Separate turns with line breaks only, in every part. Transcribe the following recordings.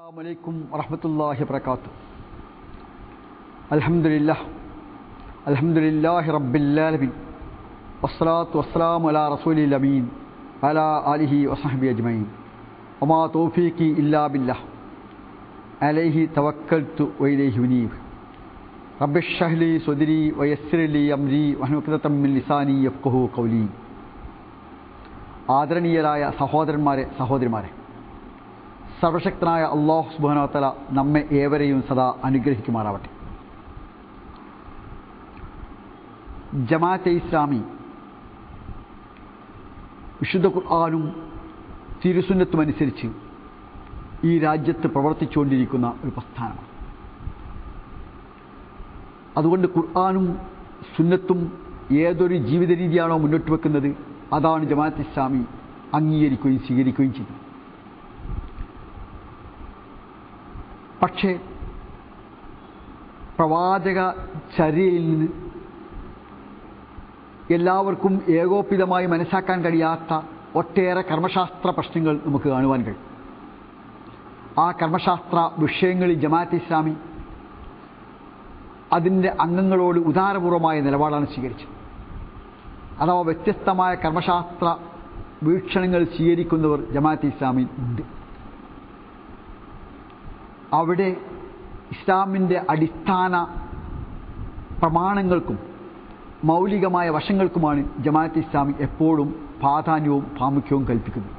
അസ്സലാമു വറഹ്മത്തുള്ളാഹി വബറകാതുഹു. അൽഹംദുലില്ലാഹി റബ്ബിൽ ആലമീൻ വസ്സലാത്തു വസ്സലാമു അലാ റസൂലിൽ അമീൻ അലാ ആലിഹി വസഹ്ബിഹി അജ്മഈൻ വമാ തൗഫീഖി ഇല്ലാ ബില്ലാഹ് അലൈഹി തവക്കൽതു വഇലൈഹി ഉനീബ്. റബ്ബി ഇശ്റഹ് ലി സദ്രി വയസ്സിർ ലി അംരി വഹ്ലുൽ ഉഖ്ദതം മിൻ ലിസാനി യഫ്ഖഹു ഖൗലി. ആദരണീയരായ സഹോദരന്മാരെ, സഹോദരിമാരെ, സർവശക്തനായ അല്ലാഹു സുബ്ഹാനഹു വ തആല നമ്മെ ഏവരെയും സദാ അനുഗ്രഹിക്കുമാറാവട്ടെ. ജമാഅത്തെ ഇസ്ലാമി വിശുദ്ധ ഖുർആനും തിരുസുന്നത്തും അനുസരിച്ച് ഈ രാജ്യത്ത് പ്രവർത്തിച്ചുകൊണ്ടിരിക്കുന്ന ഒരു പ്രസ്ഥാനമാണ്. അതുകൊണ്ട് ഖുർആനും സുന്നത്തും ഏതൊരു ജീവിത രീതിയാണോ മുന്നോട്ട് വെക്കുന്നത് അതാണ് ജമാഅത്തെ ഇസ്ലാമി അംഗീകരിക്കുകയും സ്വീകരിക്കുകയും ചെയ്യുന്നത്. പക്ഷേ പ്രവാചക ചര്യയിൽ നിന്ന് എല്ലാവർക്കും ഏകോപിതമായി മനസ്സാക്കാൻ കഴിയാത്ത ഒട്ടേറെ കർമ്മശാസ്ത്ര പ്രശ്നങ്ങൾ നമുക്ക് കാണുവാൻ കഴിയും. ആ കർമ്മശാസ്ത്ര വിഷയങ്ങളിൽ ജമാഅത്തെ ഇസ്ലാമി അതിൻ്റെ അംഗങ്ങളോട് ഉദാരപൂർവമായ നിലപാടാണ് സ്വീകരിച്ചത്. അഥവാ വ്യത്യസ്തമായ കർമ്മശാസ്ത്ര വീക്ഷണങ്ങൾ സ്വീകരിക്കുന്നവർ ജമാഅത്തെ ഇസ്ലാമിൽ ഉണ്ട്. അവിടെ ഇസ്ലാമിൻ്റെ അടിസ്ഥാന പ്രമാണങ്ങൾക്കും മൗലികമായ വശങ്ങൾക്കുമാണ് ജമാഅത്തെ ഇസ്ലാമി എപ്പോഴും പ്രാധാന്യവും പ്രാമുഖ്യവും കൽപ്പിക്കുന്നത്.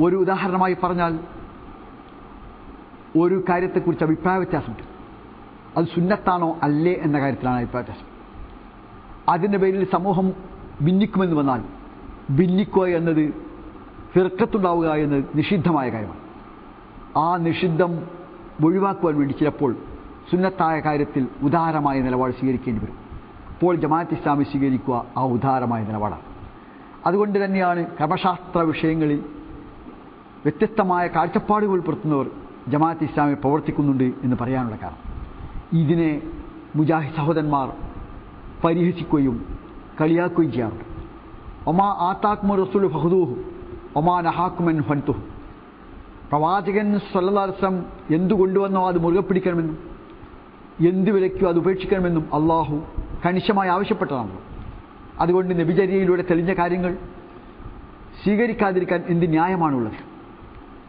ഒരു ഉദാഹരണമായി പറഞ്ഞാൽ, ഒരു കാര്യത്തെക്കുറിച്ച് അഭിപ്രായ വ്യത്യാസമുണ്ട്. അത് സുന്നത്താണോ അല്ലേ എന്ന കാര്യത്തിലാണ് അഭിപ്രായ വ്യത്യാസം. അതിൻ്റെ പേരിൽ സമൂഹം ഭിന്നിക്കുമെന്ന് വന്നാൽ ഭിന്നിക്കുക എന്നത് ഫിർഖത്തുണ്ടാവുക എന്നത് നിഷിദ്ധമായ കാര്യമാണ്. ആ നിഷിദ്ധം ഒഴിവാക്കുവാൻ വേണ്ടി ചിലപ്പോൾ സുന്നത്തായ കാര്യത്തിൽ ഉദാരമായ നിലപാട് സ്വീകരിക്കേണ്ടി വരും. അപ്പോൾ ജമാഅത്തെ ഇസ്ലാമി സ്വീകരിക്കുക ആ ഉദാരമായ നിലപാടാണ്. അതുകൊണ്ട് തന്നെയാണ് കർമ്മശാസ്ത്ര വിഷയങ്ങളിൽ വ്യത്യസ്തമായ കാഴ്ചപ്പാടുകൾ ഉൾപ്പെടുത്തുന്നവർ ജമാഅത്തെ ഇസ്ലാമി പ്രവർത്തിക്കുന്നുണ്ട് എന്ന് പറയാനുള്ള കാരണം. ഇതിനെ മുജാഹിദ് സഹോദരന്മാർ പരിഹസിക്കുകയും കളിയാക്കുകയും ചെയ്യാറുണ്ട്. ഒമാ ആതാക്കുമു റസൂലു ഫഖുദൂഹു ഒമാ നഹാക്കും അൻഹു ഫൻതുഹു. പ്രവാചകൻ സ്വല്ലല്ലാഹു അലൈഹി വസല്ലം എന്തു കൊണ്ടുവന്നോ അത് മുറുകെ പിടിക്കണമെന്നും എന്ത് വിലയ്ക്കോ അത് ഉപേക്ഷിക്കണമെന്നും അള്ളാഹു കണിശമായി ആവശ്യപ്പെട്ടതാണല്ലോ. അതുകൊണ്ട് നബിചര്യയിലൂടെ തെളിഞ്ഞ കാര്യങ്ങൾ സ്വീകരിക്കാതിരിക്കാൻ എന്ത് ന്യായമാണുള്ളത്?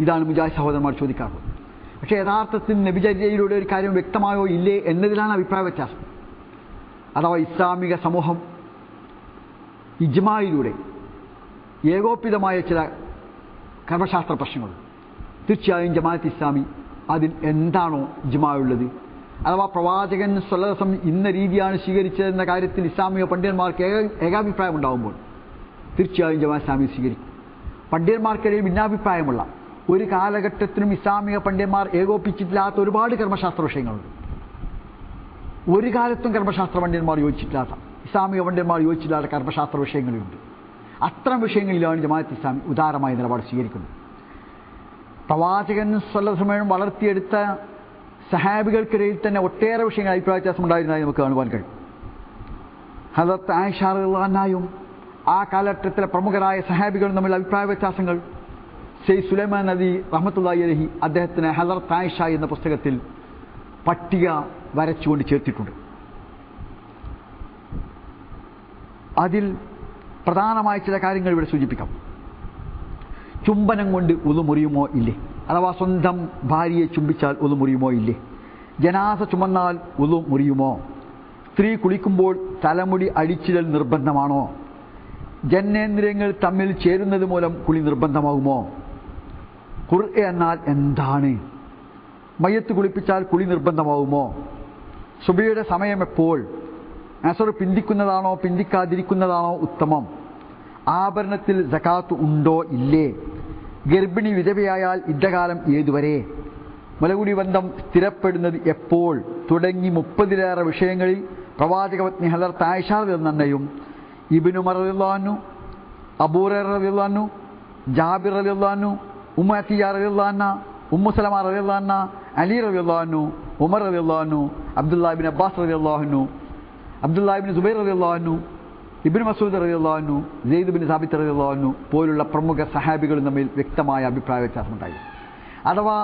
ഇതാണ് മുജാഹിദ് സഹോദരന്മാർ ചോദിക്കാറുള്ളത്. പക്ഷേ യഥാർത്ഥത്തിൽ നബിചര്യയിലൂടെ ഒരു കാര്യം വ്യക്തമായോ ഇല്ലേ എന്നതിലാണ് അഭിപ്രായ വ്യത്യാസം. അഥവാ ഇസ്ലാമിക സമൂഹം ഇജ്മായിലൂടെ ഏകോപിതമായ ചില കർമ്മശാസ്ത്ര പ്രശ്നങ്ങൾ, തീർച്ചയായും ജമാഅത്തെ ഇസ്ലാമി അതിൽ എന്താണോ ഇജ്മായുള്ളത്, അഥവാ പ്രവാചകൻ സ്വല്ലല്ലാഹു അലൈഹി വസല്ലം ഇന്ന രീതിയാണ് സ്വീകരിച്ചതെന്ന കാര്യത്തിൽ ഇസ്ലാമിക പണ്ഡിതന്മാർക്ക് ഏകാഭിപ്രായം ഉണ്ടാകുമ്പോൾ തീർച്ചയായും ജമാഅത്തെ ഇസ്ലാമി സ്വീകരിക്കും. പണ്ഡിതന്മാർക്കിടയിൽ ഭിന്നാഭിപ്രായമുള്ള ഒരു കാലഘട്ടത്തിനും ഇസ്ലാമിക പണ്ഡിതന്മാർ ഏകോപിച്ചിട്ടില്ലാത്ത ഒരുപാട് കർമ്മശാസ്ത്ര വിഷയങ്ങളുണ്ട്. ഒരു കാലത്തും കർമ്മശാസ്ത്ര പണ്ഡിതന്മാർ യോജിച്ചിട്ടില്ലാത്ത, ഇസ്ലാമിക പണ്ഡിതന്മാർ യോജിച്ചിട്ടില്ലാത്ത കർമ്മശാസ്ത്ര വിഷയങ്ങളുണ്ട്. അത്തരം വിഷയങ്ങളിലാണ് ജമാഅത്തെ ഇസ്ലാമി ഉദാരമായ നിലപാട് സ്വീകരിക്കുന്നത്. പ്രവാചകൻ സ്വല്ലല്ലാഹു അലൈഹി വസല്ലം വളർത്തിയെടുത്ത സഹാബികൾക്കിടയിൽ തന്നെ ഒട്ടേറെ വിഷയങ്ങൾ അഭിപ്രായ വ്യത്യാസം ഉണ്ടായിരുന്നതായി നമുക്ക് കാണുവാൻ കഴിയും. ഹദരത്ത് ആയിഷ റളിയല്ലാഹു അൻഹയും ആ കാലഘട്ടത്തിലെ പ്രമുഖരായ സഹാബികളും തമ്മിൽ അഭിപ്രായ വ്യത്യാസങ്ങൾ സയ്യിദ് സുലൈമാൻ നബി റഹ്മത്തുള്ളാഹി അലൈഹി അദ്ദേഹത്തിന് ഹദരത്ത് ആയിഷ എന്ന പുസ്തകത്തിൽ പട്ടിക വരച്ചുകൊണ്ട് ചേർത്തിട്ടുണ്ട്. അതിൽ പ്രധാനമായ ചില കാര്യങ്ങൾ ഇവിടെ സൂചിപ്പിക്കാം. ചുംബനം കൊണ്ട് ഉളു മുറിയുമോ ഇല്ലേ? അഥവാ സ്വന്തം ഭാര്യയെ ചുംബിച്ചാൽ ഉളു മുറിയുമോ ഇല്ലേ? ജനാസ ചുമന്നാൽ ഉളു മുറിയുമോ? സ്ത്രീ കുളിക്കുമ്പോൾ തലമുടി അടിച്ചിടൽ നിർബന്ധമാണോ? ജനനേന്ദ്രിയങ്ങൾ തമ്മിൽ ചേരുന്നത് മൂലം കുളി നിർബന്ധമാകുമോ? ഖുർആൻ എന്നാൽ എന്താണ്? മയ്യത്ത് കുളിപ്പിച്ചാൽ കുളി നിർബന്ധമാകുമോ? സുബഹിയുടെ സമയം എപ്പോൾ? അസർ പിന്തിക്കുന്നതാണോ പിന്തിക്കാതിരിക്കുന്നതാണോ ഉത്തമം? ആഭരണത്തിൽ സകാത്ത് ഉണ്ടോ ഇല്ലേ? ഗർഭിണി വിധവയായാൽ ഇദ്ദകാലം ഏതുവരെ? മുലകുടി ബന്ധം സ്ഥിരപ്പെടുന്നത് എപ്പോൾ? തുടങ്ങി 30-ലേറെ വിഷയങ്ങളിൽ പ്രവാചകപത്നി ഹദരത്ത് ആയിഷ റളിയല്ലാഹു അൻഹയും ഇബ്നു ഉമർ റളിയല്ലാഹു അൻഹു, അബൂ ഹുറൈറ റളിയല്ലാഹു അൻഹു, ജാബിർ റളിയല്ലാഹു അൻഹു, ഉമ്മു അത്തിയ റളിയല്ലാഹു അൻഹ, ഉമ്മു സലമ റളിയല്ലാഹു അൻഹ, അലി റളിയല്ലാഹു അൻഹു, ഉമർ റളിയല്ലാഹു അൻഹു, അബ്ദുല്ലാഹ് ഇബ്നു അബ്ബാസ് റളിയല്ലാഹു അൻഹു, അബ്ദുല്ലാഹ് ഇബ്നു സുബൈർ റളിയല്ലാഹു അൻഹു ഇബ്നു മസ്ഊദ് റളിയല്ലാഹു അൻഹു, സെയ്ദ് ബിൻ സാബിത്ത് റളിയല്ലാഹു അൻഹു പോലുള്ള പ്രമുഖ സഹാബികളും തമ്മിൽ വ്യക്തമായ അഭിപ്രായ വ്യത്യാസമുണ്ടായി. അഥവാ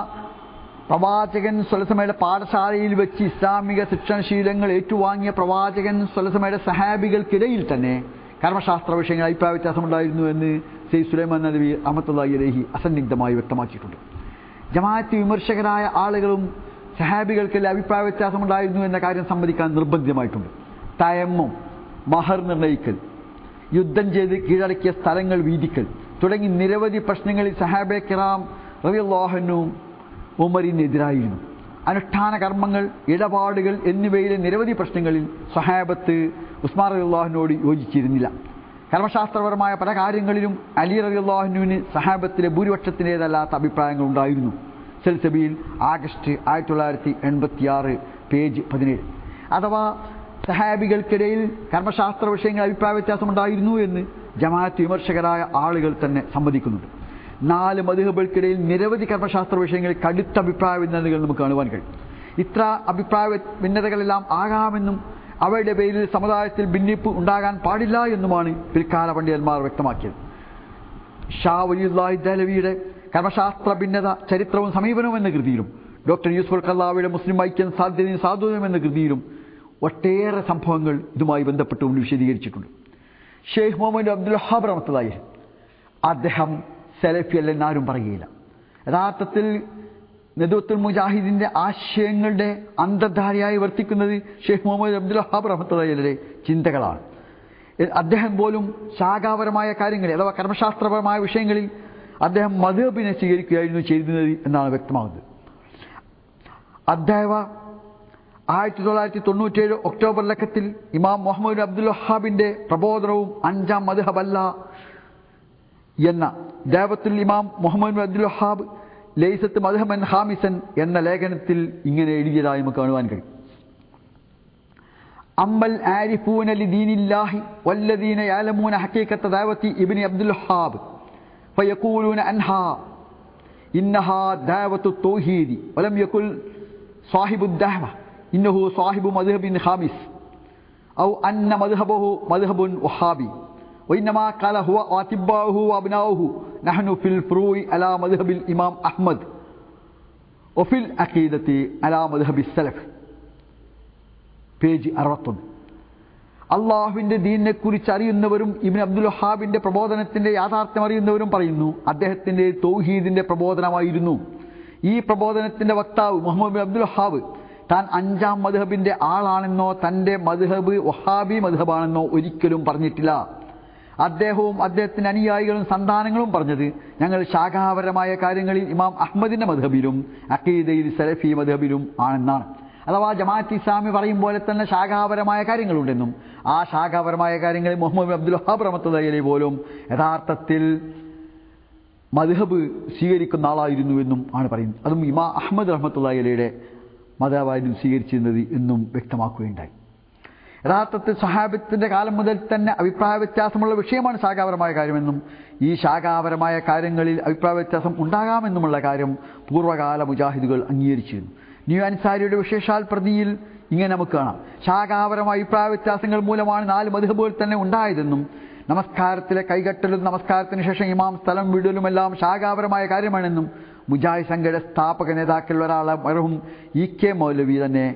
പ്രവാചകൻ സ്വലസമയുടെ പാഠശാലയിൽ വെച്ച് ഇസ്ലാമിക ശിക്ഷണശീലങ്ങൾ ഏറ്റുവാങ്ങിയ പ്രവാചകൻ സ്വലസമയുടെ സഹാബികൾക്കിടയിൽ തന്നെ കർമ്മശാസ്ത്ര വിഷയങ്ങൾ അഭിപ്രായ വ്യത്യാസമുണ്ടായിരുന്നു എന്ന് സെയ്ദ് സുലൈമാൻ നദവി റഹ്മത്തുള്ളാഹി അലൈഹി അസന്നിഗ്ധമായി വ്യക്തമാക്കിയിട്ടുണ്ട്. ജമാഅത്ത് വിമർശകരായ ആളുകളും സഹാബികൾക്കെല്ലാം അഭിപ്രായ വ്യത്യാസമുണ്ടായിരുന്നു എന്ന കാര്യം സമ്മതിക്കാൻ നിർബന്ധിതമായിട്ടുണ്ട്. തയമ്മും, മഹർ നിർണ്ണയിക്കൽ, യുദ്ധം ചെയ്ത് കീഴടക്കിയ സ്ഥലങ്ങൾ വീതിക്കൽ തുടങ്ങി നിരവധി പ്രശ്നങ്ങളിൽ സഹാബെ കിറാം റളിയല്ലാഹു അൻഹു ഉമറിനെതിരായിരുന്നു. അനുഷ്ഠാന കർമ്മങ്ങൾ, ഇടപാടുകൾ എന്നിവയിലെ നിരവധി പ്രശ്നങ്ങളിൽ സഹാബത്ത് ഉസ്മാൻ റളിയല്ലാഹു അൻഹുവോട് യോജിച്ചിരുന്നില്ല. കർമ്മശാസ്ത്രപരമായ പല കാര്യങ്ങളിലും അലി റളിയല്ലാഹു അൻഹുവിന് സഹാബത്തിലെ ഭൂരിപക്ഷത്തിൻ്റേതല്ലാത്ത അഭിപ്രായങ്ങൾ ഉണ്ടായിരുന്നു. Salsabeel, August 1986, page 17. അഥവാ സഹാബികൾക്കിടയിൽ കർമ്മശാസ്ത്ര വിഷയങ്ങൾ അഭിപ്രായ വ്യത്യാസമുണ്ടായിരുന്നു എന്ന് ജമാഅത്ത് വിമർശകരായ ആളുകൾ തന്നെ സമ്മതിക്കുന്നുണ്ട്. 4 മദ്ഹബുകൾക്കിടയിൽ നിരവധി കർമ്മശാസ്ത്ര വിഷയങ്ങളിൽ കടുത്ത അഭിപ്രായ ഭിന്നതകൾ നമുക്ക് കാണുവാൻ കഴിയും. ഇത്ര അഭിപ്രായ ഭിന്നതകളെല്ലാം ആകാമെന്നും അവയുടെ പേരിൽ സമുദായത്തിൽ ഭിന്നിപ്പ് ഉണ്ടാകാൻ പാടില്ല എന്നുമാണ് പിൽക്കാല പണ്ഡിതന്മാർ വ്യക്തമാക്കിയത്. ഷാ വലിയുല്ലാഹി ദഹ്ലവിയുടെ കർമ്മശാസ്ത്ര ഭിന്നത ചരിത്രവും സമീപനവും എന്ന കൃതിയിലും ഡോക്ടർ യൂസുഫ് ഖല്ലാവിയുടെ മുസ്ലിം ഐക്യം സാധ്യതയും സാധുതയും എന്ന കൃതിയിലും ഒട്ടേറെ സംഭവങ്ങൾ ഇതുമായി ബന്ധപ്പെട്ടുകൊണ്ട് വിശദീകരിച്ചിട്ടുണ്ട്. ഷെയ്ഖ് മുഹമ്മദ് അബ്ദുൽ വഹാബ് റഹ്മത്തുള്ളാഹി അദ്ദേഹം സലഫി അല്ലെന്ന് ആരും പറയുകയില്ല. യഥാർത്ഥത്തിൽ നദവത്തുൽ മുജാഹിദിന്റെ ആശയങ്ങളുടെ അന്തർധാരയായി വർത്തിക്കുന്നത് ഷെയ്ഖ് മുഹമ്മദ് അബ്ദുൽ വഹാബ് റഹ്മത്തുള്ളാഹിയുടെ ചിന്തകളാണ്. അദ്ദേഹം പോലും ശാഖാപരമായ കാര്യങ്ങളിൽ അഥവാ കർമ്മശാസ്ത്രപരമായ വിഷയങ്ങളിൽ അദ്ദേഹം മദ്ഹബിനെ സ്വീകരിക്കുകയായിരുന്നു ചെയ്തിരുന്നത് എന്നാണ് വ്യക്തമാകുന്നത്. അദ്ദേഹം 1997 ഒക്ടോബർ ലക്കത്തിൽ ഇമാം മുഹമ്മദ് അബ്ദുൽ വഹാബിന്റെ പ്രബോധനവും 5ാം മദ്ഹബല്ല എന്ന ദഅവത്തുൽ ഇമാം മുഹമ്മദ് അബ്ദുൽ വഹാബ് ലൈസത്ത് മദ്ഹബൻ ഖാമിസൻ എന്ന ലേഖനത്തിൽ ഇങ്ങനെ എഴുതിയതായി നമുക്ക് കാണുവാൻ കഴിയും. അമ്മൽ ആരിഫൂന ലിദീനില്ലാഹി വല്ലദീന യഅലമൂന ഹഖീഖത ദഅവത്തി ഇബ്നു അബ്ദുൽ വഹാബ് ഫയഖൂലൂന അൻഹാ ഇന്നഹാ ദഅവത്തു തൗഹീദി വലം യകുൽ സാഹിബു ദഅവ ഇന്നഹു സാഹിബു മദ്ഹബിൻ ഖാമിസ് ഔ അന്ന മദ്ഹബഹു മദ്ഹബുൻ വഹാബി وإنما قال هو واتباعه وابناؤه نحن في الفروع على مذهب الإمام أحمد وفي العقيدة على مذهب السلف. പേജ് 61. അള്ളാഹുവിന്റെ ദീനിനെ കുറിച്ച് അറിയുന്നവരും ഇബ്നു അബ്ദുൽ വഹാബിന്റെ പ്രബോധനത്തിന്റെ യാഥാർത്ഥ്യം അറിയുന്നവരും പറയുന്നു അദ്ദേഹത്തിന്റെ തൗഹീദിന്റെ പ്രബോധനമായിരുന്നു. ഈ പ്രബോധനത്തിന്റെ വക്താവ് മുഹമ്മദ് അബ്ദുൽ വഹാബ് താൻ 5ാം മദ്ഹബിന്റെ ആളാണെന്നോ തന്റെ മദ്ഹബ് വഹാബി മദ്ഹബാണെന്നോ ഒരിക്കലും പറഞ്ഞിട്ടില്ല. അദ്ദേഹവും അദ്ദേഹത്തിന്റെ അനുയായികളും സന്താനങ്ങളും പറഞ്ഞത് ഞങ്ങൾ ശാഖാപരമായ കാര്യങ്ങളിൽ ഇമാം അഹ്മദിന്റെ മദ്ഹബിലും അഖീദയിൽ സലഫി മദ്ഹബിലും ആണെന്നാണ്. അഥവാ ജമാഅത്ത് ഇസ്ലാമി പറയും പോലെ തന്നെ ശാഖാപരമായ കാര്യങ്ങളുണ്ടെന്നും ആ ശാഖാപരമായ കാര്യങ്ങളിൽ മുഹമ്മദ് അബ്ദുൽ വഹാബ് റഹ്മത്തുള്ളാഹി അലൈഹി പോലും യഥാർത്ഥത്തിൽ മദ്ഹബ് സ്വീകരിക്കുന്ന ആളായിരുന്നു എന്നും ആണ് പറയുന്നത്. അതും ഇമാം അഹ്മദ് റഹ്മത്തുള്ളാഹി അലൈഹിയുടെ മദ്ഹബായിരുന്നു സ്വീകരിച്ചിരുന്നത് എന്നും വ്യക്തമാക്കുകയുണ്ടായി. യഥാർത്ഥത്തിൽ സഹാബത്തിന്റെ കാലം മുതൽ തന്നെ അഭിപ്രായ വ്യത്യാസമുള്ള വിഷയമാണ് ശാഖാപരമായ കാര്യമെന്നും ഈ ശാഖാപരമായ കാര്യങ്ങളിൽ അഭിപ്രായ വ്യത്യാസം ഉണ്ടാകാമെന്നുമുള്ള കാര്യം പൂർവ്വകാല മുജാഹിദുകൾ അംഗീകരിച്ചിരുന്നു. ന്യൂ അൻസാരിയുടെ വിശേഷാൽ പ്രതിയിൽ ഇങ്ങനെ നമുക്ക് കാണാം. ശാഖാപരമായ അഭിപ്രായ വ്യത്യാസങ്ങൾ മൂലമാണ് 4 മദ്ഹബുകൾ തന്നെ ഉണ്ടായതെന്നും നമസ്കാരത്തിലെ കൈകെട്ടലും നമസ്കാരത്തിന് ശേഷം ഇമാം സ്ഥലം വിടലുമെല്ലാം ശാഖാപരമായ കാര്യമാണെന്നും മുജാഹിദ് സംഘയുടെ സ്ഥാപക നേതാക്കളിൽ ഒരാളെ മർഹൂം EK മൗലവി തന്നെ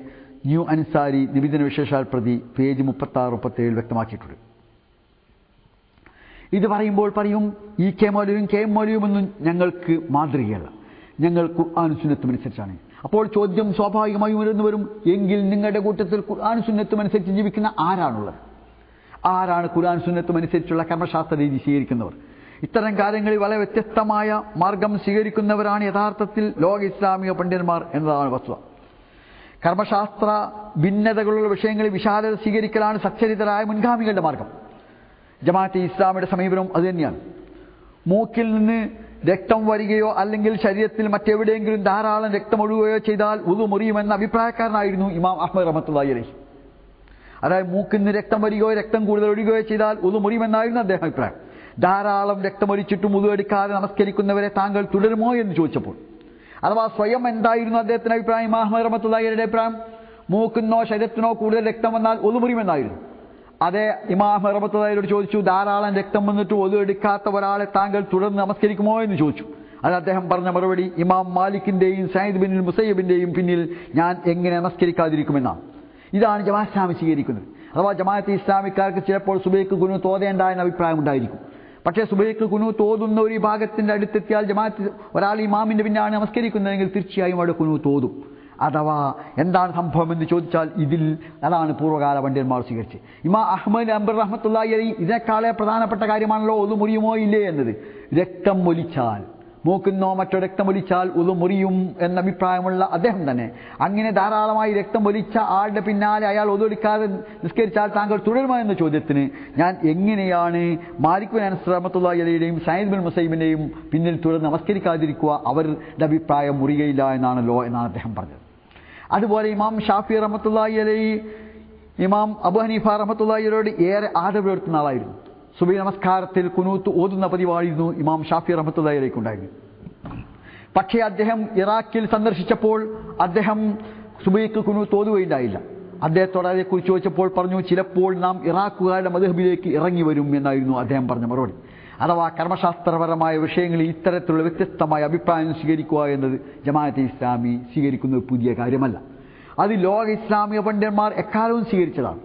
ന്യൂ അൻസാരി നിബിദിന വിശേഷാൽ പ്രതി പേജ് 36-37 വ്യക്തമാക്കിയിട്ടുണ്ട്. ഇത് പറയുമ്പോൾ പറയും EK മൗലവിയും KM മൗലവിയും ഒന്നും ഞങ്ങൾക്ക് മാതൃകയല്ല, ഞങ്ങൾ ഖുർആനും സുന്നത്തും അനുസരിച്ചാണ്. അപ്പോൾ ചോദ്യം സ്വാഭാവികമായും ഉയർന്നു വരും, എങ്കിൽ നിങ്ങളുടെ കൂട്ടത്തിൽ ഖുർആനും സുന്നത്തും അനുസരിച്ച് ജീവിക്കുന്ന ആരാണുള്ളത്? ആരാണ് ഖുർആൻ സുന്നത്തും അനുസരിച്ചുള്ള കർമ്മശാസ്ത്ര രീതി സ്വീകരിക്കുന്നവർ? ഇത്തരം കാര്യങ്ങളിൽ വളരെ വ്യത്യസ്തമായ മാർഗം സ്വീകരിക്കുന്നവരാണ് യഥാർത്ഥത്തിൽ ലോക ഇസ്ലാമിക പണ്ഡിതന്മാർ എന്നതാണ് വസ്തുത. കർമ്മശാസ്ത്ര ഭിന്നതകളുള്ള വിഷയങ്ങളിൽ വിശാലത സ്വീകരിക്കലാണ് സച്ചരിതരായ മുൻഗാമികളുടെ മാർഗം. ജമാഅത്തെ ഇസ്ലാമിയുടെ സമീപനവും അതുതന്നെയാണ്. മൂക്കിൽ നിന്ന് രക്തം വരികയോ അല്ലെങ്കിൽ ശരീരത്തിൽ മറ്റെവിടെയെങ്കിലും ധാരാളം രക്തം ഒഴുകുകയോ ചെയ്താൽ വുളു മുറിയുമെന്ന അഭിപ്രായക്കാരനായിരുന്നു ഇമാം അഹ്മദ് റഹ്മത്തുള്ളാഹി അലൈഹി. അതായത് മൂക്കിൽ നിന്ന് രക്തം വരികയോ രക്തം കൂടുതൽ ഒഴുകുകയോ ചെയ്താൽ വുളു മുറിയുമെന്നായിരുന്നു അദ്ദേഹം അഭിപ്രായം. ധാരാളം രക്തമൊലിച്ചിട്ടും വുളു എടുക്കാതെ നമസ്കരിക്കുന്നവരെ താങ്കൾ തുടരുമോ എന്ന് ചോദിച്ചപ്പോൾ, അഥവാ സ്വയം എന്തായിരുന്നു അദ്ദേഹത്തിന്റെ അഭിപ്രായം? ഇമാം അഹ്മദ് റഹ്മത്തുള്ളാഹിയുടെ അഭിപ്രായം മൂക്കിനോ ശരീരത്തിനോ കൂടുതൽ രക്തം വന്നാൽ വുളു മുറിയുമെന്നായിരുന്നു. അതേ ഇമാം റഹ്മത്തുള്ളാഹിയോട് ചോദിച്ചു, ധാരാളം രക്തം വന്നിട്ട് ഒതു എടുക്കാത്ത ഒരാളെ താങ്കൾ തുടർന്ന് നമസ്കരിക്കുമോ എന്ന് ചോദിച്ചു. അത് അദ്ദേഹം പറഞ്ഞ മറുപടി, ഇമാം മാലിക്കിന്റെയും സയ്യിദ് ബിൻ മുസയ്യിബിന്റെയും പിന്നിൽ ഞാൻ എങ്ങനെ നമസ്കരിക്കാതിരിക്കുമെന്നാണ്. ഇതാണ് ജമാഅത്ത് ഇസ്ലാമി സ്വീകരിക്കുന്നത്. അഥവാ ജമാഅത്ത് ഇസ്ലാമിക്കാർക്ക് ചിലപ്പോൾ സുബഹിക്ക് ഖുനൂത്ത് ഓതേണ്ട എന്ന അഭിപ്രായം ഉണ്ടായിരിക്കും. പക്ഷേ സുബഹിക്ക് ഖുനൂത്ത് ഓതുന്ന ഒരു വിഭാഗത്തിന്റെ അടുത്തെത്തിയാൽ ജമാഅത്ത് ഒരാൾ ഇമാമിന്റെ പിന്നാണ് നമസ്കരിക്കുന്നതെങ്കിൽ തീർച്ചയായും അവിടെ ഖുനൂത്ത് ഓതും. അഥവാ എന്താണ് സംഭവം എന്ന് ചോദിച്ചാൽ അതാണ് പൂർവ്വകാല പണ്ഡിതന്മാർ സ്വീകരിച്ചത്. ഇമാം അഹ്മദ് അംബർ റഹ്മത്തുള്ളാഹി അലൈഹി ഇതിനേക്കാളെ പ്രധാനപ്പെട്ട കാര്യമാണല്ലോ ഒതു മുറിയുമോ ഇല്ലേ എന്നത്. രക്തം ഒലിച്ചാൽ, മൂക്കുന്നോ മറ്റോ രക്തം ഒലിച്ചാൽ ഉളു മുറിയും എന്ന അഭിപ്രായമുള്ള അദ്ദേഹം തന്നെ അങ്ങനെ ധാരാളമായി രക്തം ഒലിച്ച ആളുടെ പിന്നാലെ അയാൾ ഒതുവെടുക്കാതെ നിസ്കരിച്ചാൽ താങ്കൾ തുടരുമോ എന്ന ചോദ്യത്തിന് ഞാൻ എങ്ങനെയാണ് മാലിക് ബിൻ അനസ് റഹ്മത്തുള്ളാഹി അലൈഹിയുടെയും സയ്യിദ് ബിൻ മുസയ്യിബിന്റെയും പിന്നിൽ തുടർന്ന് നമസ്കരിക്കാതിരിക്കുക, അവരുടെ അഭിപ്രായം മുറിയയില്ല എന്നാണല്ലോ എന്നാണ് അദ്ദേഹം പറഞ്ഞത്. അതുപോലെ ഇമാം ഷാഫി റഹ്മത്തുള്ളാഹി അലൈഹി ഇമാം അബൂ ഹനീഫ റഹ്മത്തുള്ളാഹി അലൈഹിയോട് ഏറെ ആദരവ് പുലർത്തുന്ന ആളായിരുന്നു. സുബഹി നമസ്കാരത്തിൽ ഖുനൂത്ത് ഓതുന്ന പതിവായിരുന്നു ഇമാം ഷാഫി റഹ്മത്തുള്ളാഹി അലൈഹിക്കുണ്ടായിരുന്നു. പക്ഷേ അദ്ദേഹം ഇറാഖിൽ സന്ദർശിച്ചപ്പോൾ അദ്ദേഹം സുബഹിക്ക് ഖുനൂത്ത് ഓതുകയുണ്ടായില്ല. അദ്ദേഹത്തോട് അതേക്കുറിച്ച് ചോദിച്ചപ്പോൾ പറഞ്ഞു, ചിലപ്പോൾ നാം ഇറാഖുകാരുടെ മദ്ഹബിലേക്ക് ഇറങ്ങി വരും എന്നായിരുന്നു അദ്ദേഹം പറഞ്ഞ മറുപടി. അഥവാ കർമ്മശാസ്ത്രപരമായ വിഷയങ്ങളിൽ ഇത്തരത്തിലുള്ള വ്യത്യസ്തമായ അഭിപ്രായം സ്വീകരിക്കുക എന്നത് ജമാഅത്തെ ഇസ്ലാമി സ്വീകരിക്കുന്ന പുതിയ കാര്യമല്ല. അത് ലോക ഇസ്ലാമിക പണ്ഡിതന്മാർ എക്കാലവും സ്വീകരിച്ചതാണ്.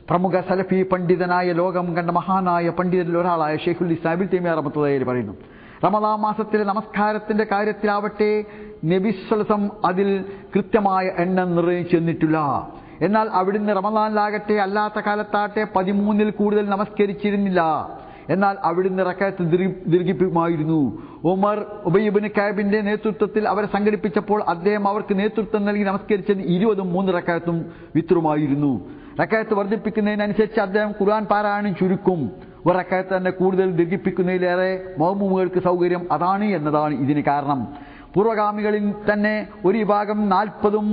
പ്രമുഖ സലഫി പണ്ഡിതനായ ലോകം കണ്ട മഹാനായ പണ്ഡിതരിൽ ഒരാളായ ഷെയ്ഖുൽ ഇസ്ലാം ഇബ്നു തൈമിയ്യ റഹ്മത്തുള്ളാഹി പറയുന്നു, റമദാൻ മാസത്തിലെ നമസ്കാരത്തിന്റെ കാര്യത്തിലാവട്ടെ നബി സല്ലല്ലാഹു അലൈഹി വസല്ലം അതിൽ കൃത്യമായ എണ്ണം നിർണ്ണയിച്ചു തന്നിട്ടില്ല. എന്നാൽ അവിടുന്ന് റമദാനിലാകട്ടെ അല്ലാത്ത കാലത്താകട്ടെ 13-ൽ കൂടുതൽ നമസ്കരിച്ചിരുന്നില്ല. എന്നാൽ അവിടുന്ന് റക്അത്ത് ദീർഘിപ്പിക്കുമായിരുന്നു. ഉമർ ഉബൈ ഇബ്നു കഅബിന്റെ നേതൃത്വത്തിൽ അവരെ സംഘടിപ്പിച്ചപ്പോൾ അദ്ദേഹം അവർക്ക് നേതൃത്വം നൽകി നമസ്കരിച്ചത് 20ഉം 3 റക്അത്തും വിത്റുമായിരുന്നു. റക്അത്ത് വർദ്ധിപ്പിക്കുന്നതിനനുസരിച്ച് അദ്ദേഹം ഖുർആൻ പാരായണം ചുരുക്കും. ഒരു റക്അത്ത് തന്നെ കൂടുതൽ ദീർഘിപ്പിക്കുന്നതിലേറെ മഅ്മൂമുകൾക്ക് സൗകര്യം അതാണ് എന്നതാണ് ഇതിന് കാരണം. പൂർവ്വഗാമികളിൽ തന്നെ ഒരു വിഭാഗം 40ഉം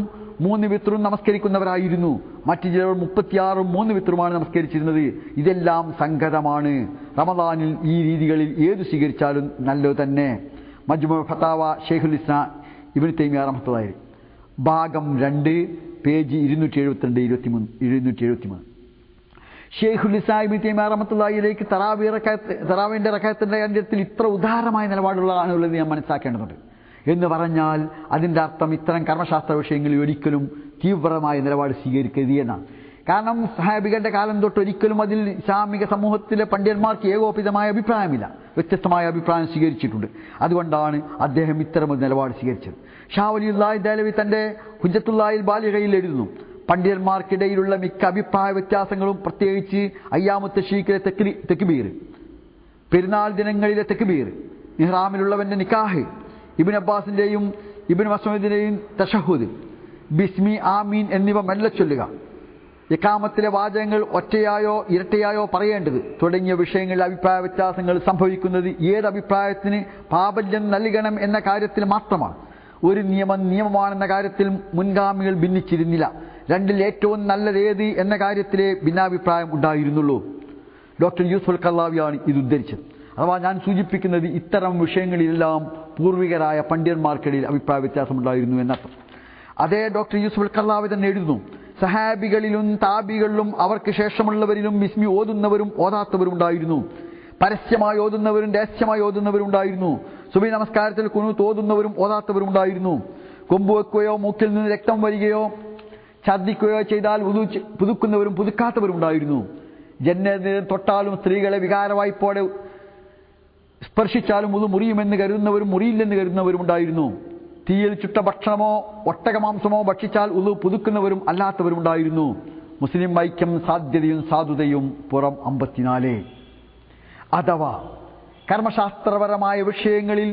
3 വിത്റും നമസ്കരിക്കുന്നവരായിരുന്നു. മറ്റു ചിലർ 36ഉം 3 വിത്റുമാണ് നമസ്കരിച്ചിരുന്നത്. ഇതെല്ലാം സംഗതമാണ്. റമദാനിൽ ഈ രീതികളിൽ ഏതു സ്വീകരിച്ചാലും നല്ലത് തന്നെ. മജ്മു ഫതാവ ഷെയ്ഖുൽ ഇസ്ലാം ഇബ്നു തൈമിയ്യ റഹ്മത്തുള്ളാഹി ഭാഗം 2 പേജ് 272-273. ഷെയ്ഖുൽ ഇസ്ലാം ഇബ്നു തൈമിയ്യ റഹ്മത്തുള്ളാഹി അലൈഹി തറാവീഹിന്റെ റക്അത്തിന്റെ കാര്യത്തിൽ ഇത്ര ഉദാരമായ നിലപാടുള്ളതാണുള്ളത് ഞാൻ മനസ്സിലാക്കേണ്ടതുണ്ട്. എന്ന് പറഞ്ഞാൽ അതിൻ്റെ അർത്ഥം ഇത്തരം കർമ്മശാസ്ത്ര വിഷയങ്ങളിൽ ഒരിക്കലും തീവ്രമായ നിലപാട് സ്വീകരിക്കരുത് എന്നാണ്. കാരണം സഹാബികളുടെ കാലം തൊട്ട് ഒരിക്കലും അതിൽ ഇസ്ലാമിക സമൂഹത്തിലെ പണ്ഡിതന്മാർക്ക് ഏകോപിതമായ അഭിപ്രായമില്ല, വ്യത്യസ്തമായ അഭിപ്രായം സ്വീകരിച്ചിട്ടുണ്ട്. അതുകൊണ്ടാണ് അദ്ദേഹം ഇത്തരമൊരു നിലപാട് സ്വീകരിച്ചത്. ഷാ വലിയുല്ലാഹി ദഹ്ലവി തന്റെ ഹുജ്ജത്തുല്ലാഹിൽ ബാലിഗയിൽ എഴുതുന്നു, പണ്ഡിതന്മാർക്കിടയിലുള്ള മിക്ക അഭിപ്രായ വ്യത്യാസങ്ങളും പ്രത്യേകിച്ച് അയ്യാമു തശ്രീഖിലെ തെക്ബീർ, പെരുന്നാൾ ദിനങ്ങളിലെ തെക്ബീർ, ഇഹ്റാമിലുള്ളവന്റെ നിക്കാഹ്, ഇബ്നു അബ്ബാസിന്റെയും ഇബ്നു മസ്ഊദിന്റെയും തശഹുദ്, ബിസ്മി ആമീൻ എന്നിവ മെല്ലെ ചൊല്ലുക, ഇഖാമത്തിലെ വാചകങ്ങൾ ഒറ്റയായോ ഇരട്ടയായോ പറയേണ്ടത് തുടങ്ങിയ വിഷയങ്ങളിൽ അഭിപ്രായ വ്യത്യാസങ്ങൾ സംഭവിക്കുന്നത് ഏത് അഭിപ്രായത്തിന് പ്രാബല്യം നൽകണം എന്ന കാര്യത്തിൽ മാത്രമാണ്. ഒരു നിയമമാണെന്ന കാര്യത്തിൽ മുൻഗാമികൾ ഭിന്നിച്ചിരുന്നില്ല. രണ്ടിൽ ഏറ്റവും നല്ലതേത് എന്ന കാര്യത്തിലെ ഭിന്നാഭിപ്രായം ഉണ്ടായിരുന്നുള്ളൂ. ഡോക്ടർ യൂസുഫ് ഖർളാവിയാണ് ഇത് ഉദ്ധരിച്ചത്. അഥവാ ഞാൻ സൂചിപ്പിക്കുന്നത് ഇത്തരം വിഷയങ്ങളിലെല്ലാം പൂർവികരായ പണ്ഡിതന്മാർക്കിടയിൽ അഭിപ്രായ വ്യത്യാസമുണ്ടായിരുന്നു എന്നർത്ഥം. അതേ ഡോക്ടർ യൂസുഫ് ഖർളാവി തന്നെ എഴുതുന്നു, സഹാബികളിലും താബികളിലും അവർക്ക് ശേഷമുള്ളവരിലും ബിസ്മി ഓതുന്നവരും ഓതാത്തവരും ഉണ്ടായിരുന്നു. പരസ്യമായി ഓതുന്നവരും രഹസ്യമായി ഓതുന്നവരും ഉണ്ടായിരുന്നു. സുബഹി നമസ്കാരത്തിൽ ഖുനൂത്ത് ഓതുന്നവരും ഓതാത്തവരും ഉണ്ടായിരുന്നു. കൊമ്പ് വെക്കുകയോ മൂക്കിൽ നിന്ന് രക്തം വരികയോ ഛർദ്ദിക്കുകയോ ചെയ്താൽ പുതുക്കുന്നവരും പുതുക്കാത്തവരും ഉണ്ടായിരുന്നു. ജന്നതിനെ തൊട്ടാലും സ്ത്രീകളെ വികാരവായ്പോടെ സ്പർശിച്ചാലും ഉളു മുറിയുമെന്ന് കരുതുന്നവരും മുറിയില്ലെന്ന് കരുതുന്നവരും ഉണ്ടായിരുന്നു. തീയിൽ ചുട്ട ഭക്ഷണമോ ഒട്ടകമാംസമോ ഭക്ഷിച്ചാൽ ഉളു പുതുക്കുന്നവരും അല്ലാത്തവരും ഉണ്ടായിരുന്നു. മുസ്ലിം ഐക്യം സാധ്യതയും സാധുതയും പുറം 54. അഥവാ കർമ്മശാസ്ത്രപരമായ വിഷയങ്ങളിൽ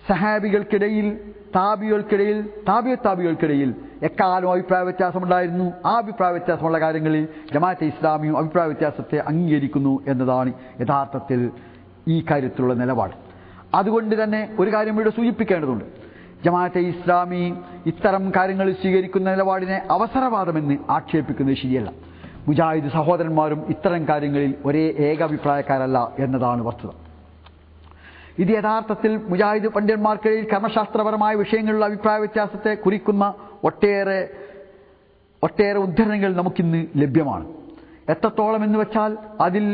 സഹാബികൾക്കിടയിൽ താബികൾക്കിടയിൽ എക്കാലവും അഭിപ്രായ വ്യത്യാസമുണ്ടായിരുന്നു. ആ അഭിപ്രായ വ്യത്യാസമുള്ള കാര്യങ്ങളിൽ ജമാഅത്തെ ഇസ്ലാമിയും അഭിപ്രായ വ്യത്യാസത്തെ അംഗീകരിക്കുന്നു എന്നതാണ് യഥാർത്ഥത്തിൽ ഈ കാര്യത്തിലുള്ള നിലപാട്. അതുകൊണ്ട് തന്നെ ഒരു കാര്യം ഇവിടെ സൂചിപ്പിക്കേണ്ടതുണ്ട്. ജമാഅത്തെ ഇസ്ലാമി ഇത്തരം കാര്യങ്ങൾ സ്വീകരിക്കുന്ന നിലപാടിനെ അവസരവാദമെന്ന് ആക്ഷേപിക്കുന്നത് ശരിയല്ല. മുജാഹിദ് സഹോദരന്മാരും ഇത്തരം കാര്യങ്ങളിൽ ഒരേ ഏകാഭിപ്രായക്കാരല്ല എന്നതാണ് വസ്തുത. ഇത് യഥാർത്ഥത്തിൽ മുജാഹിദ് പണ്ഡിതന്മാർക്കിടയിൽ കർമ്മശാസ്ത്രപരമായ വിഷയങ്ങളിലുള്ള അഭിപ്രായ വ്യത്യാസത്തെ കുറിക്കുന്ന ഒട്ടേറെ ഉദ്ധരണികൾ നമുക്കിന്ന് ലഭ്യമാണ്. എത്രത്തോളം എന്ന് വെച്ചാൽ അതിൽ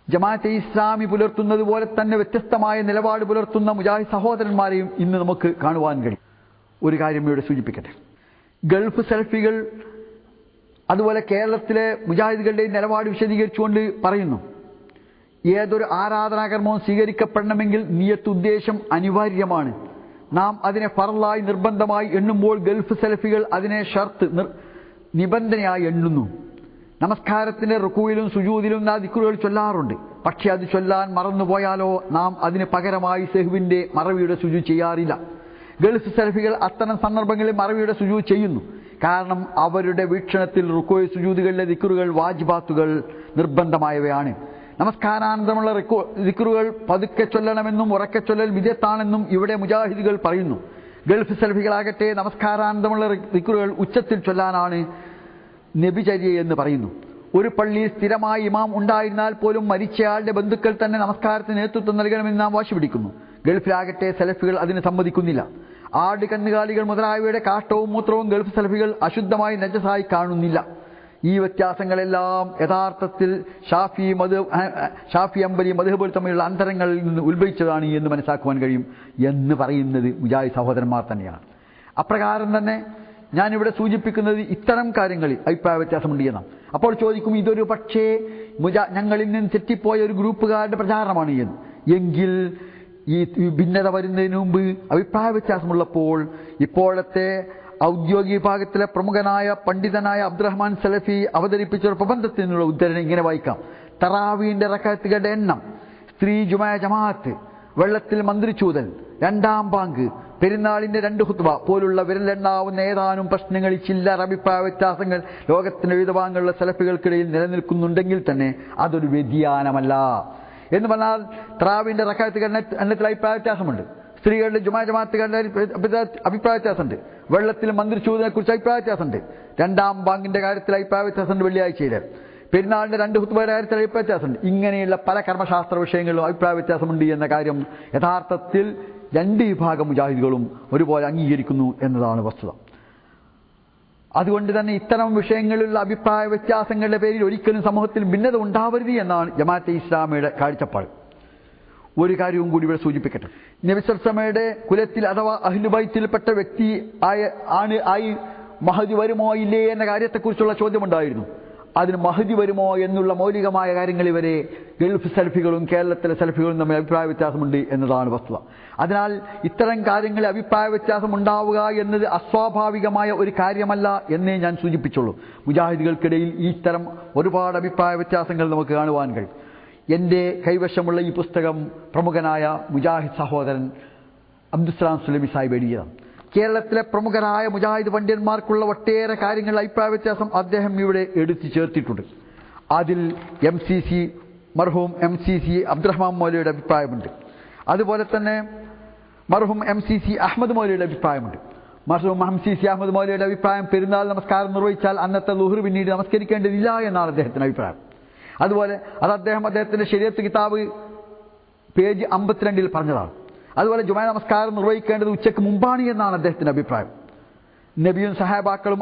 ജമാഅത്തെ ഇസ്ലാമി പുലർത്തുന്നത് പോലെ തന്നെ വ്യത്യസ്തമായ നിലപാട് പുലർത്തുന്ന മുജാഹിദ് സഹോദരന്മാരെയും ഇന്ന് നമുക്ക് കാണുവാൻ കഴിയും. ഒരു കാര്യം ഇവിടെ സൂചിപ്പിക്കട്ടെ. ഗൾഫ് സെൽഫികൾ അതുപോലെ കേരളത്തിലെ മുജാഹിദുകളുടെ നിലപാട് വിശദീകരിച്ചുകൊണ്ട് പറയുന്നു, ഏതൊരു ആരാധനാകർമ്മവും സ്വീകരിക്കപ്പെടണമെങ്കിൽ നിയത്ത് ഉദ്ദേശം അനിവാര്യമാണ്. നാം അതിനെ ഫർളായി നിർബന്ധമായി എണ്ണുമ്പോൾ ഗൾഫ് സെൽഫികൾ അതിനെ ഷർത്ത് നിബന്ധനയായി എണ്ണുന്നു. നമസ്കാരത്തിന്റെ റുക്കൂയിലും സുജൂദിലും ദിക്റുകൾ ചൊല്ലാറുണ്ട്. പക്ഷെ അത് ചൊല്ലാൻ മറന്നുപോയാലോ നാം അതിന് പകരമായി സെഹ്വിന്റെ മറവിയുടെ സുജൂദ് ചെയ്യാറില്ല. ഗൾഫ് സെൽഫികൾ അത്തരം സന്ദർഭങ്ങളിൽ മറവിയുടെ സുജൂദ് ചെയ്യുന്നു. കാരണം അവരുടെ വീക്ഷണത്തിൽ റുക്കൂയ് സുജൂദുകളിലെ ദിക്റുകൾ വാജിബാത്തുകൾ നിർബന്ധമായവയാണ്. നമസ്കാരാനന്തരമുള്ള ദിക്റുകൾ പതുക്കെ ചൊല്ലണമെന്നും ഉറക്കെ ചൊല്ലൽ വിദഗ്ധാണെന്നും ഇവിടെ മുജാഹിദുകൾ പറയുന്നു. ഗൾഫ് സെൽഫികളാകട്ടെ നമസ്കാരാനന്തരമുള്ള ദിക്റുകൾ ഉച്ചത്തിൽ ചൊല്ലാനാണ് നബിചര്യ എന്ന് പറയുന്നു. ഒരു പള്ളിയിൽ സ്ഥിരമായി ഇമാം ഉണ്ടായിരുന്നാൽ പോലും മരിച്ചയാളുടെ ബന്ധുക്കൾ തന്നെ നമസ്കാരത്തിന് നേതൃത്വം നൽകണമെന്ന് നാം വാശി പിടിക്കുന്നു. ഗൾഫിലാകട്ടെ സെലഫികൾ അതിന് സമ്മതിക്കുന്നില്ല. ആട്, കന്നുകാലികൾ മുതലായവയുടെ കാഷ്ടവും മൂത്രവും ഗൾഫ് സെലഫികൾ അശുദ്ധമായി നജസായി കാണുന്നില്ല. ഈ വ്യത്യാസങ്ങളെല്ലാം യഥാർത്ഥത്തിൽ ഷാഫി അംബലി മദ്ഹബുകൾ തമ്മിലുള്ള അന്തരങ്ങളിൽ നിന്ന് ഉത്ഭവിച്ചതാണ് എന്ന് മനസ്സിലാക്കുവാൻ കഴിയും എന്ന് പറയുന്നത് മുജാഹിദ് സഹോദരന്മാർ തന്നെയാണ്. അപ്രകാരം തന്നെ ഞാനിവിടെ സൂചിപ്പിക്കുന്നത് ഇത്തരം കാര്യങ്ങളിൽ അഭിപ്രായ വ്യത്യാസമുണ്ട് എന്നാണ്. അപ്പോൾ ചോദിക്കും, ഇതൊരു പക്ഷേ ഞങ്ങളിൽ നിന്ന് തെറ്റിപ്പോയ ഒരു ഗ്രൂപ്പുകാരുടെ പ്രചാരണമാണ് എന്ന്. എങ്കിൽ ഈ ഭിന്നത വരുന്നതിന് മുമ്പ് അഭിപ്രായ വ്യത്യാസമുള്ളപ്പോൾ ഇപ്പോഴത്തെ ഔദ്യോഗിക വിഭാഗത്തിലെ പ്രമുഖനായ പണ്ഡിതനായ അബ്ദുറഹ്മാൻ സലഫി അവതരിപ്പിച്ച ഒരു പ്രബന്ധത്തിനുള്ള ഉദ്ധരണി ഇങ്ങനെ വായിക്കാം. തറാവീന്റെ റക്അത്തുകളുടെ എണ്ണം, സ്ത്രീ ജമാഅത്ത്, വെള്ളത്തിൽ മന്ത്രിച്ചൂതൽ, രണ്ടാം ബാങ്ക്, പെരുന്നാളിന്റെ 2 ഖുത്ബ പോലുള്ള വിരലെണ്ണാവുന്ന ഏതാനും പ്രശ്നങ്ങളിൽ ചില്ലറ അഭിപ്രായ വ്യത്യാസങ്ങൾ ലോകത്തിന്റെ വിവിധ ഭാഗങ്ങളിലുള്ള സലഫികൾക്കിടയിൽ നിലനിൽക്കുന്നുണ്ടെങ്കിൽ തന്നെ അതൊരു വ്യതിയാനമല്ല. എന്ന് പറഞ്ഞാൽ തറാവീന്റെ റക്അത്തുകളുടെ എണ്ണത്തിൽ അഭിപ്രായ വ്യത്യാസമുണ്ട്, സ്ത്രീകളുടെ ജമാഅത്തുകളുടെ അഭിപ്രായ വ്യത്യാസമുണ്ട്, വെള്ളത്തിൽ മന്ത്രിച്ചൂതിനെ കുറിച്ച് അഭിപ്രായ വ്യത്യാസമുണ്ട്, രണ്ടാം ബാങ്കിന്റെ കാര്യത്തിൽ അഭിപ്രായ വ്യത്യാസമുണ്ട്, വെള്ളിയാഴ്ചയിലെ പെരുന്നാളിന്റെ 2 ഖുത്ബയുടെ കാര്യത്തിൽ അഭിപ്രായ വ്യത്യാസമുണ്ട്. ഇങ്ങനെയുള്ള പല കർമ്മശാസ്ത്ര വിഷയങ്ങളിലും അഭിപ്രായ വ്യത്യാസമുണ്ട് എന്ന കാര്യം യഥാർത്ഥത്തിൽ 2 വിഭാഗം മുജാഹിദുകളും ഒരുപോലെ അംഗീകരിക്കുന്നു എന്നതാണ് വസ്തുത. അതുകൊണ്ട് തന്നെ ഇത്തരം വിഷയങ്ങളിലുള്ള അഭിപ്രായ വ്യത്യാസങ്ങളുടെ പേരിൽ ഒരിക്കലും സമൂഹത്തിൽ ഭിന്നത ഉണ്ടാവരുത് എന്നാണ് ജമാഅത്തെ ഇസ്ലാമിയുടെ കാഴ്ചപ്പാട്. ഒരു കാര്യവും കൂടി ഇവിടെ സൂചിപ്പിക്കട്ടെ. നബി സല്ലല്ലാഹു അലൈഹി വസല്ലമയുടെ കുലത്തിൽ അഥവാ അഹ്ലു ബൈത്തിൽപ്പെട്ട വ്യക്തി ആയി മഹദി വരുമോ ഇല്ലേ എന്ന കാര്യത്തെക്കുറിച്ചുള്ള ചോദ്യമുണ്ടായിരുന്നു. അതിന് മഹദി വരുമോ എന്നുള്ള മൗലികമായ കാര്യങ്ങൾ ഇവരെ ഗൾഫ് സെൽഫികളും കേരളത്തിലെ സെൽഫികളും തമ്മിൽ അഭിപ്രായ വ്യത്യാസമുണ്ട് എന്നതാണ് വസ്തുത. അതിനാൽ ഇത്തരം കാര്യങ്ങളിൽ അഭിപ്രായ വ്യത്യാസം ഉണ്ടാവുക എന്നത് അസ്വാഭാവികമായ ഒരു കാര്യമല്ല എന്നേ ഞാൻ സൂചിപ്പിച്ചുള്ളൂ. മുജാഹിദുകൾക്കിടയിൽ ഈ തരം ഒരുപാട് അഭിപ്രായ വ്യത്യാസങ്ങൾ നമുക്ക് കാണുവാൻ കഴിയും. എൻ്റെ കൈവശമുള്ള ഈ പുസ്തകം പ്രമുഖനായ മുജാഹിദ് സഹോദരൻ അബ്ദുസ്സലാം സുലൈമി സാഹിബ് എഴുതിയതാണ്. കേരളത്തിലെ പ്രമുഖരായ മുജാഹിദ് പണ്ഡിതന്മാർക്കുള്ള ഒട്ടേറെ കാര്യങ്ങൾ അഭിപ്രായ വ്യത്യാസം അദ്ദേഹം ഇവിടെ എടുത്തു ചേർത്തിട്ടുണ്ട്. അതിൽ മർഹൂം MCC അബ്ദുറഹ്മാൻ മൗലവിയുടെ അഭിപ്രായമുണ്ട്. അതുപോലെ തന്നെ മർഹൂം MCC അഹമ്മദ് മൗലവിയുടെ അഭിപ്രായമുണ്ട്. മർഹൂം MCC അഹമ്മദ് മൗലവിയുടെ അഭിപ്രായം പെരുന്നാൾ നമസ്കാരം നിർവഹിച്ചാൽ അന്നത്തെ ളുഹ്ർ പിന്നീട് നമസ്കരിക്കേണ്ടതില്ല എന്നാണ് അദ്ദേഹത്തിന്റെ അഭിപ്രായം. അതുപോലെ അദ്ദേഹത്തിന്റെ ശരീഅത്ത് കിതാബ് പേജ് 52 പറഞ്ഞതാണ്. അതുപോലെ ജുമാ നമസ്കാരം നിർവഹിക്കേണ്ടത് ഉച്ചയ്ക്ക് മുമ്പാണ് എന്നാണ് അദ്ദേഹത്തിന്റെ അഭിപ്രായം. നബിയും സഹാബാക്കളും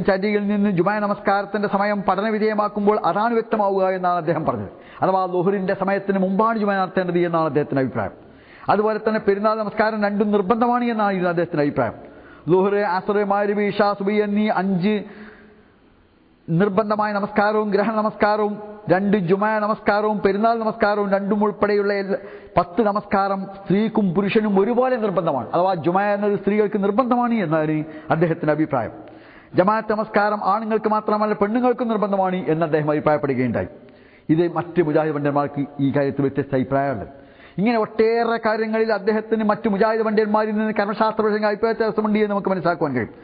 ചര്യയിൽ നിന്ന് ജുമാ നമസ്കാരത്തിന്റെ സമയം പഠനവിധേയമാക്കുമ്പോൾ അതാണ് വ്യക്തമാവുക എന്നാണ് അദ്ദേഹം പറഞ്ഞത്. അഥവാ ളുഹ്റിന്റെ സമയത്തിന് മുമ്പാണ് ജുമാ നടത്തേണ്ടത് എന്നാണ് അദ്ദേഹത്തിന്റെ അഭിപ്രായം. അതുപോലെ തന്നെ പെരുന്നാൾ നമസ്കാരം 2 നിർബന്ധമാണ് എന്നാണ് അദ്ദേഹത്തിന്റെ അഭിപ്രായം. ളുഹ്ർ, അസ്ർ, മഗ്രിബ്, ഇശാ, സുബ്ഹി എന്നീ 5 നിർബന്ധമായ നമസ്കാരവും ഗ്രഹണ നമസ്കാരവും 2 ജുമാ നമസ്കാരവും പെരുന്നാൾ നമസ്കാരവും 2 ഉൾപ്പെടെയുള്ള 10 നമസ്കാരം സ്ത്രീക്കും പുരുഷനും ഒരുപോലെ നിർബന്ധമാണ്. അഥവാ ജുമാ എന്നത് സ്ത്രീകൾക്ക് നിർബന്ധമാണ് എന്നാണ് അദ്ദേഹത്തിന്റെ അഭിപ്രായം. ജമാഅത്ത് നമസ്കാരം ആണുങ്ങൾക്ക് മാത്രമല്ല പെണ്ണുങ്ങൾക്കും നിർബന്ധമാണ് എന്ന് അദ്ദേഹം അഭിപ്രായപ്പെടുകയുണ്ടായി. ഇത് മറ്റ് മുജാഹിദ് പണ്ഡിതന്മാർക്ക് ഈ കാര്യത്തിൽ വ്യത്യസ്ത അഭിപ്രായമുണ്ട്. ഇങ്ങനെ ഒട്ടേറെ കാര്യങ്ങളിൽ അദ്ദേഹത്തിന് മറ്റു മുജാഹിദ് പണ്ഡിതന്മാരിൽ നിന്ന് കർമ്മശാസ്ത്ര അഭിപ്രായ വ്യത്യാസമുണ്ട് എന്ന് നമുക്ക് മനസ്സിലാക്കുവാൻ കഴിയും.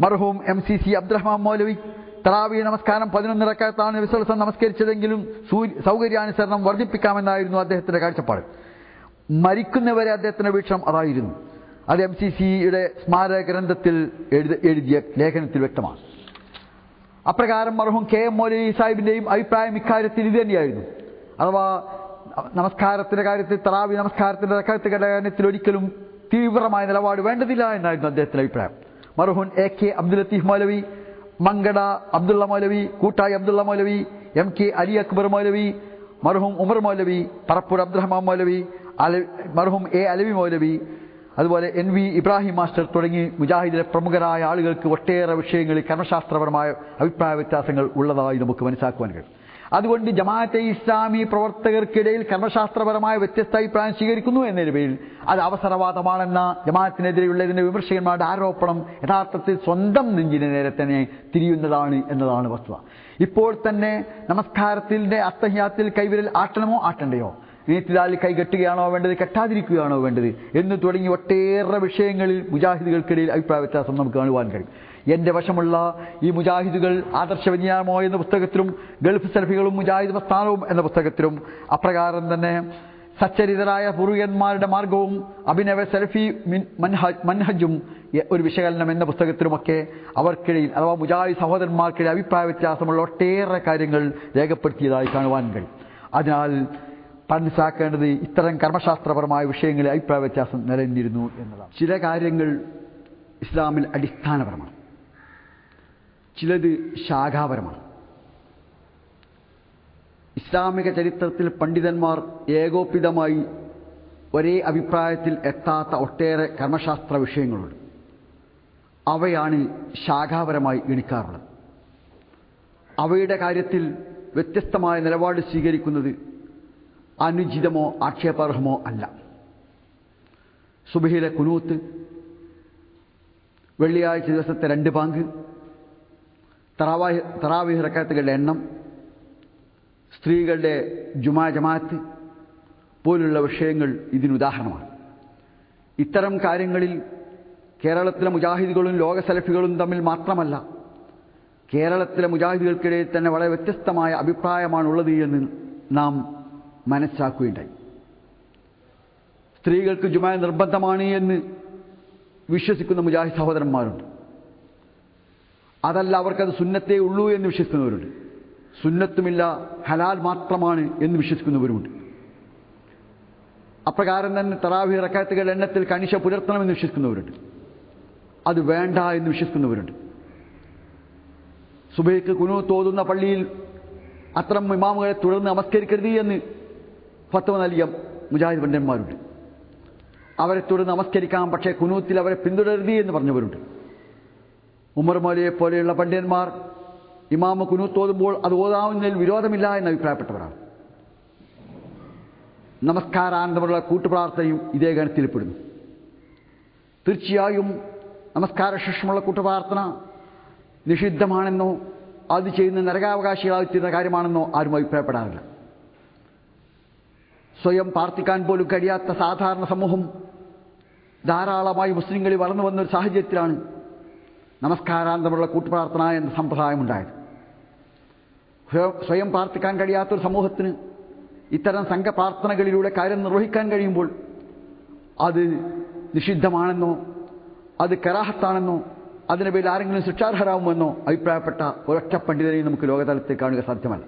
മർഹൂം MCC അബ്ദുറഹ്മാൻ മൗലവി തറാവീ നമസ്കാരം 11 റക്അത്താണ് നബി സല്ലല്ലാഹു അലൈഹി വസല്ലം നമസ്കരിച്ചതെങ്കിലും സൗകര്യാനുസരണം വർദ്ധിപ്പിക്കാമെന്നായിരുന്നു അദ്ദേഹത്തിന്റെ കാഴ്ചപ്പാട്. മരിക്കുന്നവരെ അദ്ദേഹത്തിന്റെ വീക്ഷണം അതായിരുന്നു. അത് MCCയുടെ സ്മാരക ഗ്രന്ഥത്തിൽ എഴുതിയ ലേഖനത്തിൽ വ്യക്തമാണ്. അപ്രകാരം മർഹൂം KM മൗലവി സാഹിബിന്റെയും അഭിപ്രായം ഇക്കാര്യത്തിൽ ഇത് തന്നെയായിരുന്നു. അഥവാ നമസ്കാരത്തിന്റെ കാര്യത്തിൽ തറാവീ നമസ്കാരത്തിന്റെ റക്അത്തുകളുടെ കാര്യത്തിൽ ഒരിക്കലും തീവ്രമായ നിലപാട് വേണ്ടതില്ല എന്നായിരുന്നു അദ്ദേഹത്തിന്റെ അഭിപ്രായം. മർഹൂം AK അബ്ദുൽ ലത്തീഫ് മൗലവി മങ്കട അബ്ദുള്ള മൗലവി, കൂട്ടായി അബ്ദുള്ള മൗലവി, MK അലി അക്ബർ മൗലവി, മർഹൂം ഉമർ മൗലവി, പറപ്പൂർ അബ്ദുറഹ്മാൻ മൗലവി, മർഹൂം A അലവി മൗലവി, അതുപോലെ NV ഇബ്രാഹിം മാസ്റ്റർ തുടങ്ങി മുജാഹിദിലെ പ്രമുഖരായ ആളുകൾക്ക് ഒട്ടേറെ വിഷയങ്ങളിൽ കർമ്മശാസ്ത്രപരമായ അഭിപ്രായ വ്യത്യാസങ്ങൾ ഉള്ളതായി നമുക്ക് മനസ്സിലാക്കുവാൻ കഴിയും. അതുകൊണ്ട് ജമാഅത്തെ ഇസ്ലാമി പ്രവർത്തകർക്കിടയിൽ കർമ്മശാസ്ത്രപരമായ വ്യത്യസ്ത അഭിപ്രായം സ്വീകരിക്കുന്നു എന്നതിന് പേരിൽ അത് അവസരവാദമാണെന്ന ജമാഅത്തിനെതിരെയുള്ള ഇതിന്റെ വിമർശകന്മാരുടെ ആരോപണം യഥാർത്ഥത്തിൽ സ്വന്തം നെഞ്ചിന് നേരെ തന്നെ തിരിയുന്നതാണ് എന്നതാണ് വസ്തുത. ഇപ്പോൾ തന്നെ നമസ്കാരത്തിന്റെ അത്തഹിയാത്തിൽ കൈവിരൽ ആട്ടണമോ ആട്ടണ്ടയോ, നീത്തിലാൽ കൈകെട്ടുകയാണോ വേണ്ടത്, കെട്ടാതിരിക്കുകയാണോ വേണ്ടത് എന്ന് തുടങ്ങി ഒട്ടേറെ വിഷയങ്ങളിൽ മുജാഹിദുകൾക്കിടയിൽ അഭിപ്രായ വ്യത്യാസം നമുക്ക് കാണുവാൻ കഴിയും. എൻ്റെ വശമുള്ള ഈ മുജാഹിദുകൾ ആദർശ വ്യതിയാനമോ എന്ന പുസ്തകത്തിലും ഗൾഫ് സെൽഫികളും മുജാഹിദ് പ്രസ്ഥാനവും എന്ന പുസ്തകത്തിലും അപ്രകാരം തന്നെ സച്ചരിതരായ പൂർവികന്മാരുടെ മാർഗവും അഭിനവ സെൽഫി മൻഹജും ഒരു വിശകലനം എന്ന പുസ്തകത്തിലുമൊക്കെ അവർക്കിടയിൽ അഥവാ മുജാഹിദ് സഹോദരന്മാർക്കിടയിൽ അഭിപ്രായ വ്യത്യാസമുള്ള ഒട്ടേറെ കാര്യങ്ങൾ രേഖപ്പെടുത്തിയതായി കാണുവാൻ കഴിയും. അതിനാൽ മനസ്സിലാക്കേണ്ടത് ഇത്തരം കർമ്മശാസ്ത്രപരമായ വിഷയങ്ങളിൽ അഭിപ്രായ വ്യത്യാസം നിലനിന്നിരുന്നു എന്നതാണ്. ചില കാര്യങ്ങൾ ഇസ്ലാമിൽ അടിസ്ഥാനപരമാണ്, ചിലത് ശാഖാപരമാണ്. ഇസ്ലാമിക ചരിത്രത്തിൽ പണ്ഡിതന്മാർ ഏകോപിതമായി ഒരേ അഭിപ്രായത്തിൽ എത്താത്ത ഒട്ടേറെ കർമ്മശാസ്ത്ര വിഷയങ്ങളുണ്ട്. അവയാണ് ശാഖാപരമായി ഗണിക്കാറുള്ളത്. അവയുടെ കാര്യത്തിൽ വ്യത്യസ്തമായ നിലപാട് സ്വീകരിക്കുന്നത് അനുചിതമോ ആക്ഷേപാർഹമോ അല്ല. സുബഹിയിലെ കുനൂത്ത്, വെള്ളിയാഴ്ച ദിവസത്തെ 2 ബാങ്ക്, തറാവീഹ് റക്അത്തുകളുടെ എണ്ണം, സ്ത്രീകളുടെ ജുമാ ജമാഅത്ത് പോലുള്ള വിഷയങ്ങൾ ഇതിനുദാഹരണമാണ്. ഇത്തരം കാര്യങ്ങളിൽ കേരളത്തിലെ മുജാഹിദുകളും ലോക സലഫികളും തമ്മിൽ മാത്രമല്ല, കേരളത്തിലെ മുജാഹിദുകൾക്കിടയിൽ തന്നെ വളരെ വ്യത്യസ്തമായ അഭിപ്രായമാണുള്ളത് എന്ന് നാം മനസ്സിലാക്കുകയുണ്ടായി. സ്ത്രീകൾക്ക് ജുമാ നിർബന്ധമാണ് എന്ന് വിശ്വസിക്കുന്ന മുജാഹിദ് സഹോദരന്മാരുണ്ട്. അതല്ല, അവർക്കത് സുന്നത്തേ ഉള്ളൂ എന്ന് വിശ്വസിക്കുന്നവരുണ്ട്. സുന്നത്തുമില്ല, ഹലാൽ മാത്രമാണ് എന്ന് വിശ്വസിക്കുന്നവരുമുണ്ട്. അപ്രകാരം തന്നെ തറാവീഹ് റക്അത്തുകളുടെ എണ്ണത്തിൽ കണിശ പുലർത്തണമെന്ന് വിശ്വസിക്കുന്നവരുണ്ട്. അത് വേണ്ട എന്ന് വിശ്വസിക്കുന്നവരുണ്ട്. സുബഹിക്ക് കുനൂത്ത് ഓതുന്ന പള്ളിയിൽ അത്തരം ഇമാമുകളെ തുടർന്ന് നമസ്കരിക്കരുത് എന്ന് ഫത്വ നൽകിയ മുജാഹിദ് പണ്ഡിതന്മാരുണ്ട്. അവരെ തുടർന്ന് നമസ്കരിക്കാം, പക്ഷേ കുനൂത്തിൽ അവരെ പിന്തുടരുത് എന്ന് പറഞ്ഞവരുണ്ട്. ഉമർ മൗലവിയെ പോലെയുള്ള പണ്ഡിതന്മാർ ഇമാമ കുനൂത്ത് ഓതുമ്പോൾ അത് ഓതാവുന്നതിൽ വിരോധമില്ല എന്ന് അഭിപ്രായപ്പെട്ടവരാണ്. നമസ്കാരാനന്തരമുള്ള കൂട്ടുപ്രാർത്ഥനയും ഇതേ ഗണത്തിൽപ്പെടുന്നു. തീർച്ചയായും നമസ്കാര ശേഷമുള്ള കൂട്ടുപ്രാർത്ഥന നിഷിദ്ധമാണെന്നോ അത് ചെയ്യുന്ന നരകാവകാശികളായിത്തീരുന്ന കാര്യമാണെന്നോ ആരും അഭിപ്രായപ്പെടാറില്ല. സ്വയം പ്രാർത്ഥിക്കാൻ പോലും കഴിയാത്ത സാധാരണ സമൂഹം ധാരാളമായി മുസ്ലിങ്ങളിൽ വളർന്നു വന്നൊരു സാഹചര്യത്തിലാണ് നമസ്കാരാന്തരമുള്ള കൂട്ടുപ്രാർത്ഥന എന്ന സമ്പ്രദായമുണ്ടായത്. സ്വയം പ്രാർത്ഥിക്കാൻ കഴിയാത്തൊരു സമൂഹത്തിന് ഇത്തരം സംഘപ്രാർത്ഥനകളിലൂടെ കാര്യം നിർവഹിക്കാൻ കഴിയുമ്പോൾ അത് നിഷിദ്ധമാണെന്നോ അത് കറാഹത്താണെന്നോ അതിൻ്റെ പേരിൽ ആരെങ്കിലും ശിക്ഷാർഹരാകുമെന്നോ അഭിപ്രായപ്പെട്ട ഒരൊറ്റ പണ്ഡിതനെയും നമുക്ക് ലോകതലത്തിൽ കാണുക സാധ്യമല്ല.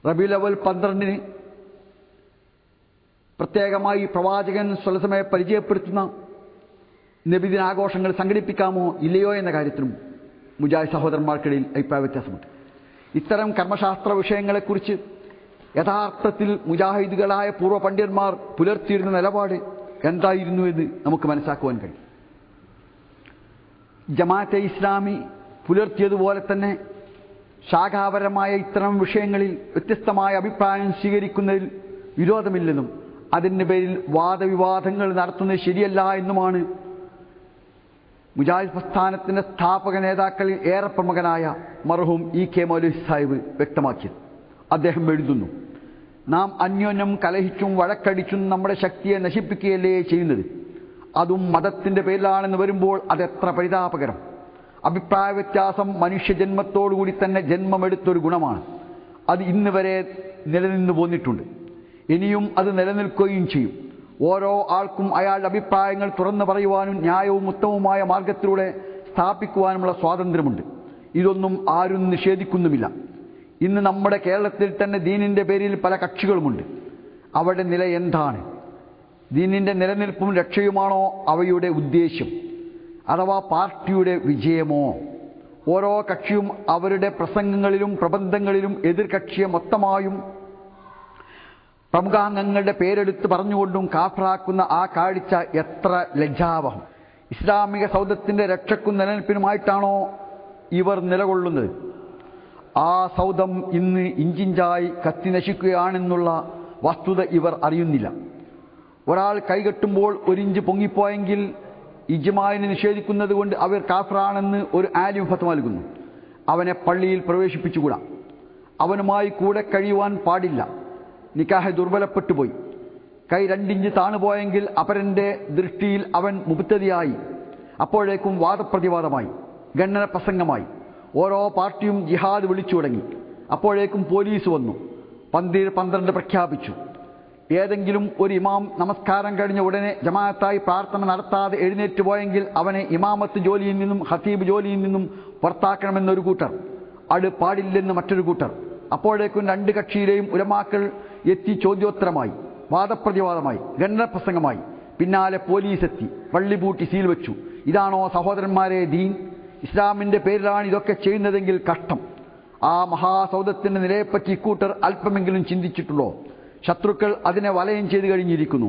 റബീഉൽ അവ്വൽ 12-ന് പ്രത്യേകമായി പ്രവാചകൻ സ്വലസമയെ പരിചയപ്പെടുത്തുന്ന നബിദിനാഘോഷങ്ങൾ സംഘടിപ്പിക്കാമോ ഇല്ലയോ എന്ന കാര്യത്തിലും മുജാഹിദ് സഹോദരന്മാർക്കിടയിൽ അഭിപ്രായ വ്യത്യാസമുണ്ട്. ഇത്തരം കർമ്മശാസ്ത്ര വിഷയങ്ങളെക്കുറിച്ച് യഥാർത്ഥത്തിൽ മുജാഹിദുകളായ പൂർവ്വ പണ്ഡിതന്മാർ പുലർത്തിയിരുന്ന നിലപാട് എന്തായിരുന്നു എന്ന് നമുക്ക് മനസ്സിലാക്കുവാൻ കഴിയും. ജമാഅത്തെ ഇസ്ലാമി പുലർത്തിയതുപോലെ തന്നെ ശാഖാപരമായ ഇത്തരം വിഷയങ്ങളിൽ വ്യത്യസ്തമായ അഭിപ്രായം സ്വീകരിക്കുന്നതിൽ വിരോധമില്ലെന്നും അതിൻ്റെ പേരിൽ വാദവിവാദങ്ങൾ നടത്തുന്നത് ശരിയല്ല എന്നുമാണ് മുജാഹിദ് പ്രസ്ഥാനത്തിൻ്റെ സ്ഥാപക നേതാക്കളിൽ ഏറെ പ്രമുഖനായ മർഹൂം EK മൗലവി സാഹിബ് വ്യക്തമാക്കിയത്. അദ്ദേഹം എഴുതുന്നു, നാം അന്യോന്യം കലഹിച്ചും വഴക്കടിച്ചും നമ്മുടെ ശക്തിയെ നശിപ്പിക്കുകയല്ലേ ചെയ്യുന്നത്. അതും മതത്തിൻ്റെ പേരിലാണെന്ന് വരുമ്പോൾ അതെത്ര പരിതാപകരം. അഭിപ്രായ വ്യത്യാസം മനുഷ്യജന്മത്തോടുകൂടി തന്നെ ജന്മമെടുത്തൊരു ഗുണമാണ്. അത് ഇന്ന് വരെ നിലനിന്നു പോന്നിട്ടുണ്ട്, ഇനിയും അത് നിലനിൽക്കുകയും ചെയ്യും. ഓരോ ആൾക്കും അയാളുടെ അഭിപ്രായങ്ങൾ തുറന്നു പറയുവാനും ന്യായവും ഉത്തമവുമായ മാർഗത്തിലൂടെ സ്ഥാപിക്കുവാനുമുള്ള സ്വാതന്ത്ര്യമുണ്ട്. ഇതൊന്നും ആരും നിഷേധിക്കുന്നുമില്ല. ഇന്ന് നമ്മുടെ കേരളത്തിൽ തന്നെ ദീനിൻ്റെ പേരിൽ പല കക്ഷികളുമുണ്ട്. അവരുടെ നില എന്താണ്? ദീനിൻ്റെ നിലനിൽപ്പും രക്ഷയുമാണോ അവയുടെ ഉദ്ദേശ്യം, അഥവാ പാർട്ടിയുടെ വിജയമോ? ഓരോ കക്ഷിയും അവരുടെ പ്രസംഗങ്ങളിലും പ്രബന്ധങ്ങളിലും എതിർ കക്ഷിയെ മൊത്തമായും പ്രമുഖാംഗങ്ങളുടെ പേരെടുത്ത് പറഞ്ഞുകൊണ്ടും കാഫറാക്കുന്ന ആ കാഴ്ച എത്ര ലജ്ജാവഹം! ഇസ്ലാമിക സൗധത്തിന്റെ രക്ഷയ്ക്കും നിലനിൽപ്പിനുമായിട്ടാണോ ഇവർ നിലകൊള്ളുന്നത്? ആ സൗധം ഇന്ന് ഇഞ്ചിഞ്ചായി കത്തി നശിക്കുകയാണെന്നുള്ള വസ്തുത ഇവർ അറിയുന്നില്ല. ഒരാൾ കൈകെട്ടുമ്പോൾ ഒരിഞ്ച് പൊങ്ങിപ്പോയെങ്കിൽ ഇജ്മാഇനെ നിഷേധിക്കുന്നത് കൊണ്ട് അവർ കാഫറാണെന്ന് ഒരു ആലിം ഫത്വ നൽകുന്നു. അവനെ പള്ളിയിൽ പ്രവേശിപ്പിച്ചുകൂടാ. അവനുമായി കൂടെ കഴിയുവാൻ പാടില്ല. നിക്കാഹ് ദുർബലപ്പെട്ടുപോയി. കൈ 2 ഇഞ്ച് താണുപോയെങ്കിൽ അപരന്റെ ദൃഷ്ടിയിൽ അവൻ മുബ്തദിയായി. അപ്പോഴേക്കും വാദപ്രതിവാദമായി, ഖണ്ഡന പ്രസംഗമായി. ഓരോ പാർട്ടിയും ജിഹാദ് വിളിച്ചു തുടങ്ങി. അപ്പോഴേക്കും പോലീസ് വന്നു. 12 പ്രഖ്യാപിച്ചു. ഏതെങ്കിലും ഒരു ഇമാം നമസ്കാരം കഴിഞ്ഞ ഉടനെ ജമാഅത്തായി പ്രാർത്ഥന നടത്താതെ എഴുന്നേറ്റ് പോയെങ്കിൽ അവനെ ഇമാമത്ത് ജോലിയിൽ നിന്നും ഖതീബ് ജോലിയിൽ നിന്നും പുറത്താക്കണമെന്നൊരു കൂട്ടർ, അത് പാടില്ലെന്ന് മറ്റൊരു കൂട്ടർ. അപ്പോഴേക്കും 2 കക്ഷിയിലെയും ഉലമാക്കൾ എത്തി. ചോദ്യോത്തരമായി, വാദപ്രതിവാദമായി, ഖണ്ഡനപ്രസംഗമായി. പിന്നാലെ പോലീസ് എത്തി, പള്ളി പൂട്ടി സീൽ വെച്ചു. ഇതാണോ സഹോദരന്മാരെ ദീൻ? ഇസ്ലാമിന്റെ പേരിലാണ് ഇതൊക്കെ ചെയ്യുന്നതെങ്കിൽ കഷ്ടം. ആ മഹാസൗധത്തിന്റെ നിലയെപ്പറ്റി ഇക്കൂട്ടർ അല്പമെങ്കിലും ചിന്തിച്ചിട്ടുള്ളോ? ശത്രുക്കൾ അതിനെ വലയം ചെയ്തു കഴിഞ്ഞിരിക്കുന്നു.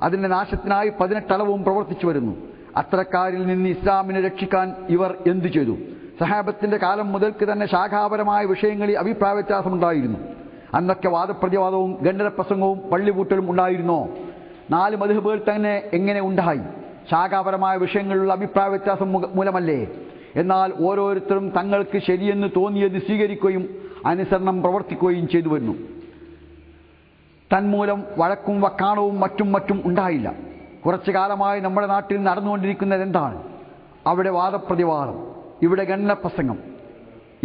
അതിന്റെ നാശത്തിനായി 18 അളവും പ്രവർത്തിച്ചു വരുന്നു. അത്തരക്കാരിൽ നിന്ന് ഇസ്ലാമിനെ രക്ഷിക്കാൻ ഇവർ എന്തു ചെയ്തു? സഹാബത്തിന്റെ കാലം മുതൽക്ക് തന്നെ ശാഖാപരമായ വിഷയങ്ങളിൽ അഭിപ്രായ വ്യത്യാസമുണ്ടായിരുന്നു. അന്നൊക്കെ വാദപ്രതിവാദവും ഖണ്ഡനപ്രസംഗവും പള്ളിപൂട്ടലും ഉണ്ടായിരുന്നോ? 4 മദ്ഹബുകൾ തന്നെ എങ്ങനെ ഉണ്ടായി? ശാഖാപരമായ വിഷയങ്ങളിലുള്ള അഭിപ്രായ വ്യത്യാസം മൂലമല്ലേ? എന്നാൽ ഓരോരുത്തരും തങ്ങൾക്ക് ശരിയെന്ന് തോന്നിയത് സ്വീകരിക്കുകയും അനുസരണം പ്രവർത്തിക്കുകയും ചെയ്തു വരുന്നു. തന്മൂലം വഴക്കും വക്കാണവും മറ്റും ഉണ്ടായില്ല. കുറച്ചു കാലമായി നമ്മുടെ നാട്ടിൽ നടന്നുകൊണ്ടിരിക്കുന്നത് എന്താണ്? അവിടെ വാദപ്രതിവാദം, ഇവിടെ ഖണ്ഡനപ്രസംഗം,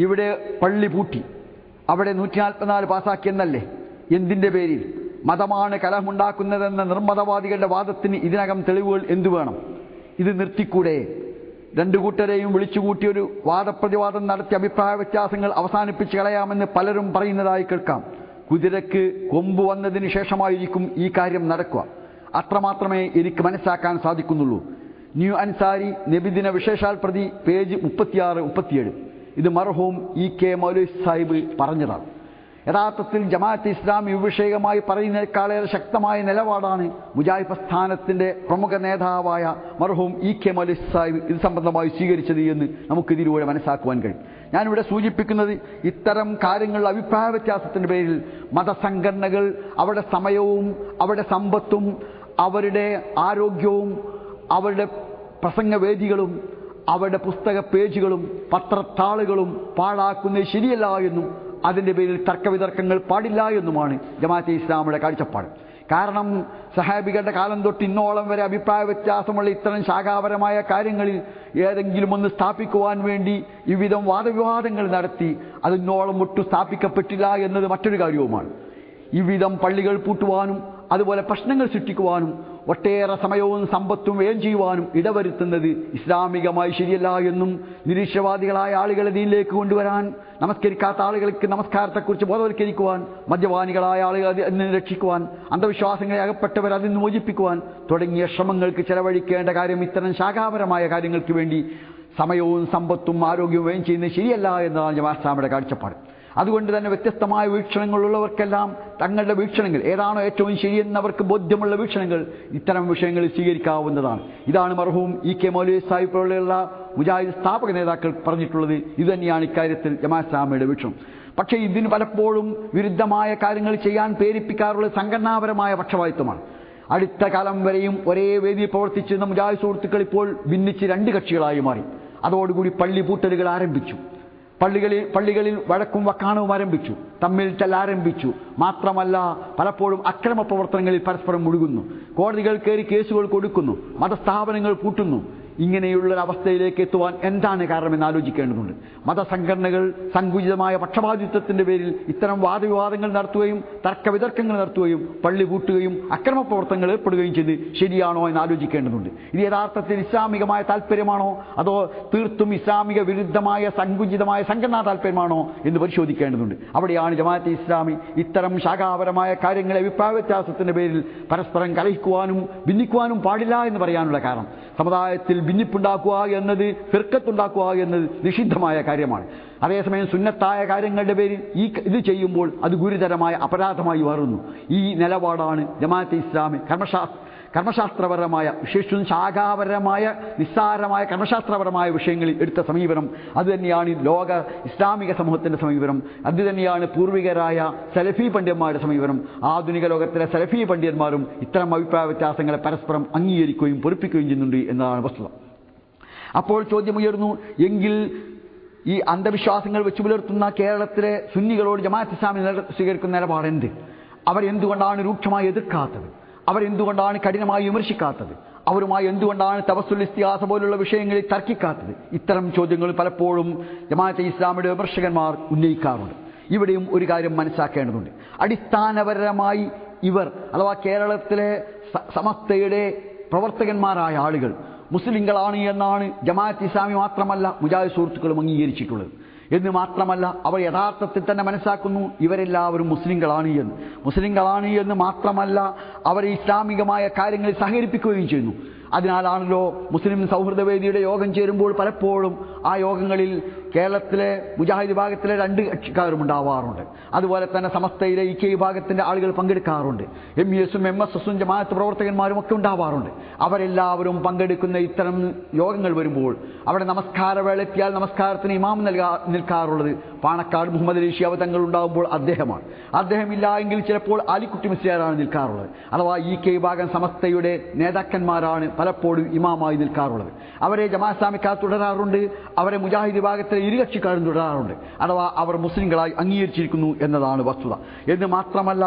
ഇവിടെ പള്ളി പൂട്ടി, അവിടെ 144 പാസാക്കിയെന്നല്ലേ? എന്തിന്റെ പേരിൽ? മതമാണ് കലഹമുണ്ടാക്കുന്നതെന്ന നിർമ്മതവാദികളുടെ വാദത്തിന് ഇതിനകം തെളിവുകൾ എന്തു വേണം? ഇത് നിർത്തിക്കൂടെ? 2 കൂട്ടരെയും വിളിച്ചുകൂട്ടിയൊരു വാദപ്രതിവാദം നടത്തി അഭിപ്രായ വ്യത്യാസങ്ങൾ അവസാനിപ്പിച്ച് കളയാമെന്ന് പലരും പറയുന്നതായി കേൾക്കാം. കുതിരക്ക് കൊമ്പ് വന്നതിന് ശേഷമായിരിക്കും ഈ കാര്യം നടക്കുക. അത്രമാത്രമേ എനിക്ക് മനസ്സിലാക്കാൻ സാധിക്കുന്നുള്ളൂ. ന്യൂ അൻസാരി നബിദിന വിശേഷാൽ പ്രതി പേജ് 36-37. ഇത് മർഹൂം EK മൗലവി സാഹിബ് പറഞ്ഞതാണ്. യഥാർത്ഥത്തിൽ ജമാഅത്ത് ഇസ്ലാമി വിഷയമായി പറയുന്നതിനേക്കാളേറെ ശക്തമായ നിലപാടാണ് മുജാഹിദ് പ്രസ്ഥാനത്തിന്റെ പ്രമുഖ നേതാവായ മർഹൂം EK മൗലവി സാഹിബ് ഇത് സംബന്ധമായി സ്വീകരിച്ചത് എന്ന് നമുക്കിതിലൂടെ മനസ്സിലാക്കുവാൻ കഴിയും. ഞാനിവിടെ സൂചിപ്പിക്കുന്നത് ഇത്തരം കാര്യങ്ങളുടെ അഭിപ്രായ വ്യത്യാസത്തിന്റെ പേരിൽ മതസംഘടനകൾ അവരുടെ സമയവും അവരുടെ സമ്പത്തും അവരുടെ ആരോഗ്യവും അവരുടെ പ്രസംഗവേദികളും അവരുടെ പുസ്തക പേജുകളും പത്രത്താളുകളും പാഴാക്കുന്നത് ശരിയല്ല എന്നും അതിൻ്റെ പേരിൽ തർക്കവിതർക്കങ്ങൾ പാടില്ല എന്നുമാണ് ജമാഅത്തെ ഇസ്ലാമിയുടെ കാഴ്ചപ്പാട്. കാരണം സഹാബികളുടെ കാലം തൊട്ട് ഇന്നോളം വരെ അഭിപ്രായ വ്യത്യാസമുള്ള ഇത്തരം ശാഖാപരമായ കാര്യങ്ങളിൽ ഏതെങ്കിലും ഒന്ന് സ്ഥാപിക്കുവാൻ വേണ്ടി വിവിധം വാദവിവാദങ്ങൾ നടത്തി അതിന്നോളം ഒട്ടും സ്ഥാപിക്കപ്പെട്ടില്ല എന്നത് മറ്റൊരു കാര്യവുമാണ്. വിവിധം പള്ളികൾ പൂട്ടുവാനും അതുപോലെ പ്രശ്നങ്ങൾ സൃഷ്ടിക്കുവാനും ഒട്ടേറെ സമയവും സമ്പത്തും വ്യയം ചെയ്യുവാനും ഇടവരുത്തുന്നത് ഇസ്ലാമികമായി ശരിയല്ല എന്നും നിരീശ്വരവാദികളായ ആളുകളെ ദീനിലേക്ക് കൊണ്ടുവരാൻ, നമസ്കരിക്കാത്ത ആളുകൾക്ക് നമസ്കാരത്തെക്കുറിച്ച് ബോധവൽക്കരിക്കുവാൻ, മദ്യപാനികളായ ആളുകൾ അതിൽ നിന്ന് രക്ഷിക്കുവാൻ, അന്ധവിശ്വാസങ്ങളെ അകപ്പെട്ടവർ അതിൽ നിന്ന് മോചിപ്പിക്കുവാൻ തുടങ്ങിയ ശ്രമങ്ങൾക്ക് ചെലവഴിക്കേണ്ട കാര്യം ഇത്തരം ശാഖാപരമായ കാര്യങ്ങൾക്ക് വേണ്ടി സമയവും സമ്പത്തും ആരോഗ്യവും വ്യയം ചെയ്യുന്നത് ശരിയല്ല എന്നതാണ് ജമാഅത്ത് ഇസ്ലാമിയുടെ കാഴ്ചപ്പാട്. അതുകൊണ്ട് തന്നെ വ്യത്യസ്തമായ വീക്ഷണങ്ങളുള്ളവർക്കെല്ലാം തങ്ങളുടെ വീക്ഷണങ്ങൾ ഏതാണോ ഏറ്റവും ശരിയെന്നവർക്ക് ബോധ്യമുള്ള വീക്ഷണങ്ങൾ ഇത്തരം വിഷയങ്ങളിൽ സ്വീകരിക്കാവുന്നതാണ്. ഇതാണ് മർഹൂം EK മൗലവി സാഹിബ് പോലെയുള്ള മുജാഹിദ് സ്ഥാപക നേതാക്കൾ പറഞ്ഞിട്ടുള്ളത്. ഇതുതന്നെയാണ് ഇക്കാര്യത്തിൽ ജമാഅത്ത് ഇസ്ലാമിയുടെ വീക്ഷണം. പക്ഷേ ഇതിന് പലപ്പോഴും വിരുദ്ധമായ കാര്യങ്ങൾ ചെയ്യാൻ പ്രേരിപ്പിക്കാറുള്ള സംഘടനാപരമായ പക്ഷപാതിത്വമാണ്. അടുത്ത കാലം വരെയും ഒരേ വേദിയിൽ പ്രവർത്തിച്ചിരുന്ന മുജാഹിദ് സുഹൃത്തുക്കൾ ഇപ്പോൾ ഭിന്നിച്ച് 2 കക്ഷികളായി മാറി. അതോടുകൂടി പള്ളി പൂട്ടലുകൾ ആരംഭിച്ചു. പള്ളികളിൽ വഴക്കും വക്കാണവും ആരംഭിച്ചു, തമ്മിൽ ആരംഭിച്ചു. മാത്രമല്ല പലപ്പോഴും അക്രമ പ്രവർത്തനങ്ങളിൽ പരസ്പരം മുഴുകുന്നു, കോടതികൾ കയറി കേസുകൾ കൊടുക്കുന്നു, മതസ്ഥാപനങ്ങൾ പൂട്ടുന്നു. ഇങ്ങനെയുള്ള അവസ്ഥയിലേക്ക് എത്തുവാൻ എന്താണ് കാരണമെന്ന് ആലോചിക്കേണ്ടതുണ്ട്. മതസംഘടനകൾ സങ്കുചിതമായ പക്ഷപാതിത്വത്തിന്റെ പേരിൽ ഇത്തരം വാദവിവാദങ്ങൾ നടത്തുകയും തർക്കവിതർക്കങ്ങൾ നടത്തുകയും പള്ളി പൂട്ടുകയും അക്രമ പ്രവർത്തനങ്ങൾ ഏർപ്പെടുകയും ചെയ്ത് ശരിയാണോ എന്ന് ആലോചിക്കേണ്ടതുണ്ട്. ഇത് യഥാർത്ഥത്തിൽ ഇസ്ലാമികമായ താല്പര്യമാണോ അതോ തീർത്തും ഇസ്ലാമിക വിരുദ്ധമായ സങ്കുചിതമായ സംഘടനാ താല്പര്യമാണോ എന്ന് പരിശോധിക്കേണ്ടതുണ്ട്. അവിടെയാണ് ജമാഅത്തെ ഇസ്ലാമി ഇത്തരം ശാഖാപരമായ കാര്യങ്ങളെ അഭിപ്രായ വ്യത്യാസത്തിന്റെ പേരിൽ പരസ്പരം കലഹിക്കുവാനും ഭിന്നിക്കുവാനും പാടില്ല എന്ന് പറയാനുള്ള കാരണം. സമുദായത്തിൽ ഭിന്നിപ്പുണ്ടാക്കുക എന്നത്, ഫിർക്കത്തുണ്ടാക്കുക എന്നത് നിഷിദ്ധമായ കാര്യമാണ്. അതേസമയം സുന്നത്തായ കാര്യങ്ങളുടെ പേരിൽ ഇത് ചെയ്യുമ്പോൾ അത് ഗുരുതരമായ അപരാധമായി മാറുന്നു. ഈ നിലപാടാണ് ജമാഅത്തെ ഇസ്ലാമി കർമ്മശാസ്ത്രപരമായ, വിശേഷിച്ചും ശാഖാപരമായ നിസ്സാരമായ കർമ്മശാസ്ത്രപരമായ വിഷയങ്ങളിൽ എടുത്ത സമീപനം. അതുതന്നെയാണ് ലോക ഇസ്ലാമിക സമൂഹത്തിൻ്റെ സമീപനം. അതുതന്നെയാണ് പൂർവികരായ സലഫി പണ്ഡിതന്മാരുടെ സമീപനം. ആധുനിക ലോകത്തിലെ സലഫി പണ്ഡിതന്മാരും ഇത്തരം അഭിപ്രായ വ്യത്യാസങ്ങളെ പരസ്പരം അംഗീകരിക്കുകയും പൊറിപ്പിക്കുകയും ചെയ്യുന്നുണ്ട് എന്നതാണ് വസ്തുത. അപ്പോൾ ചോദ്യമുയർന്നു, എങ്കിൽ ഈ അന്ധവിശ്വാസങ്ങൾ വെച്ചു പുലർത്തുന്ന കേരളത്തിലെ സുന്നികളോട് ജമാഅത്ത് ഇസ്ലാമി സ്വീകരിക്കുന്ന നിലപാടെന്ത്? അവരെന്തുകൊണ്ടാണ് രൂക്ഷമായി എതിർക്കാത്തത്? അവരെന്തുകൊണ്ടാണ് കഠിനമായി വിമർശിക്കാത്തത്? അവരുമായി എന്തുകൊണ്ടാണ് തവസ്സുൽ ഇസ്തിഗാസ പോലുള്ള വിഷയങ്ങളിൽ തർക്കിക്കാത്തത്? ഇത്തരം ചോദ്യങ്ങൾ പലപ്പോഴും ജമാഅത്തെ ഇസ്ലാമിയുടെ വിമർശകന്മാർ ഉന്നയിക്കാറുണ്ട്. ഇവിടെയും ഒരു കാര്യം മനസ്സിലാക്കേണ്ടതുണ്ട്. അടിസ്ഥാനപരമായി ഇവർ, അഥവാ കേരളത്തിലെ സമസ്തയുടെ പ്രവർത്തകന്മാരായ ആളുകൾ മുസ്ലിങ്ങളാണ് എന്നാണ് ജമാഅത്ത് ഇസ്ലാമി മാത്രമല്ല മുജാഹിദ് സുഹൃത്തുക്കളും അംഗീകരിച്ചിട്ടുള്ളത്. എന്ന് മാത്രമല്ല, അവർ യഥാർത്ഥത്തിൽ തന്നെ മനസ്സിലാക്കുന്നു ഇവരെല്ലാവരും മുസ്ലിങ്ങളാണ് എന്ന് മാത്രമല്ല, അവർ ഇസ്ലാമികമായ കാര്യങ്ങളിൽ സഹകരിപ്പിക്കുകയും ചെയ്യുന്നു. അതിനാലാണല്ലോ മുസ്ലിം സൗഹൃദവേദിയുടെ യോഗം ചേരുമ്പോൾ പലപ്പോഴും ആ യോഗങ്ങളിൽ കേരളത്തിലെ മുജാഹിദ് വിഭാഗത്തിലെ 2 കക്ഷിക്കാരും ഉണ്ടാവാറുണ്ട്. അതുപോലെ തന്നെ സമസ്തയിലെ IK വിഭാഗത്തിൻ്റെ ആളുകൾ പങ്കെടുക്കാറുണ്ട്. MESഉം MSSഉം ജമാഅത്ത് പ്രവർത്തകന്മാരും ഒക്കെ ഉണ്ടാവാറുണ്ട്. അവരെല്ലാവരും പങ്കെടുക്കുന്ന ഇത്തരം യോഗങ്ങൾ വരുമ്പോൾ അവിടെ നമസ്കാര വേള എത്തിയാൽ നമസ്കാരത്തിന് ഇമാം നിൽക്കാറുള്ളത് പാണക്കാട് മുഹമ്മദ് അലി ശിഹാബ് തങ്ങൾ ഉണ്ടാകുമ്പോൾ അദ്ദേഹമാണ്. അദ്ദേഹമില്ല എങ്കിൽ ചിലപ്പോൾ ആലിക്കുട്ടി മുസ്ലിയാരാണ് നിൽക്കാറുള്ളത്. അഥവാ IK വിഭാഗം സമസ്തയുടെ നേതാക്കന്മാരാണ് പലപ്പോഴും ഇമാമായി നിൽക്കാറുള്ളത്. അവരെ ജമാഅത്ത് ഇസ്ലാമിക്കാർ തുടരാറുണ്ട്, അവരെ മുജാഹിദ് വിഭാഗത്തിലെ ഇരുകക്ഷിക്കാരും തുടരാറുണ്ട്. അഥവാ അവർ മുസ്ലിങ്ങളായി അംഗീകരിച്ചിരിക്കുന്നു എന്നതാണ് വസ്തുത. എന്ന് മാത്രമല്ല,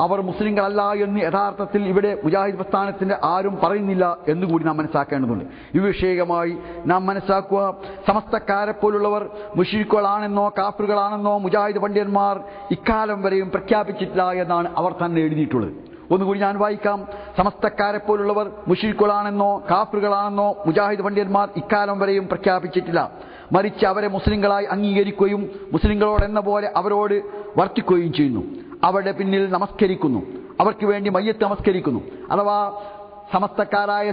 അവർ മുസ്ലിങ്ങളല്ല എന്ന് യഥാർത്ഥത്തിൽ ഇവിടെ മുജാഹിദ് പ്രസ്ഥാനത്തിൻ്റെ ആരും പറയുന്നില്ല എന്നുകൂടി നാം മനസ്സിലാക്കേണ്ടതുണ്ട്. ഈ വിഷയമായി നാം മനസ്സിലാക്കുക, സമസ്തക്കാരെ പോലുള്ളവർ മുശ്രിക്കുകളാണെന്നോ കാഫിറുകളാണെന്നോ മുജാഹിദ് പണ്ഡിതന്മാർ ഇക്കാലം വരെയും പ്രഖ്യാപിച്ചിട്ടില്ല എന്നാണ് അവർ തന്നെ എഴുതിയിട്ടുള്ളത്. ഒന്നുകൂടി ഞാൻ വായിക്കാം. സമസ്തക്കാരെ പോലുള്ളവർ മുശ്രിക്കുകളാണെന്നോ കാഫിറുകളാണെന്നോ മുജാഹിദ് പണ്ഡിതന്മാർ ഇക്കാലം വരെയും പ്രഖ്യാപിച്ചിട്ടില്ല. മറിച്ച് അവരെ മുസ്ലിങ്ങളായി അംഗീകരിക്കുകയും മുസ്ലിങ്ങളോടെന്ന പോലെ അവരോട് വർത്തിക്കുകയും ചെയ്യുന്നു. അവരുടെ പിന്നിൽ നമസ്കരിക്കുന്നു, അവർക്ക് വേണ്ടി മയ്യത്ത് നമസ്കരിക്കുന്നു. അഥവാ സമസ്തക്കാരായ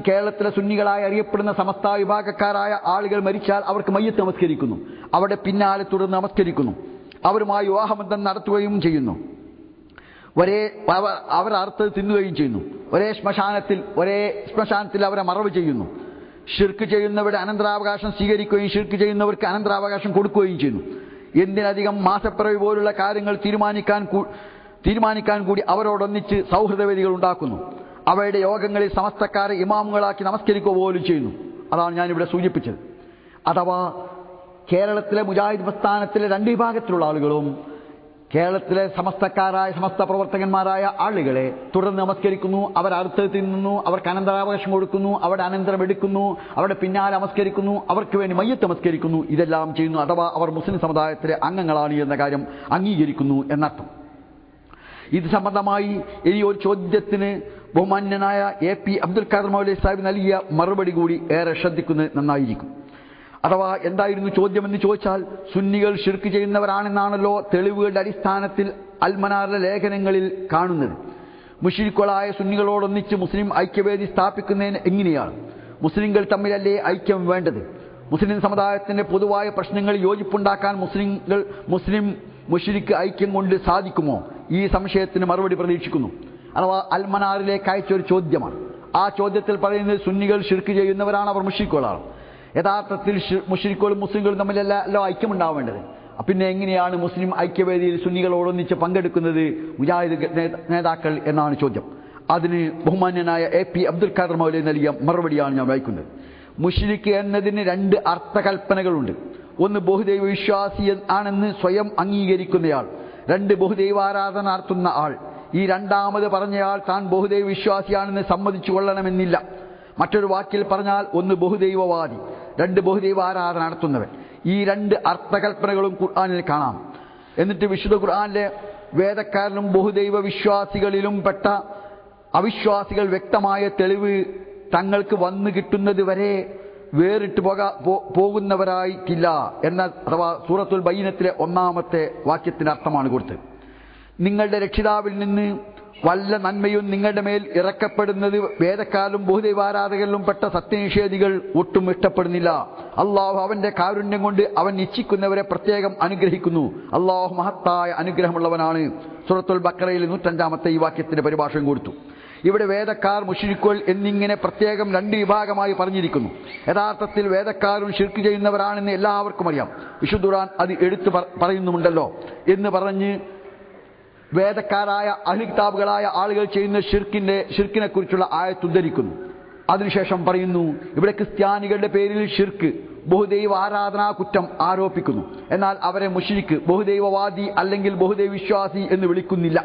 കേരളത്തിലെ സുന്നികളായി അറിയപ്പെടുന്ന സമസ്ത വിഭാഗക്കാരായ ആളുകൾ മരിച്ചാൽ അവർക്ക് മയ്യത്ത് നമസ്കരിക്കുന്നു, അവരുടെ പിന്നാലെ തുടർന്ന് നമസ്കരിക്കുന്നു, അവരുമായി വിവാഹബന്ധം നടത്തുകയും ചെയ്യുന്നു, അവർ അർത്ഥം തിന്നുകയും ചെയ്യുന്നു, ഒരേ ശ്മശാനത്തിൽ അവരെ മറവ് ചെയ്യുന്നു, ഷിർക്ക് ചെയ്യുന്നവരുടെ അനന്തരാവകാശം സ്വീകരിക്കുകയും ഷിർക്ക് ചെയ്യുന്നവർക്ക് അനന്തരാവകാശം കൊടുക്കുകയും ചെയ്യുന്നു. എന്തിനധികം മാസപ്പിറവി പോലുള്ള കാര്യങ്ങൾ തീരുമാനിക്കാൻ കൂടി അവരോടൊന്നിച്ച് സൗഹൃദവേദികൾ ഉണ്ടാക്കുന്നു. അവയുടെ യോഗങ്ങളിൽ സമസ്തക്കാരെ ഇമാമുകളാക്കി നമസ്കരിക്കുക പോലും ചെയ്യുന്നു. അതാണ് ഞാനിവിടെ സൂചിപ്പിച്ചത്. അഥവാ കേരളത്തിലെ മുജാഹിദ് പ്രസ്ഥാനത്തിലെ 2 വിഭാഗത്തിലുള്ള ആളുകളും കേരളത്തിലെ സമസ്തക്കാരായ സമസ്ത പ്രവർത്തകന്മാരായ ആളുകളെ തുടർന്ന് നമസ്കരിക്കുന്നു, അവർ അർത്ഥം തിന്നുന്നു, അവർക്ക് അനന്തരാവകാശം കൊടുക്കുന്നു, അവരുടെ അനന്തരം എടുക്കുന്നു, അവരുടെ പിന്നാലെ നമസ്കരിക്കുന്നു, അവർക്ക് വേണ്ടി മയ്യത്ത് നമസ്കരിക്കുന്നു. ഇതെല്ലാം ചെയ്യുന്നു. അഥവാ അവർ മുസ്ലിം സമുദായത്തിലെ അംഗങ്ങളാണ് എന്ന കാര്യം അംഗീകരിക്കുന്നു എന്നർത്ഥം. ഇത് സംബന്ധമായി ഇനി ഒരു ചോദ്യത്തിന് ബഹുമാന്യനായ AP അബ്ദുൽ ഖാദർ മൗലവി സാഹിബ് നൽകിയ മറുപടി കൂടി ഏറെ ശ്രദ്ധിക്കുന്നത് നന്നായിരിക്കും. അഥവാ എന്തായിരുന്നു ചോദ്യമെന്ന് ചോദിച്ചാൽ, സുന്നികൾ ഷിർക്ക് ചെയ്യുന്നവരാണെന്നാണല്ലോ തെളിവുകളുടെ അടിസ്ഥാനത്തിൽ അൽമനാറിലെ ലേഖനങ്ങളിൽ കാണുന്നത്. മുശ്രിക്കുകളായ സുന്നികളോടൊന്നിച്ച് മുസ്ലിം ഐക്യവേദി സ്ഥാപിക്കുന്നതിന് എങ്ങനെയാണ്? മുസ്ലിങ്ങൾ തമ്മിലല്ലേ ഐക്യം വേണ്ടത്? മുസ്ലിം സമുദായത്തിൻ്റെ പൊതുവായ പ്രശ്നങ്ങൾ യോജിപ്പുണ്ടാക്കാൻ മുസ്ലിം മുശ്രിക്ക് ഐക്യം കൊണ്ട് സാധിക്കുമോ? ഈ സംശയത്തിന് മറുപടി പ്രതീക്ഷിക്കുന്നു. അഥവാ അൽമനാറിലേക്ക് അയച്ചൊരു ചോദ്യമാണ്. ആ ചോദ്യത്തിൽ പറയുന്നത് സുന്നികൾ ഷിർക്ക് ചെയ്യുന്നവരാണ്, അവർ മുശ്രിക്കുകളാണ്. യഥാർത്ഥത്തിൽ മുശ്രിക്കുകളും മുസ്ലിങ്ങളും തമ്മിലല്ലോ ഐക്യമുണ്ടാവേണ്ടത്. പിന്നെ എങ്ങനെയാണ് മുസ്ലിം ഐക്യവേദിയിൽ സുന്നികളോടൊന്നിച്ച് പങ്കെടുക്കുന്നത് മുജാഹിദ് നേതാക്കൾ എന്നാണ് ചോദ്യം. അതിന് ബഹുമാന്യനായ AP അബ്ദുൽ ഖാദർ മൗലവി നൽകിയ മറുപടിയാണ് ഞാൻ വായിക്കുന്നത്. മുശ്രിക്ക് എന്നതിന് 2 അർത്ഥകൽപ്പനകളുണ്ട്. ഒന്ന് ബഹുദൈവ വിശ്വാസി ആണെന്ന് സ്വയം അംഗീകരിക്കുന്നയാൾ, 2 ബഹുദൈവാരാധന നടത്തുന്ന ആൾ. ഈ രണ്ടാമത് പറഞ്ഞയാൾ താൻ ബഹുദൈവ വിശ്വാസിയാണെന്ന് സമ്മതിച്ചു കൊള്ളണമെന്നില്ല. മറ്റൊരു വാക്കിൽ പറഞ്ഞാൽ 1 ബഹുദൈവവാദി, 2 ബഹുദൈവ ആരാധന നടത്തുന്നവൻ. ഈ 2 അർത്ഥകൽപ്പനകളും ഖുർആനിൽ കാണാം. എന്നിട്ട് വിശുദ്ധ ഖുർആനിലെ വേദക്കാരിലും ബഹുദൈവ വിശ്വാസികളിലും പെട്ട അവിശ്വാസികൾ വ്യക്തമായ തെളിവ് തങ്ങൾക്ക് വന്നു കിട്ടുന്നത് വരെ വേറിട്ട് പോകുന്നവരായിട്ടില്ല എന്ന, അഥവാ സൂറത്തുൽ ബയ്യിനത്തിലെ 1-ാമത്തെ വാക്യത്തിന് അർത്ഥമാണ് കൊടുത്തത്. നിങ്ങളുടെ രക്ഷിതാവിൽ നിന്ന് വല്ല നന്മയും നിങ്ങളുടെ മേൽ ഇറക്കപ്പെടുന്നത് വേദക്കാരും ബഹുദൈവാരാധകരിലും പെട്ട സത്യനിഷേധികൾ ഒട്ടും ഇഷ്ടപ്പെടുന്നില്ല. അള്ളാഹു അവന്റെ കാരുണ്യം കൊണ്ട് അവൻ ഇച്ഛിക്കുന്നവരെ പ്രത്യേകം അനുഗ്രഹിക്കുന്നു. അള്ളാഹു മഹത്തായ അനുഗ്രഹമുള്ളവനാണ്. സൂറത്തുൽ ബഖറയിൽ 105-ാമത്തെ ഈ വാക്യത്തിന്റെ പരിഭാഷയും കൊടുത്തു. ഇവിടെ വേദക്കാർ മുശ്രിക്കുകൾ എന്നിങ്ങനെ പ്രത്യേകം രണ്ട് വിഭാഗമായി പറഞ്ഞിരിക്കുന്നു. യഥാർത്ഥത്തിൽ വേദക്കാരും ശിർക്ക് ചെയ്യുന്നവരാണെന്ന് എല്ലാവർക്കും അറിയാം. വിശുദ്ധ ഖുർആൻ അത് എടുത്തു പറയുന്നുമുണ്ടല്ലോ എന്ന് പറഞ്ഞ് വേദക്കാരായ അഹ്ലു കിതാബുകളായ ആളുകൾ ചെയ്യുന്ന ഷിർക്കിനെ കുറിച്ചുള്ള ആയത്ത് ഉദ്ധരിക്കുന്നു. അതിനുശേഷം പറയുന്നു, ഇവിടെ ക്രിസ്ത്യാനികളുടെ പേരിൽ ഷിർക്ക് ബഹുദൈവ ആരാധനാ കുറ്റം ആരോപിക്കുന്നു. എന്നാൽ അവരെ മുശ്രിക്ക്, ബഹുദൈവവാദി അല്ലെങ്കിൽ ബഹുദൈവ വിശ്വാസി എന്ന് വിളിക്കുന്നില്ല.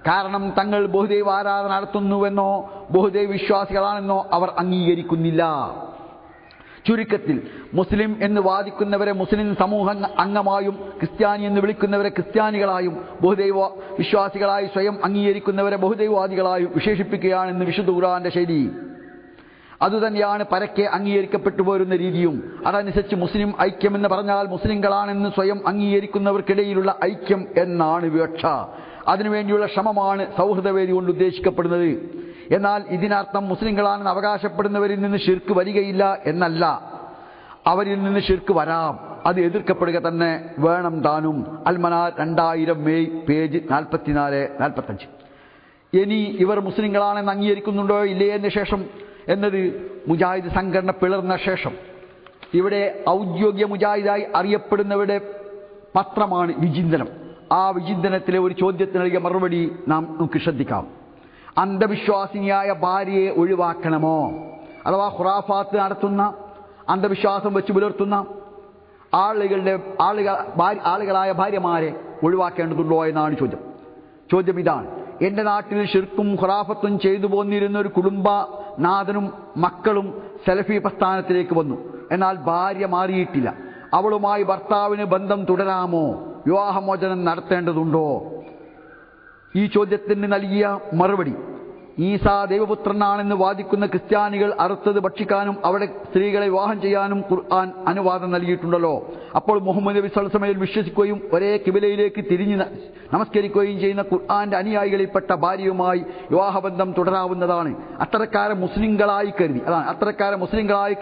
കാരണം തങ്ങൾ ബഹുദൈവ ആരാധന നടത്തുന്നുവെന്നോ ബഹുദൈവ വിശ്വാസികളാണെന്നോ അവർ അംഗീകരിക്കുന്നില്ല. ചുരുക്കത്തിൽ മുസ്ലിം എന്ന് വാദിക്കുന്നവരെ മുസ്ലിം സമൂഹ അംഗമായും ക്രിസ്ത്യാനി എന്ന് വിളിക്കുന്നവരെ ക്രിസ്ത്യാനികളായും ബഹുദൈവ വിശ്വാസികളായി സ്വയം അംഗീകരിക്കുന്നവരെ ബഹുദൈവവാദികളായും വിശേഷിപ്പിക്കുകയാണെന്ന് വിശുദ്ധ ഖുർആന്റെ ശൈലി. അതുതന്നെയാണ് പരക്കെ അംഗീകരിക്കപ്പെട്ടു പോരുന്ന രീതിയും. അതനുസരിച്ച് മുസ്ലിം ഐക്യം എന്ന് പറഞ്ഞാൽ മുസ്ലിങ്ങളാണെന്ന് സ്വയം അംഗീകരിക്കുന്നവർക്കിടയിലുള്ള ഐക്യം എന്നാണ് വിവക്ഷ. അതിനുവേണ്ടിയുള്ള ശ്രമമാണ് സൗഹൃദവേദി കൊണ്ട് ഉദ്ദേശിക്കപ്പെടുന്നത്. എന്നാൽ ഇതിനർത്ഥം മുസ്ലിങ്ങളാണെന്ന് അവകാശപ്പെടുന്നവരിൽ നിന്ന് ഷിർക്ക് വരികയില്ല എന്നല്ല. അവരിൽ നിന്ന് ഷിർക്ക് വരാം, അത് എതിർക്കപ്പെടുക തന്നെ വേണം താനും. Al Manar 2000 May page 44-45. ഇനി ഇവർ മുസ്ലിങ്ങളാണെന്ന് അംഗീകരിക്കുന്നുണ്ടോ ഇല്ലേ എന്നത് മുജാഹിദ് സംഘടന പിളർന്ന ശേഷം ഇവിടെ ഔദ്യോഗിക മുജാഹിദായി അറിയപ്പെടുന്നവരുടെ പത്രമാണ് വിചിന്തനം. ആ വിചിന്തനത്തിലെ ഒരു ചോദ്യത്തിന് നൽകിയ മറുപടി നമുക്ക് ശ്രദ്ധിക്കാം. അന്ധവിശ്വാസിനിയായ ഭാര്യയെ ഒഴിവാക്കണമോ? അഥവാ ഖുറാഫാത്ത് നടത്തുന്ന അന്ധവിശ്വാസം വെച്ച് പുലർത്തുന്ന ആളുകളായ ഭാര്യമാരെ ഒഴിവാക്കേണ്ടതുണ്ടോ എന്നാണ് ചോദ്യം. ചോദ്യം ഇതാണ്: എന്റെ നാട്ടിൽ ഷിർക്കും ഖുറാഫത്തും ചെയ്തു പോന്നിരുന്ന ഒരു കുടുംബനാഥനും മക്കളും സലഫി പ്രസ്ഥാനത്തിലേക്ക് വന്നു. എന്നാൽ ഭാര്യ മാറിയിട്ടില്ല. അവളുമായി ഭർത്താവിന് ബന്ധം തുടരാമോ? വിവാഹമോചനം നടത്തേണ്ടതുണ്ടോ? ഈ ചോദ്യത്തിന് നൽകിയ മറുപടി: ഈസാ ദൈവപുത്രനാണെന്ന് വാദിക്കുന്ന ക്രിസ്ത്യാനികൾ അറുത്തത് ഭക്ഷിക്കാനും അവിടെ സ്ത്രീകളെ വിവാഹം ചെയ്യാനും ഖുർആൻ അനുവാദം നൽകിയിട്ടുണ്ടല്ലോ. അപ്പോൾ മുഹമ്മദ് നബി സ്വല്ലല്ലാഹു അലൈഹി വസല്ലം വിശ്വസിക്കുകയും ഒരേ കിബിലയിലേക്ക് തിരിഞ്ഞ് നമസ്കരിക്കുകയും ചെയ്യുന്ന ഖുർആന്റെ അനുയായികളിൽപ്പെട്ട ഭാര്യയുമായി വിവാഹബന്ധം തുടരാവുന്നതാണ്. അത്തരക്കാരെ മുസ്ലിങ്ങളായി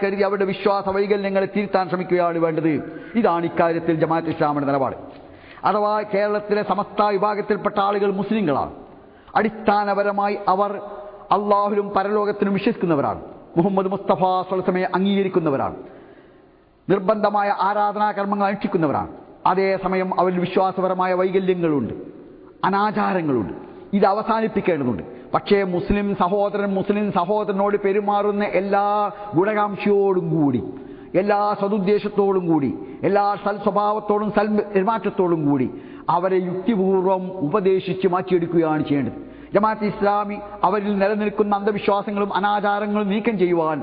കരുതി അവരുടെ വിശ്വാസ വൈകല്യങ്ങളെ തിരുത്താൻ ശ്രമിക്കുകയാണ് വേണ്ടത്. ഇതാണ് ഇക്കാര്യത്തിൽ ജമാഅത്ത് ഇസ്ലാമിയുടെ നിലപാട്. അഥവാ കേരളത്തിലെ സമസ്ത വിഭാഗത്തിൽപ്പെട്ട ആളുകൾ മുസ്ലിങ്ങളാണ്. അടിസ്ഥാനപരമായി അവർ അള്ളാഹുലും പരലോകത്തിനും വിശ്വസിക്കുന്നവരാണ്. മുഹമ്മദ് മുസ്തഫ സ്വല്ലല്ലാഹു അലൈഹി വസല്ലമയെ അംഗീകരിക്കുന്നവരാണ്. നിർബന്ധമായ ആരാധനാകർമ്മങ്ങൾ അനുഷ്ഠിക്കുന്നവരാണ്. അതേസമയം അവരിൽ വിശ്വാസപരമായ വൈകല്യങ്ങളുണ്ട്, അനാചാരങ്ങളുണ്ട്. ഇത് അവസാനിപ്പിക്കേണ്ടതുണ്ട്. പക്ഷേ മുസ്ലിം സഹോദരനോട് പെരുമാറുന്ന എല്ലാ ഗുണകാംക്ഷയോടും കൂടി, എല്ലാ സതുദ്ദേശത്തോടും കൂടി, എല്ലാ സൽസ്വഭാവത്തോടും പെരുമാറ്റത്തോടും കൂടി അവരെ യുക്തിപൂർവ്വം ഉപദേശിച്ച് മാറ്റിയെടുക്കുകയാണ് ചെയ്യേണ്ടത്. ജമാഅത്ത് ഇസ്ലാമി അവരിൽ നിലനിൽക്കുന്ന അന്ധവിശ്വാസങ്ങളും അനാചാരങ്ങളും നീക്കം ചെയ്യുവാൻ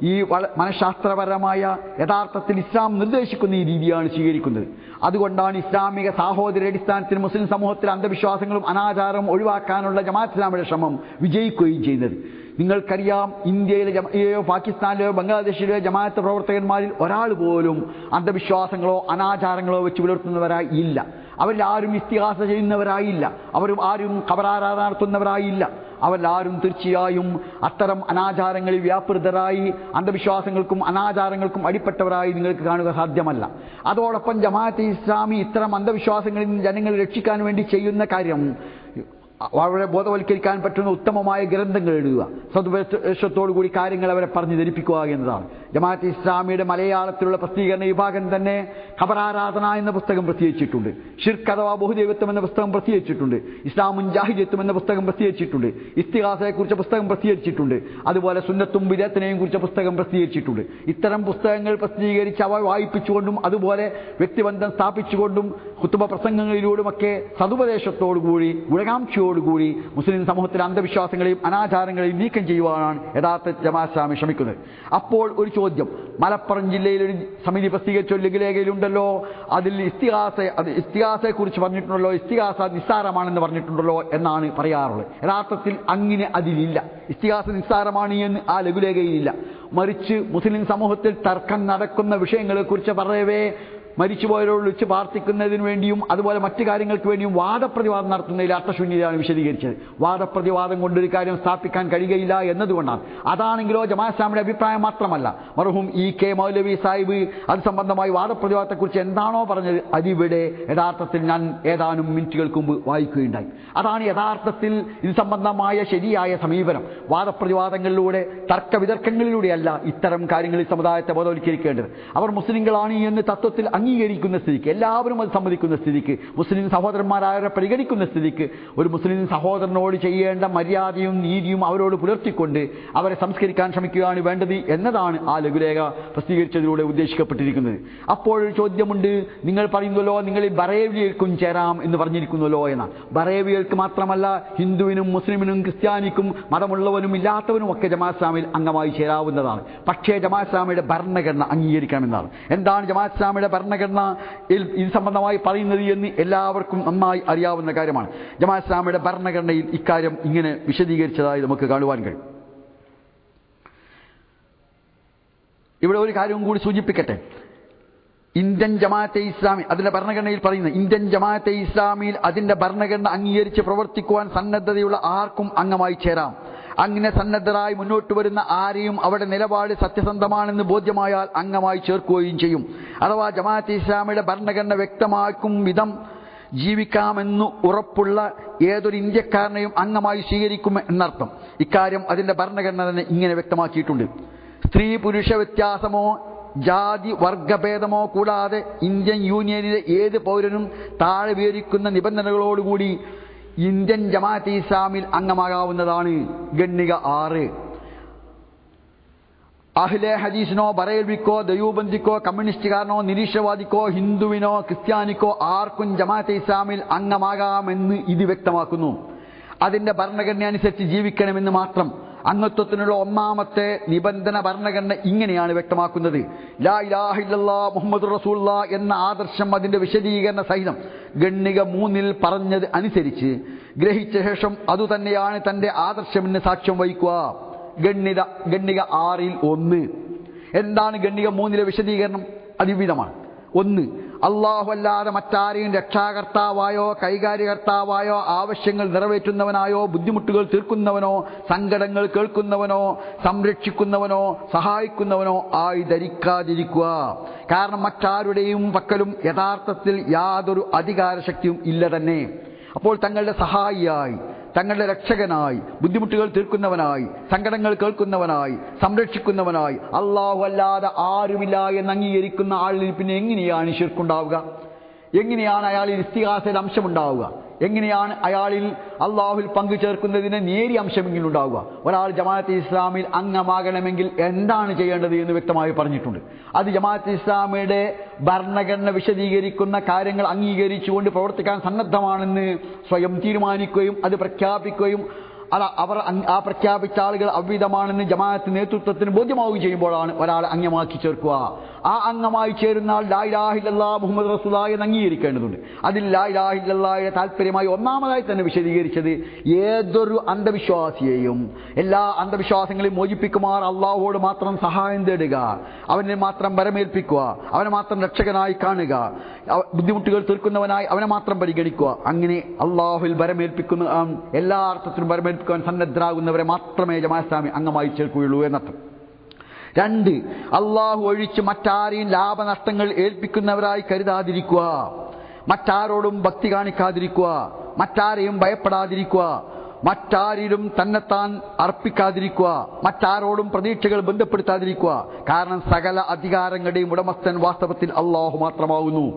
ഈ മനഃശാസ്ത്രപരമായ യഥാർത്ഥത്തിൽ ഇസ്ലാം നിർദ്ദേശിക്കുന്ന ഈ രീതിയാണ് സ്വീകരിക്കുന്നത്. അതുകൊണ്ടാണ് ഇസ്ലാമിക സാഹോദര്യ അടിസ്ഥാനത്തിൽ മുസ്ലിം സമൂഹത്തിലെ അന്ധവിശ്വാസങ്ങളും അനാചാരവും ഒഴിവാക്കാനുള്ള ജമാഅത്ത് ഇസ്ലാമിയുടെ ശ്രമം വിജയിക്കുകയും ചെയ്യുന്നത്. നിങ്ങൾക്കറിയാം, ഇന്ത്യയിലെയോ പാകിസ്ഥാനിലെയോ ബംഗ്ലാദേശിലെയോ ജമാഅത്ത് പ്രവർത്തകന്മാരിൽ ഒരാൾ പോലും അന്ധവിശ്വാസങ്ങളോ അനാചാരങ്ങളോ വെച്ച് പുലർത്തുന്നവരായി ഇല്ല. അവരിലാരും ഇസ്തിഗാസ ചെയ്യുന്നവരായില്ല. ആരും ഖബറാരാധന നടത്തുന്നവരായില്ല. അവരെല്ലാവരും തീർച്ചയായും അത്തരം അനാചാരങ്ങളിൽ വ്യാപൃതരായി അന്ധവിശ്വാസങ്ങൾക്കും അനാചാരങ്ങൾക്കും അടിപ്പെട്ടവരായി നിങ്ങൾക്ക് കാണുക സാധ്യമല്ല. അതോടൊപ്പം ജമാഅത്തെ ഇസ്ലാമി ഇത്തരം അന്ധവിശ്വാസങ്ങളിൽ നിന്ന് ജനങ്ങളെ രക്ഷിക്കാൻ വേണ്ടി ചെയ്യുന്ന കാര്യം വളരെ ബോധവൽക്കരിക്കാൻ പറ്റുന്ന ഉത്തമമായ ഗ്രന്ഥങ്ങൾ എഴുതുക, സദ്വേഷത്തോടുകൂടി കാര്യങ്ങൾ അവരെ പറഞ്ഞു ധരിപ്പിക്കുക എന്നതാണ്. ജമാഅത്തെ ഇസ്ലാമിയുടെ മലയാളത്തിലുള്ള പ്രസിദ്ധീകരണ വിഭാഗം തന്നെ ഖബറാരാധന എന്ന പുസ്തകം പ്രസിദ്ധീകരിച്ചിട്ടുണ്ട്. ഷിർക്ക് അഥവാ ബഹുദൈവത്വം എന്ന പുസ്തകം പ്രസിദ്ധീകരിച്ചിട്ടുണ്ട്. ഇസ്ലാമുൻ ജാഹിലിയ്യത്തും എന്ന പുസ്തകം പ്രസിദ്ധീകരിച്ചിട്ടുണ്ട്. ഇസ്തിഗാസയെക്കുറിച്ച പുസ്തകം പ്രസിദ്ധീകരിച്ചിട്ടുണ്ട്. അതുപോലെ സുന്നത്തും ബിദഅത്തിനെയും കുറിച്ച പുസ്തകം പ്രസിദ്ധീകരിച്ചിട്ടുണ്ട്. ഇത്തരം പുസ്തകങ്ങൾ പ്രസിദ്ധീകരിച്ച് അവ വായിപ്പിച്ചുകൊണ്ടും അതുപോലെ വ്യക്തിബന്ധം സ്ഥാപിച്ചുകൊണ്ടും ഖുതുബ പ്രസംഗങ്ങളിലൂടെയുമൊക്കെ സതുപദേശത്തോടുകൂടി ഗുണകാംക്ഷയോടുകൂടി മുസ്ലിം സമൂഹത്തിലെ അന്ധവിശ്വാസങ്ങളെയും അനാചാരങ്ങളെയും നീക്കം ചെയ്യുവാനാണ് യഥാർത്ഥ ജമാഅത്ത് ഇസ്ലാമി ശ്രമിക്കുന്നത്. അപ്പോൾ ഒരു ചോദ്യം: മലപ്പുറം ജില്ലയിൽ ഒരു സമിതി പ്രസിദ്ധീകരിച്ച ഒരു ലഘുലേഖയിലുണ്ടല്ലോ, അതിൽ ഇസ്തിഗാസയെക്കുറിച്ച് പറഞ്ഞിട്ടുണ്ടല്ലോ, ഇസ്തിഗാസ നിസ്സാരമാണെന്ന് പറഞ്ഞിട്ടുണ്ടല്ലോ എന്നാണ് പറയാറുള്ളത്. യഥാർത്ഥത്തിൽ അങ്ങനെ അതിലില്ല. ഇസ്തിഗാസ നിസ്സാരമാണ് എന്ന് ആ ലഘുലേഖയിലില്ല. മറിച്ച് മുസ്ലിം സമൂഹത്തിൽ തർക്കം നടക്കുന്ന വിഷയങ്ങളെക്കുറിച്ച് പറയവേ മരിച്ചുപോയവരോട് വിളിച്ച് പ്രാർത്ഥിക്കുന്നതിന് വേണ്ടിയും അതുപോലെ മറ്റു കാര്യങ്ങൾക്ക് വേണ്ടിയും വാദപ്രതിവാദം നടത്തുന്നതിൽ അർത്ഥശൂന്യതയാണ് വിശദീകരിച്ചത്. വാദപ്രതിവാദം കൊണ്ടൊരു കാര്യം സ്ഥാപിക്കാൻ കഴിയുകയില്ല എന്നതുകൊണ്ടാണ്. അതാണെങ്കിലോ ജമാഅത്ത് ഇസ്ലാമിയുടെ അഭിപ്രായം മാത്രമല്ല, മർഹൂം EK മൗലവി സാഹിബ് അത് സംബന്ധമായി വാദപ്രതിവാദത്തെക്കുറിച്ച് എന്താണോ പറഞ്ഞത് അതിവിടെ യഥാർത്ഥത്തിൽ ഞാൻ ഏതാനും മിനിറ്റുകൾക്ക് മുമ്പ് വായിക്കുകയുണ്ടായി. അതാണ് യഥാർത്ഥത്തിൽ ഇത് സംബന്ധമായ ശരിയായ സമീപനം. വാദപ്രതിവാദങ്ങളിലൂടെ തർക്കവിതർക്കങ്ങളിലൂടെയല്ല ഇത്തരം കാര്യങ്ങളിൽ സമുദായത്തെ ബോധവൽക്കരിക്കേണ്ടത്. അവർ മുസ്ലിങ്ങളാണ് എന്ന് തത്വത്തിൽ അംഗീകരിക്കുന്ന സ്ഥിതിക്ക്, എല്ലാവരും അത് സമ്മതിക്കുന്ന സ്ഥിതിക്ക്, മുസ്ലിം സഹോദരന്മാരായവരെ പരിഗണിക്കുന്ന സ്ഥിതിക്ക് ഒരു മുസ്ലിം സഹോദരനോട് ചെയ്യേണ്ട മര്യാദയും നീതിയും അവരോട് പുലർത്തിക്കൊണ്ട് അവരെ സംസ്കരിക്കാൻ ശ്രമിക്കുകയാണ് വേണ്ടത് എന്നതാണ് ആ ലഘുലേഖ പ്രസിദ്ധീകരിച്ചതിലൂടെ ഉദ്ദേശിക്കപ്പെട്ടിരിക്കുന്നത്. അപ്പോഴൊരു ചോദ്യമുണ്ട്, നിങ്ങൾ പറയുന്നല്ലോ നിങ്ങൾ ഈ ബറേവിയർക്കും ചേരാം എന്ന് പറഞ്ഞിരിക്കുന്നല്ലോ എന്നാണ്. ബറേവിയർക്ക് മാത്രമല്ല, ഹിന്ദുവിനും മുസ്ലിമിനും ക്രിസ്ത്യാനിക്കും മതമുള്ളവനും ഇല്ലാത്തവനും ഒക്കെ ജമാഅത്ത് ഇസ്ലാമിൽ അംഗമായി ചേരാവുന്നതാണ്. പക്ഷേ ജമാഅത്ത് ഇസ്ലാമിയുടെ ഭരണഘടന അംഗീകരിക്കണമെന്നാണ്. എന്താണ് ജമാഅത്ത് ഇസ്ലാമിയുടെ ഭരണഘടന ഇത് സംബന്ധമായി പറയുന്നത് എന്ന് എല്ലാവർക്കും നന്നായി അറിയാവുന്ന കാര്യമാണ്. ജമാഅത്ത് ഇസ്ലാമിയുടെ ഭരണഘടനയിൽ ഇക്കാര്യം ഇങ്ങനെ വിശദീകരിച്ചതായി നമുക്ക് കാണുവാൻ കഴിയും. ഇവിടെ ഒരു കാര്യവും കൂടി സൂചിപ്പിക്കട്ടെ. ഇന്ത്യൻ ജമാഅത്തെ ഇസ്ലാമി അതിന്റെ ഭരണഘടനയിൽ പറയുന്നത്, ഇന്ത്യൻ ജമാഅത്തെ ഇസ്ലാമിയിൽ അതിന്റെ ഭരണഘടന അംഗീകരിച്ച് പ്രവർത്തിക്കുവാൻ സന്നദ്ധതയുള്ള ആർക്കും അംഗമായി ചേരാം. അങ്ങനെ സന്നദ്ധരായി മുന്നോട്ട് വരുന്ന ആരെയും അവരുടെ നിലപാട് സത്യസന്ധമാണെന്ന് ബോധ്യമായാൽ അംഗമായി ചേർക്കുകയും ചെയ്യും. അഥവാ ജമാഅത്തെ ഇസ്ലാമിയുടെ ഭരണഘടന വ്യക്തമാക്കും വിധം ജീവിക്കാമെന്ന് ഉറപ്പുള്ള ഏതൊരു ഇന്ത്യക്കാരനെയും അംഗമായി സ്വീകരിക്കും എന്നർത്ഥം. ഇക്കാര്യം അതിന്റെ ഭരണഘടന തന്നെ ഇങ്ങനെ വ്യക്തമാക്കിയിട്ടുണ്ട്. സ്ത്രീ പുരുഷ വ്യത്യാസമോ ജാതി വർഗഭേദമോ കൂടാതെ ഇന്ത്യൻ യൂണിയനിലെ ഏത് പൗരനും താഴെ വിവരിക്കുന്ന നിബന്ധനകളോടുകൂടി ഇന്ത്യൻ ജമാഅത്തെ ഇസ്ലാമിൽ അംഗമാകാവുന്നതാണ്. ഗണ്ണിക 6. അഹ്ലെ ഹദീസിനോ ബറേൽവിക്കോ ദയൂബന്ദിക്കോ കമ്മ്യൂണിസ്റ്റുകാരനോ നിരീശ്വരവാദിക്കോ ഹിന്ദുവിനോ ക്രിസ്ത്യാനിക്കോ ആർക്കും ജമാഅത്തെ ഇസ്ലാമിൽ അംഗമാകാമെന്ന് ഇത് വ്യക്തമാക്കുന്നു. അതിന്റെ ഭരണഘടന അനുസരിച്ച് ജീവിക്കണമെന്ന് മാത്രം. അംഗത്വത്തിനുള്ള ഒന്നാമത്തെ നിബന്ധന ഭരണഘടന ഇങ്ങനെയാണ് വ്യക്തമാക്കുന്നത്. ലാ ഇലാഹ ഇല്ലല്ലാഹ് മുഹമ്മദുർ റസൂലുള്ളാഹ് എന്ന ആദർശം അതിന്റെ വിശദീകരണ സഹിതം ഗണ്ണിക 3 പറഞ്ഞത് അനുസരിച്ച് ഗ്രഹിച്ച ശേഷം അതുതന്നെയാണ് തന്റെ ആദർശമെന്ന് സാക്ഷ്യം വഹിക്കുക. ഗണ്ണിക 6 1. എന്താണ് ഗണ്ണിക 3 വിശദീകരണം? അതിവിധമാണ്. 1. അല്ലാഹു അല്ലാതെ മറ്റാരെയും രക്ഷാകർത്താവായോ കൈകാര്യകർത്താവായോ ആവശ്യങ്ങൾ നിറവേറ്റുന്നവനായോ ബുദ്ധിമുട്ടുകൾ തീർക്കുന്നവനോ സങ്കടങ്ങൾ കേൾക്കുന്നവനോ സംരക്ഷിക്കുന്നവനോ സഹായിക്കുന്നവനോ ആയി ധരിക്കാതിരിക്കുക. കാരണം മറ്റാരുടെയും പക്കലും യഥാർത്ഥത്തിൽ യാതൊരു അധികാരശക്തിയും ഇല്ല തന്നെ. അപ്പോൾ തങ്ങളുടെ സഹായിയായി, തങ്ങളുടെ രക്ഷകനായി, ബുദ്ധിമുട്ടുകൾ തീർക്കുന്നവനായി, സങ്കടങ്ങൾ കേൾക്കുന്നവനായി, സംരക്ഷിക്കുന്നവനായി അല്ലാഹു അല്ലാതെ ആരുമില്ല എന്ന് അംഗീകരിക്കുന്ന ആളിൽ പിന്നെ എങ്ങനെയാണ് ശിർക്കുണ്ടാവുക? എങ്ങനെയാണ് അയാളിൽ ഇസ്തിഗാസയുടെ അംശമുണ്ടാവുക? എങ്ങനെയാണ് അയാളിൽ അള്ളാഹുവിൽ പങ്കു ചേർക്കുന്നതിന് നേരിയ അംശമെങ്കിലും ഉണ്ടാവുക? ഒരാൾ ജമാഅത്തെ ഇസ്ലാമിൽ അംഗമാകണമെങ്കിൽ എന്താണ് ചെയ്യേണ്ടത് എന്ന് വ്യക്തമായി പറഞ്ഞിട്ടുണ്ട്. അത് ജമാഅത്തെ ഇസ്ലാമിയുടെ ഭരണഘടന വിശദീകരിക്കുന്ന കാര്യങ്ങൾ അംഗീകരിച്ചുകൊണ്ട് പ്രവർത്തിക്കാൻ സന്നദ്ധമാണെന്ന് സ്വയം തീരുമാനിക്കുകയും അത് പ്രഖ്യാപിക്കുകയും അവർ ആ പ്രഖ്യാപിച്ച ആളുകൾ അവ്വിധമാണെന്ന് ജമാഅത്ത് നേതൃത്വത്തിന് ബോധ്യമാവുകയും ചെയ്യുമ്പോഴാണ് ഒരാളെ അംഗമാക്കി ചേർക്കുക. ആ അംഗമായി ചേരുന്ന ആൾ ലാ ഇലാഹ ഇല്ലല്ലാഹ് മുഹമ്മദ് റസൂലുള്ളാഹി എന്ന് അംഗീകരിക്കേണ്ടതുണ്ട്. അതിൽ ലാ ഇലാഹ ഇല്ലല്ലാഹയുടെ താല്പര്യമായി ഒന്നാമതായി തന്നെ വിശദീകരിച്ചത് ഏതൊരു അന്ധവിശ്വാസിയെയും എല്ലാ അന്ധവിശ്വാസങ്ങളെയും മോചിപ്പിക്കുമാർ അള്ളാഹുവോട് മാത്രം സഹായം തേടുക, അവനെ മാത്രം ബരമേൽപ്പിക്കുക, അവനെ മാത്രം രക്ഷകനായി കാണുക, ബുദ്ധിമുട്ടുകൾ തീർക്കുന്നവനായി അവനെ മാത്രം പരിഗണിക്കുക. അങ്ങനെ അള്ളാഹുവിൽ ബരമേൽപ്പിക്കുന്ന എല്ലാ അർത്ഥത്തിലും ബരമേൽപ്പിക്കാൻ സന്നദ്ധരാകുന്നവരെ മാത്രമേ ജമാഅത്ത് ഇസ്ലാമി അംഗമായി ചേർക്കുകയുള്ളൂ എന്നർത്ഥം. 2. അള്ളാഹു ഒഴിച്ച് മറ്റാരെയും ലാഭനഷ്ടങ്ങൾ ഏൽപ്പിക്കുന്നവരായി കരുതാതിരിക്കുക, മറ്റാരോടും ഭക്തി കാണിക്കാതിരിക്കുക, മറ്റാരെയും ഭയപ്പെടാതിരിക്കുക, മറ്റാരിലും തന്നെത്താൻ അർപ്പിക്കാതിരിക്കുക, മറ്റാരോടും പ്രതീക്ഷകൾ ബന്ധപ്പെടുത്താതിരിക്കുക. കാരണം സകല അധികാരങ്ങളുടെയും ഉടമസ്ഥൻ വാസ്തവത്തിൽ അള്ളാഹു മാത്രമാകുന്നു.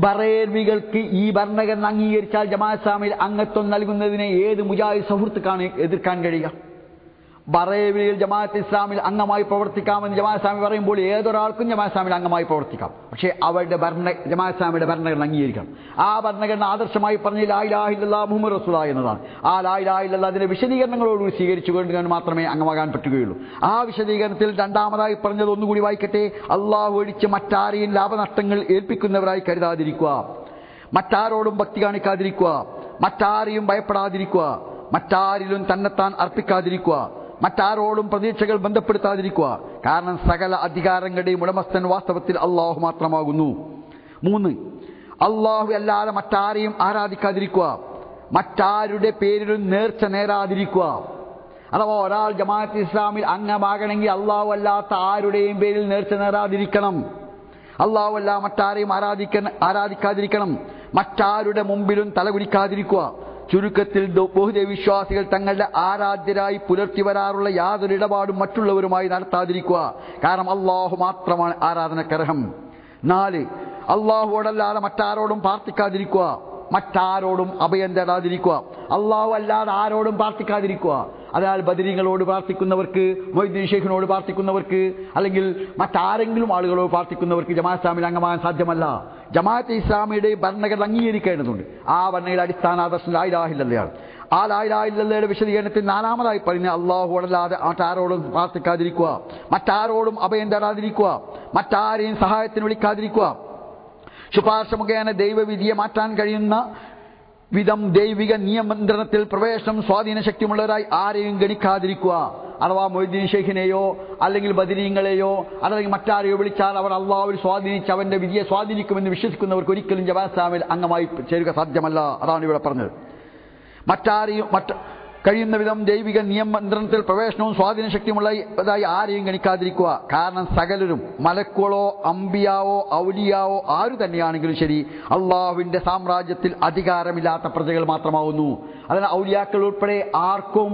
ബറേൽവികൾക്ക് ഈ ഭരണഘടന അംഗീകരിച്ചാൽ ജമാഅത്ത് ഇസ്ലാമിൽ അംഗത്വം നൽകുന്നതിനെ ഏത് മുജാഹിദ് സുഹൃത്തുക്കാണ് എതിർക്കാൻ കഴിയുക? ബറേൽവിയിൽ ജമാഅത്ത് ഇസ്ലാമിൽ അംഗമായി പ്രവർത്തിക്കാമെന്ന് ജമാഅത്ത് ഇസ്ലാമി പറയുമ്പോൾ ഏതൊരാൾക്കും ജമാഅത്ത് ഇസ്ലാമിൽ അംഗമായി പ്രവർത്തിക്കാം. പക്ഷേ അവരുടെ ജമാഅത്ത് ഇസ്ലാമിയുടെ ഭരണഘടന അംഗീകരിക്കണം. ആ ഭരണഘടന ആദർശമായി പറഞ്ഞ് ലാ ഇലാഹ ഇല്ലല്ലാഹ് മുഹമ്മദ് റസൂലുള്ളാഹി എന്നതാണ്. ആ ലാ ഇലാഹ ഇല്ലല്ലാഹ് അതിന്റെ വിശദീകരണങ്ങളോടുകൂടി സ്വീകരിച്ചുകൊണ്ട് മാത്രമേ അംഗമാകാൻ പറ്റുകയുള്ളൂ. ആ വിശദീകരണത്തിൽ രണ്ടാമതായി പറഞ്ഞത് ഒന്നുകൂടി വായിക്കട്ടെ. അള്ളാഹു ഒഴിച്ച് മറ്റാരെയും ലാഭനഷ്ടങ്ങൾ ഏൽപ്പിക്കുന്നവരായി കരുതാതിരിക്കുക, മറ്റാരോടും ഭക്തി കാണിക്കാതിരിക്കുക, മറ്റാരെയും ഭയപ്പെടാതിരിക്കുക, മറ്റാരിലും തന്നെത്താൻ അർപ്പിക്കാതിരിക്കുക, മറ്റാരോടും പ്രതീക്ഷകൾ ബന്ധപ്പെടുത്താതിരിക്കുക. കാരണം സകല അധികാരങ്ങളുടെയും ഉടമസ്ഥൻ വാസ്തവത്തിൽ അള്ളാഹു മാത്രമാകുന്നു. 3, അള്ളാഹു അല്ലാതെ മറ്റാരെയും ആരാധിക്കാതിരിക്കുക, മറ്റാരുടെ പേരിലും നേർച്ച നേരാതിരിക്കുക. അഥവാ ഒരാൾ ജമാഅത്ത് ഇസ്ലാമിൽ അംഗമാകണമെങ്കിൽ അള്ളാഹു അല്ലാത്ത ആരുടെയും പേരിൽ നേർച്ച നേരാതിരിക്കണം, അള്ളാഹു അല്ല മറ്റാരെയും ആരാധിക്കാതിരിക്കണം, മറ്റാരുടെ മുമ്പിലും തലകുനിക്കാതിരിക്കുക. ചുരുക്കത്തിൽ ബഹുദൈവ വിശ്വാസികൾ തങ്ങളുടെ ആരാധ്യരായി പുലർത്തി വരാറുള്ള യാതൊരു ഇടപാടും മറ്റുള്ളവരുമായി നടത്താതിരിക്കുക. കാരണം അള്ളാഹു മാത്രമാണ് ആരാധനക്കർഹം. 4, അള്ളാഹുവോടല്ലാതെ മറ്റാരോടും പ്രാർത്ഥിക്കാതിരിക്കുക, മറ്റാരോടും അഭയം തേടാതിരിക്കുക. അള്ളാഹു അല്ലാതെ ആരോടും പ്രാർത്ഥിക്കാതിരിക്കുക. അതിനാൽ ബദരീങ്ങളോട് പ്രാർത്ഥിക്കുന്നവർക്ക്, മൊയ്തീൻ ഷെയ്ഖിനോട് പ്രാർത്ഥിക്കുന്നവർക്ക്, അല്ലെങ്കിൽ മറ്റാരെങ്കിലും ആളുകളോട് പ്രാർത്ഥിക്കുന്നവർക്ക് ജമാഅത്ത് ഇസ്ലാമിൽ അംഗമാകാൻ സാധ്യമല്ല. ജമാഅത്ത് ഇസ്ലാമിയുടെ ഭരണഘടന അംഗീകരിക്കേണ്ടതുണ്ട്. ആ ഭരണയുടെ അടിസ്ഥാന ആദർശം ലാ ഇലാഹ ഇല്ലല്ലാഹ്. ആ ലാ ഇലാഹ ഇല്ലല്ലാഹയുടെ വിശദീകരണത്തിൽ 4-മതായി പറയുന്നത് അള്ളാഹുവോടല്ലാതെ മറ്റാരോടും പ്രാർത്ഥിക്കാതിരിക്കുക, മറ്റാരോടും അഭയം തേടാതിരിക്കുക, മറ്റാരെയും സഹായത്തിന് വിളിക്കാതിരിക്കുക, ശുപാർശ മുഖേന ദൈവവിധിയെ മാറ്റാൻ കഴിയുന്ന വിധം ദൈവിക നിയമന്ത്രണത്തിൽ പ്രവേശനം സ്വാധീന ശക്തിയുള്ളവരായി ആരെയും ഗണിക്കാതിരിക്കുക. അഥവാ മൊയ്തീൻ ഷെയ്ഖിനെയോ അല്ലെങ്കിൽ ബദരീങ്ങളെയോ അല്ലെങ്കിൽ മറ്റാരെയോ വിളിച്ചാൽ അവർ അള്ളാഹുവിൽ സ്വാധീനിച്ച് അവന്റെ വിധിയെ സ്വാധീനിക്കുമെന്ന് വിശ്വസിക്കുന്നവർക്ക് ഒരിക്കലും ജമാഅത്ത് ഇസ്ലാമിൽ അംഗമായി ചേരുക സാധ്യമല്ല. അതാണ് ഇവിടെ പറഞ്ഞത്. മറ്റാരെയും കഴിയുന്ന വിധം ദൈവിക നിയമന്ത്രണത്തിൽ പ്രവേശനവും സ്വാധീന ശക്തിയുമുള്ളതായി ആരെയും ഗണിക്കാതിരിക്കുക. കാരണം സകലരും മലക്കുകളോ അമ്പിയാവോ ഔലിയാവോ ആരു തന്നെയാണെങ്കിലും ശരി അള്ളാഹുവിന്റെ സാമ്രാജ്യത്തിൽ അധികാരമില്ലാത്ത പ്രജകൾ മാത്രമാവുന്നു. അതിനാൽ ഔലിയാക്കൾ ഉൾപ്പെടെ ആർക്കും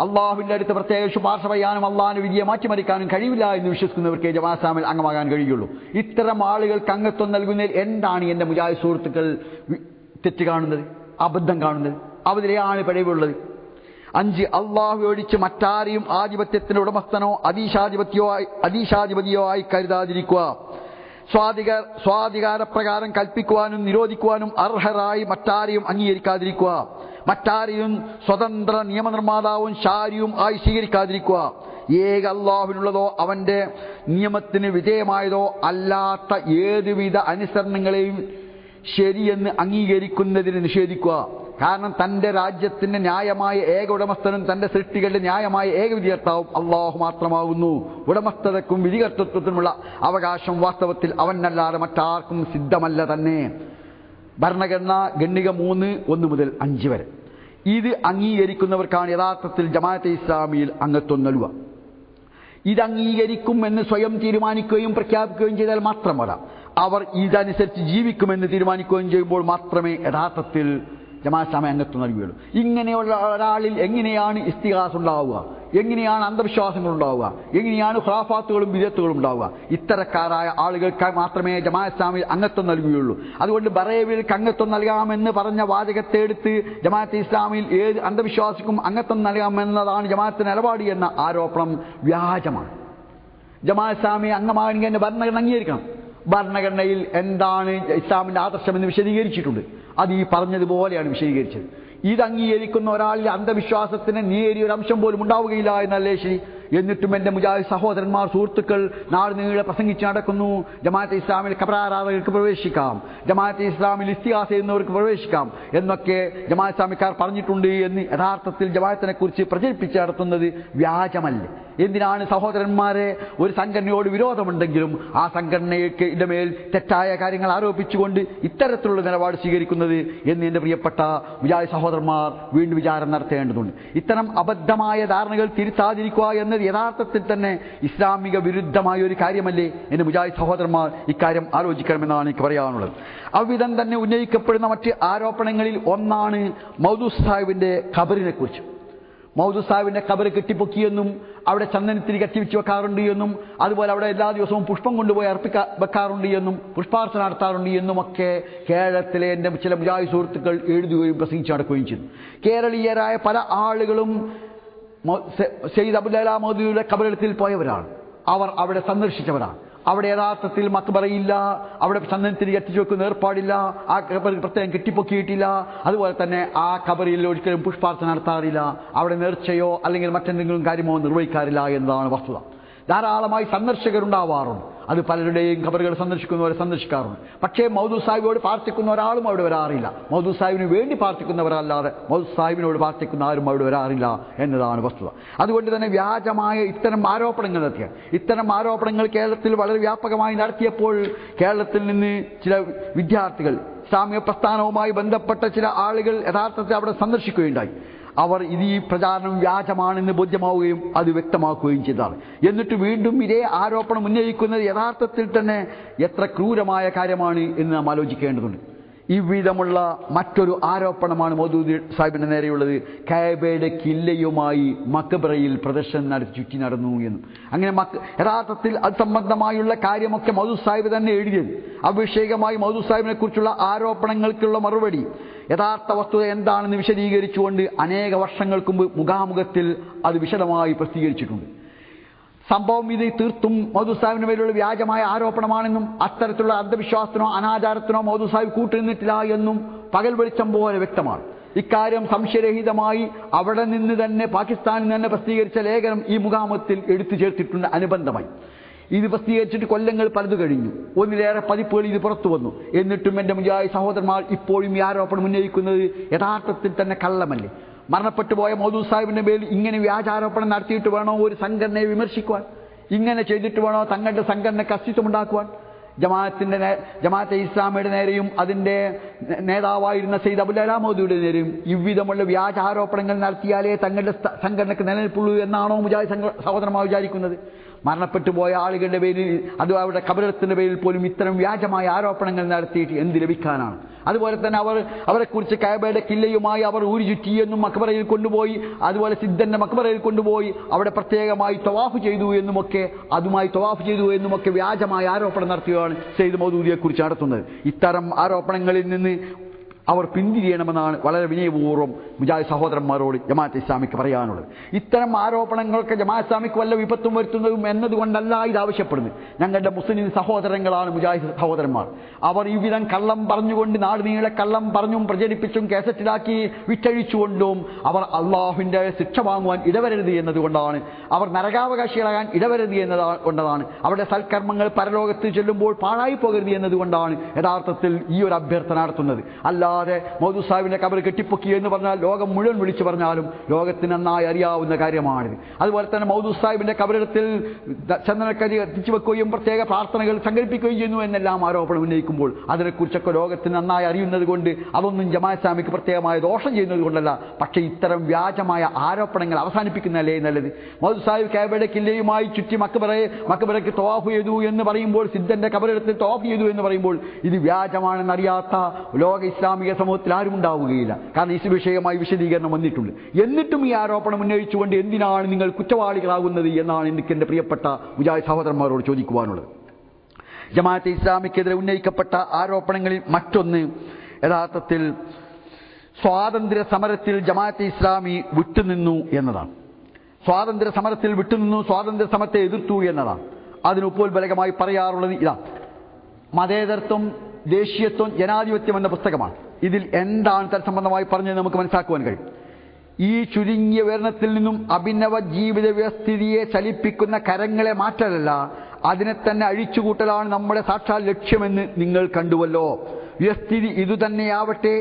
അള്ളാഹുവിന്റെ അടുത്ത് പ്രത്യേക ശുപാർശ ചെയ്യാനും അള്ളാഹിന്റെ വിധിയെ മാറ്റിമറിക്കാനും കഴിവില്ല എന്ന് വിശ്വസിക്കുന്നവർക്ക് ജമാഅത്ത് ഇസ്ലാമിൽ അംഗമാകാൻ കഴിയുള്ളൂ. ഇത്തരം ആളുകൾക്ക് അംഗത്വം നൽകുന്നതിൽ എന്താണ് എന്റെ മുജാഹിദ് സുഹൃത്തുക്കൾ തെറ്റ് കാണുന്നത്, അബദ്ധം കാണുന്നത്? അതിലെയാണ് പിഴവുള്ളത്. 5, അള്ളാഹു ഒഴിച്ച് മറ്റാരെയും ആധിപത്യത്തിന്റെ ഉടമസ്ഥനോ അധീശാധിപതിയോ ആയി കരുതാതിരിക്കുക. സ്വാധികാരപ്രകാരം കൽപ്പിക്കുവാനും നിരോധിക്കുവാനും അർഹരായി മറ്റാരെയും അംഗീകരിക്കാതിരിക്കുക. മറ്റാരെയും സ്വതന്ത്ര നിയമനിർമ്മാതാവും ശാരിയും ആയി സ്വീകരിക്കാതിരിക്കുക. ഏക അള്ളാഹുവിനുള്ളതോ അവന്റെ നിയമത്തിന് വിധേയമായതോ അല്ലാത്ത ഏതുവിധ അനുസരണങ്ങളെയും ശരിയെന്ന് അംഗീകരിക്കുന്നതിന് നിഷേധിക്കുക. കാരണം തന്റെ രാജ്യത്തിന്റെ ന്യായമായ ഏക ഉടമസ്ഥനും തന്റെ സൃഷ്ടികളുടെ ന്യായമായ ഏക വിധികർത്താവും അള്ളാഹു മാത്രമാകുന്നു. ഉടമസ്ഥതയ്ക്കും വിധികർത്തൃത്വത്തിനുമുള്ള അവകാശം വാസ്തവത്തിൽ അവനല്ലാതെ മറ്റാർക്കും സിദ്ധമല്ല തന്നെ. ഭരണഘടന ഗണ്ണിക 3, 1 മുതൽ 5 വരെ. ഇത് അംഗീകരിക്കുന്നവർക്കാണ് യഥാർത്ഥത്തിൽ ജമാഅത്തെ ഇസ്ലാമിയിൽ അംഗത്വം നൽകുക. ഇത് അംഗീകരിക്കും എന്ന് സ്വയം തീരുമാനിക്കുകയും പ്രഖ്യാപിക്കുകയും ചെയ്താൽ മാത്രമല്ല, അവർ ഇതനുസരിച്ച് ജീവിക്കുമെന്ന് തീരുമാനിക്കുകയും ചെയ്യുമ്പോൾ മാത്രമേ യഥാർത്ഥത്തിൽ ജമാഅത്ത് ഇസ്ലാമി അംഗത്വം നൽകുകയുള്ളൂ. ഇങ്ങനെയുള്ള ഒരാളിൽ എങ്ങനെയാണ് ഇസ്തിഗാസ ഉണ്ടാവുക, എങ്ങനെയാണ് അന്ധവിശ്വാസങ്ങൾ ഉണ്ടാവുക, എങ്ങനെയാണ് ഖുറാഫാത്തുകളും ബിദഅത്തുകളും ഉണ്ടാവുക? ഇത്തരക്കാരായ ആളുകൾക്ക് മാത്രമേ ജമാഅത്ത് ഇസ്ലാമിൽ അംഗത്വം നൽകുകയുള്ളൂ. അതുകൊണ്ട് ബറേവിൽക്ക് അംഗത്വം നൽകാമെന്ന് പറഞ്ഞ വാചകത്തെ എടുത്ത് ജമാഅത്ത് ഇസ്ലാമിൽ ഏത് അന്ധവിശ്വാസിക്കും അംഗത്വം നൽകാമെന്നതാണ് ജമാഅത്ത് നിലപാട് എന്ന ആരോപണം വ്യാജമാണ്. ജമാഅത്ത് ഇസ്ലാമി അംഗമാകണമെങ്കിൽ എന്റെ ഭരണഘടന അംഗീകരിക്കണം. ഭരണഘടനയിൽ എന്താണ് ഇസ്ലാമിന്റെ ആദർശമെന്ന് വിശദീകരിച്ചിട്ടുണ്ട്. അത് ഈ പറഞ്ഞതുപോലെയാണ് വിശദീകരിച്ചത്. ഇത് അംഗീകരിക്കുന്ന ഒരാളിൽ അന്ധവിശ്വാസത്തിന് നേരിയൊരു അംശം പോലും ഉണ്ടാവുകയില്ല എന്നല്ലേ ശരി. എന്നിട്ടും എന്റെ മുജാഹിദ് സഹോദരന്മാർ, സുഹൃത്തുക്കൾ നാട് നീളെ പ്രസംഗിച്ച് നടക്കുന്നു, ജമാഅത്തെ ഇസ്ലാമിൽ ഖബറാരാധകർക്ക് പ്രവേശിക്കാം, ജമാഅത്തെ ഇസ്ലാമിൽ ഇസ്തിഗാസ ചെയ്യുന്നവർക്ക് പ്രവേശിക്കാം എന്നൊക്കെ ജമാഅത്ത് ഇസ്ലാമിക്കാർ പറഞ്ഞിട്ടുണ്ട് എന്ന് യഥാർത്ഥത്തിൽ ജമാഅത്തിനെ കുറിച്ച് പ്രചരിപ്പിച്ച് നടത്തുന്നത് വ്യാജമല്ലേ? എന്തിനാണ് സഹോദരന്മാരെ ഒരു സംഘടനയോട് വിരോധമുണ്ടെങ്കിലും ആ സംഘടനയ്ക്ക് ഇടമേൽ തെറ്റായ കാര്യങ്ങൾ ആരോപിച്ചുകൊണ്ട് ഇത്തരത്തിലുള്ള നിലപാട് സ്വീകരിക്കുന്നത് എന്ന് എന്റെ പ്രിയപ്പെട്ട മുജാഹിദ് സഹോദരന്മാർ വീണ്ടും വിചാരം നടത്തേണ്ടതുണ്ട്. ഇത്തരം അബദ്ധമായ ധാരണകൾ തിരുത്താതിരിക്കുക എന്നത് യഥാർത്ഥത്തിൽ തന്നെ ഇസ്ലാമിക വിരുദ്ധമായ ഒരു കാര്യമല്ലേ എന്ന് മുജാഹിദ് സഹോദരന്മാർ ഇക്കാര്യം ആലോചിക്കണമെന്നാണ് എനിക്ക് പറയാനുള്ളത്. അവിധം തന്നെ ഉന്നയിക്കപ്പെടുന്ന മറ്റ് ആരോപണങ്ങളിൽ ഒന്നാണ് മൗദൂദ് സാഹിബിന്റെ ഖബറിനെ കുറിച്ച്. മൗദൂദ് സാഹിബിന്റെ ഖബർ കെട്ടിപ്പൊക്കിയെന്നും അവിടെ ചന്ദനത്തിരി കത്തിവെച്ച് വെക്കാറുണ്ട് എന്നും അതുപോലെ അവിടെ എല്ലാ ദിവസവും പുഷ്പം കൊണ്ടുപോയി വെക്കാറുണ്ട് എന്നും പുഷ്പാർച്ചന നടത്താറുണ്ട് എന്നുമൊക്കെ കേരളത്തിലെ എൻ്റെ ചില മുജാഹിദ് സുഹൃത്തുക്കൾ എഴുതുകയും പ്രസംഗിച്ച് നടക്കുകയും ചെയ്തു. കേരളീയരായ പല ആളുകളും സയ്യിദ് അബ്ദുൽ മൗദൂദിയുടെ ഖബറിടത്തിൽ പോയവരാണ്. അവർ അവിടെ സന്ദർശിച്ചവരാണ്. അവിടെ യഥാർത്ഥത്തിൽ മക്ബറയില്ല, അവിടെ ചന്ദനത്തിരി കത്തിച്ചു വെക്കുന്ന ഏർപ്പാടില്ല, ആ ഖബറിൽ പ്രത്യേകം കെട്ടിപ്പൊക്കിയിട്ടില്ല. അതുപോലെ തന്നെ ആ ഖബറിൽ ഒരിക്കലും പുഷ്പാർച്ചന നടത്താറില്ല, അവിടെ നേർച്ചയോ അല്ലെങ്കിൽ മറ്റെന്തെങ്കിലും കാര്യമോ നിർവഹിക്കാറില്ല എന്നതാണ് വസ്തുത. ധാരാളമായി സന്ദർശകരുണ്ടാവാറുണ്ട്. അത് പലരുടെയും ഖബറുകൾ സന്ദർശിക്കുന്നവരെ സന്ദർശിക്കാറുണ്ട്. പക്ഷേ മൗദൂദ് സാഹിബോട് പ്രാർത്ഥിക്കുന്ന ഒരാളും അവിടെ വരാറില്ല. മൗദൂദ് സാഹിബിന് വേണ്ടി പ്രാർത്ഥിക്കുന്നവരല്ലാതെ മൗദൂദ് സാഹിബിനോട് പ്രാർത്ഥിക്കുന്ന ആരും അവിടെ വരാറില്ല എന്നതാണ് വസ്തുത. അതുകൊണ്ട് തന്നെ വ്യാജമായ ഇത്തരം ആരോപണങ്ങൾ നടത്തിയ ഇത്തരം ആരോപണങ്ങൾ കേരളത്തിൽ വളരെ വ്യാപകമായി നടത്തിയപ്പോൾ കേരളത്തിൽ നിന്ന് ചില വിദ്യാർത്ഥികൾ, ഇസ്ലാമിക പ്രസ്ഥാനവുമായി ബന്ധപ്പെട്ട ചില ആളുകൾ യഥാർത്ഥത്തിൽ അവിടെ സന്ദർശിക്കുകയുണ്ടായി. അവർ ഈ പ്രചാരണം വ്യാജമാണെന്ന് ബോധ്യമാവുകയും അത് വ്യക്തമാക്കുകയും ചെയ്തതാണ്. എന്നിട്ട് വീണ്ടും ഇതേ ആരോപണം ഉന്നയിക്കുന്നത് യഥാർത്ഥത്തിൽ തന്നെ എത്ര ക്രൂരമായ കാര്യമാണ് എന്ന് നാം ആലോചിക്കേണ്ടതുണ്ട്. ഇவ்விധമുള്ള മറ്റൊരു ആരോപണമാണ് മൗദൂദി സാഹിബിന്റെ നേരെയുള്ളത്. കഅബയുടെ കില്ലയുമായി മക്ബറയിൽ പ്രദർശനം നടത്തി ചുറ്റി നടന്നു എന്നും. അങ്ങനെ യഥാർത്ഥത്തിൽ അത് സംബന്ധമായുള്ള കാര്യമൊക്കെ മൗദൂദ് സാഹിബ് തന്നെ എഴുതിയത്. അഭിഷേകമായി മൗദൂദ് സാഹിബിനെ കുറിച്ചുള്ള ആരോപണങ്ങൾക്കുള്ള മറുപടി യഥാർത്ഥ വസ്തുത എന്താണെന്ന് വിശദീകരിച്ചുകൊണ്ട് അനേക വർഷങ്ങൾക്ക് മുമ്പ് മുഖാമുഖത്തിൽ അത് വിശദമായി പ്രസിദ്ധീകരിച്ചിട്ടുണ്ട്. സംഭവം ഇത് തീർത്തും മൗദൂദ് സാഹിബിന് മേലുള്ള വ്യാജമായ ആരോപണമാണെന്നും അത്തരത്തിലുള്ള അന്ധവിശ്വാസത്തിനോ അനാചാരത്തിനോ മൗദൂദ് സാഹിബ് കൂട്ടുനിന്നിട്ടില്ല എന്നും പകൽ വെളിച്ചം പോലെ വ്യക്തമാണ്. ഇക്കാര്യം സംശയരഹിതമായി അവിടെ നിന്ന് തന്നെ പാകിസ്ഥാനിൽ തന്നെ പ്രസിദ്ധീകരിച്ച ലേഖനം ഈ മുഖാമുഖത്തിൽ എടുത്തു ചേർത്തിട്ടുണ്ട് അനുബന്ധമായി. ഇത് പ്രസിദ്ധീകരിച്ചിട്ട് കൊല്ലങ്ങൾ പലതു കഴിഞ്ഞു. ഒന്നിലേറെ പതിപ്പുകൾ ഇത് പുറത്തു വന്നു. എന്നിട്ടും എൻ്റെ മുജാഹിദ് സഹോദരന്മാർ ഇപ്പോഴും ഈ ആരോപണം ഉന്നയിക്കുന്നത് യഥാർത്ഥത്തിൽ തന്നെ കള്ളമല്ലേ? മരണപ്പെട്ടു പോയ മൗദൂദ് സാഹിബിന്റെ പേരിൽ ഇങ്ങനെ വ്യാജാരോപണം നടത്തിയിട്ട് വേണോ ഒരു സംഘടനയെ വിമർശിക്കുവാൻ? ഇങ്ങനെ ചെയ്തിട്ട് വേണോ തങ്ങളുടെ സംഘടനയ്ക്ക് അസ്തിത്വമുണ്ടാക്കുവാൻ? ജമാഅത്തെ ഇസ്ലാമിയുടെ നേരെയും അതിൻ്റെ നേതാവായിരുന്ന സയ്യിദ് അബുൽ അല മൗദൂദിയുടെ നേരെയും ഇவ்விധമുള്ള വ്യാജാരോപണങ്ങൾ നടത്തിയാലേ തങ്ങളുടെ സംഘടനയ്ക്ക് നിലനിൽപ്പുള്ളൂ എന്നാണോ മുജാഹിദ് സഹോദരന്മാർ വിചാരിക്കുന്നത്? മരണപ്പെട്ടു പോയ ആളുകളുടെ പേരിൽ, അത് അവരുടെ ഖബറത്തിന്റെ പേരിൽ പോലും ഇത്തരം വ്യാജമായ ആരോപണങ്ങൾ നടത്തിയിട്ട് എന്ത് ലഭിക്കാനാണ്? അതുപോലെ തന്നെ അവരെക്കുറിച്ച് കഅബയുടെ കില്ലയുമായി അവർ ഊരി ചുറ്റിയെന്നും മക്ബറയിൽ കൊണ്ടുപോയി, അതുപോലെ സിദ്ധന്റെ മക്ബറയിൽ കൊണ്ടുപോയി അവിടെ പ്രത്യേകമായി തവാഫ് ചെയ്തു എന്നുമൊക്കെ വ്യാജമായ ആരോപണം നടത്തുകയാണ് സയ്യിദ് മൗദൂദിയെക്കുറിച്ച് നടത്തുന്നത്. ഇത്തരം ആരോപണങ്ങളിൽ നിന്ന് അവർ പിന്തിരിയണമെന്നാണ് വളരെ വിനയപൂർവ്വം മുജാഹിദ് സഹോദരന്മാരോട് ജമാഅത്തെ ഇസ്ലാമിക്ക് പറയാനുള്ളത്. ഇത്തരം ആരോപണങ്ങൾക്ക് ജമാഅത്ത് ഇസ്ലാമിക്ക് വല്ല വിപത്തും വരുത്തുന്നതും എന്നതുകൊണ്ടല്ല ഇത് ആവശ്യപ്പെടുന്നത്. ഞങ്ങളുടെ മുസ്ലിം സഹോദരങ്ങളാണ് മുജാഹിദ് സഹോദരന്മാർ. അവർ ഇவ்விധം കള്ളം പറഞ്ഞുകൊണ്ട് നാടുനീളെ കള്ളം പറഞ്ഞും പ്രചരിപ്പിച്ചും കാസറ്റിലാക്കി വിറ്റഴിച്ചുകൊണ്ടും അവർ അള്ളാഹുവിൻ്റെ ശിക്ഷ വാങ്ങുവാൻ ഇടവരരുത് എന്നതുകൊണ്ടാണ്, അവർ നരകാവകാശികളാകാൻ ഇടവരരുത് എന്നതുകൊണ്ടാണ്, അവരുടെ സൽക്കർമ്മങ്ങൾ പരലോകത്ത് ചെല്ലുമ്പോൾ പാഴായി പോകരുത് എന്നതുകൊണ്ടാണ് യഥാർത്ഥത്തിൽ ഈ ഒരു അഭ്യർത്ഥന നടത്തുന്നത്. അല്ലാതെ മൗദൂദ് സാഹിബിന്റെ ഖബർ കെട്ടിപ്പൊക്കി എന്ന് പറഞ്ഞാൽ ലോകം മുഴുവൻ വിളിച്ചു പറഞ്ഞാലും ലോകത്തിന് നന്നായി അറിയാവുന്ന കാര്യമാണിത്. അതുപോലെ തന്നെ മൗദൂദ് സാഹിബിന്റെ ഖബറിടത്തിൽ ചന്ദനക്കരി എത്തിച്ചു വെക്കുകയും പ്രത്യേക പ്രാർത്ഥനകൾ സംഘടിപ്പിക്കുകയും ചെയ്യുന്നു എന്നെല്ലാം ആരോപണം ഉന്നയിക്കുമ്പോൾ അതിനെക്കുറിച്ചൊക്കെ ലോകത്തിന് നന്നായി അറിയുന്നത് കൊണ്ട് അതൊന്നും ജമാഅത്ത് ഇസ്ലാമിക്ക് പ്രത്യേകമായ ദോഷം ചെയ്യുന്നത് കൊണ്ടല്ല. പക്ഷേ ഇത്തരം വ്യാജമായ ആരോപണങ്ങൾ അവസാനിപ്പിക്കുന്നതല്ലേ നല്ലത്? മൗദൂദ് സാഹിബ് കഅബയുടെ കില്ലയുമായി ചുറ്റി മക്ബറയ്ക്ക് തവാഫ് ചെയ്തു എന്ന് പറയുമ്പോൾ, സിദ്ധന്റെ ഖബറിടത്തിൽ തവാഫ് ചെയ്തു എന്ന് പറയുമ്പോൾ ഇത് വ്യാജമാണെന്നറിയാത്ത ലോക ഇസ്ലാമിക സമൂഹത്തിൽ ആരും ഉണ്ടാവുകയില്ല. കാരണം ഈ വിഷയമായി വിശദീകരണം വന്നിട്ടുണ്ട്. എന്നിട്ടും ഈ ആരോപണം ഉന്നയിച്ചുകൊണ്ട് എന്തിനാണ് നിങ്ങൾ കുറ്റവാളികളാകുന്നത് എന്നാണ് എനിക്ക് എൻ്റെ പ്രിയപ്പെട്ട മുജാഹിദ് സഹോദരന്മാരോട് ചോദിക്കുവാനുള്ളത്. ജമാഅത്തെ ഇസ്ലാമിക്കെതിരെ ഉന്നയിക്കപ്പെട്ട ആരോപണങ്ങളിൽ മറ്റൊന്ന് യഥാർത്ഥത്തിൽ സ്വാതന്ത്ര്യ സമരത്തിൽ ജമാഅത്തെ ഇസ്ലാമി വിട്ടുനിന്നു എന്നതാണ്. സ്വാതന്ത്ര്യ സമരത്തിൽ വിട്ടുനിന്നു, സ്വാതന്ത്ര്യ സമരത്തെ എതിർത്തു എന്നതാണ്. അതിനുപോൽബലകമായി പറയാറുള്ളത് ഇതാ: മതേതരത്വം, ദേശീയത്വം, ജനാധിപത്യം എന്ന പുസ്തകമാണ്. ഇതിൽ എന്താണ് തത്സംബന്ധമായി പറഞ്ഞത് നമുക്ക് മനസ്സിലാക്കുവാൻ കഴിയും. ഈ ചുരുങ്ങിയ വിവരണത്തിൽ നിന്നും അഭിനവ ജീവിത വ്യവസ്ഥിതിയെ ചലിപ്പിക്കുന്ന കരങ്ങളെ മാറ്റലല്ല, അതിനെ തന്നെ അഴിച്ചുകൂട്ടലാണ് നമ്മുടെ സാക്ഷാൽ ലക്ഷ്യമെന്ന് നിങ്ങൾ കണ്ടുവല്ലോ. വ്യവസ്ഥിതി ഇതുതന്നെയാവട്ടെ,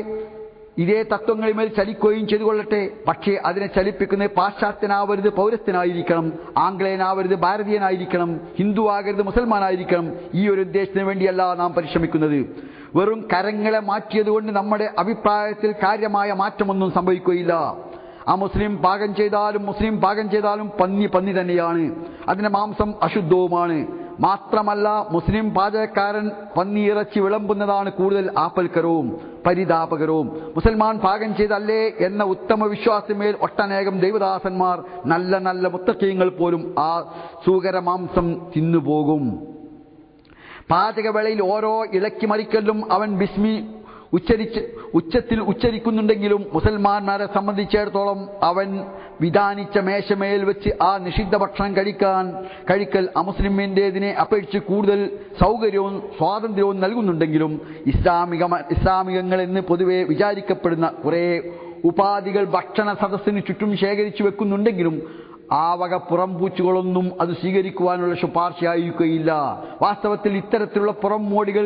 ഇതേ തത്വങ്ങളിന്മേൽ ചലിക്കുകയും ചെയ്തുകൊള്ളട്ടെ. പക്ഷേ അതിനെ ചലിപ്പിക്കുന്നത് പാശ്ചാത്യനാവരുത് പൗരസ്ത്യനായിരിക്കണം, ആംഗ്ലേയനാവരുത് ഭാരതീയനായിരിക്കണം, ഹിന്ദു ആകരുത് മുസൽമാനായിരിക്കണം. ഈ ഒരു ഉദ്ദേശത്തിന് വേണ്ടിയല്ല നാം പരിശ്രമിക്കുന്നത്. വെറും കരങ്ങളെ മാറ്റിയതുകൊണ്ട് നമ്മുടെ അഭിപ്രായത്തിൽ കാര്യമായ മാറ്റമൊന്നും സംഭവിക്കുകയില്ല. ആ മുസ്ലിം പാകം ചെയ്താലും പന്നി തന്നെയാണ്. അതിന്റെ മാംസം അശുദ്ധവുമാണ്. മാത്രമല്ല, മുസ്ലിം പാചകക്കാരൻ പന്നിയിറച്ചി വിളമ്പുന്നതാണ് കൂടുതൽ ആപൽക്കരവും പരിതാപകരവും. മുസൽമാൻ പാകം ചെയ്തല്ലേ എന്ന ഉത്തമ വിശ്വാസമേൽ ഒട്ടനേകം ദൈവദാസന്മാർ, നല്ല നല്ല മുത്തഖീങ്ങൾ പോലും ആ സൂകര മാംസം തിന്നുപോകും. പാചകവേളയിൽ ഓരോ ഇളക്കി മറിക്കലും അവൻ ബിസ്മി ഉച്ചത്തിൽ ഉച്ചരിക്കുന്നുണ്ടെങ്കിലും മുസൽമാന്മാരെ സംബന്ധിച്ചിടത്തോളം അവൻ വിധാനിച്ച മേശമേൽ വെച്ച് ആ നിഷിദ്ധ ഭക്ഷണം കഴിക്കൽ അമുസ്ലിമിൻ്റെതിനെ അപേക്ഷിച്ച് കൂടുതൽ സൗകര്യവും സ്വാതന്ത്ര്യവും നൽകുന്നുണ്ടെങ്കിലും ഇസ്ലാമികങ്ങളെന്ന് പൊതുവെ വിചാരിക്കപ്പെടുന്ന കുറേ ഉപാധികൾ ഭക്ഷണ സദസ്സിന് ചുറ്റും ശേഖരിച്ചു വെക്കുന്നുണ്ടെങ്കിലും ആ വക പുറംപൂച്ചുകളൊന്നും അത് സ്വീകരിക്കുവാനുള്ള ശുപാർശയായിരിക്കുകയില്ല. വാസ്തവത്തിൽ ഇത്തരത്തിലുള്ള പുറംമോടികൾ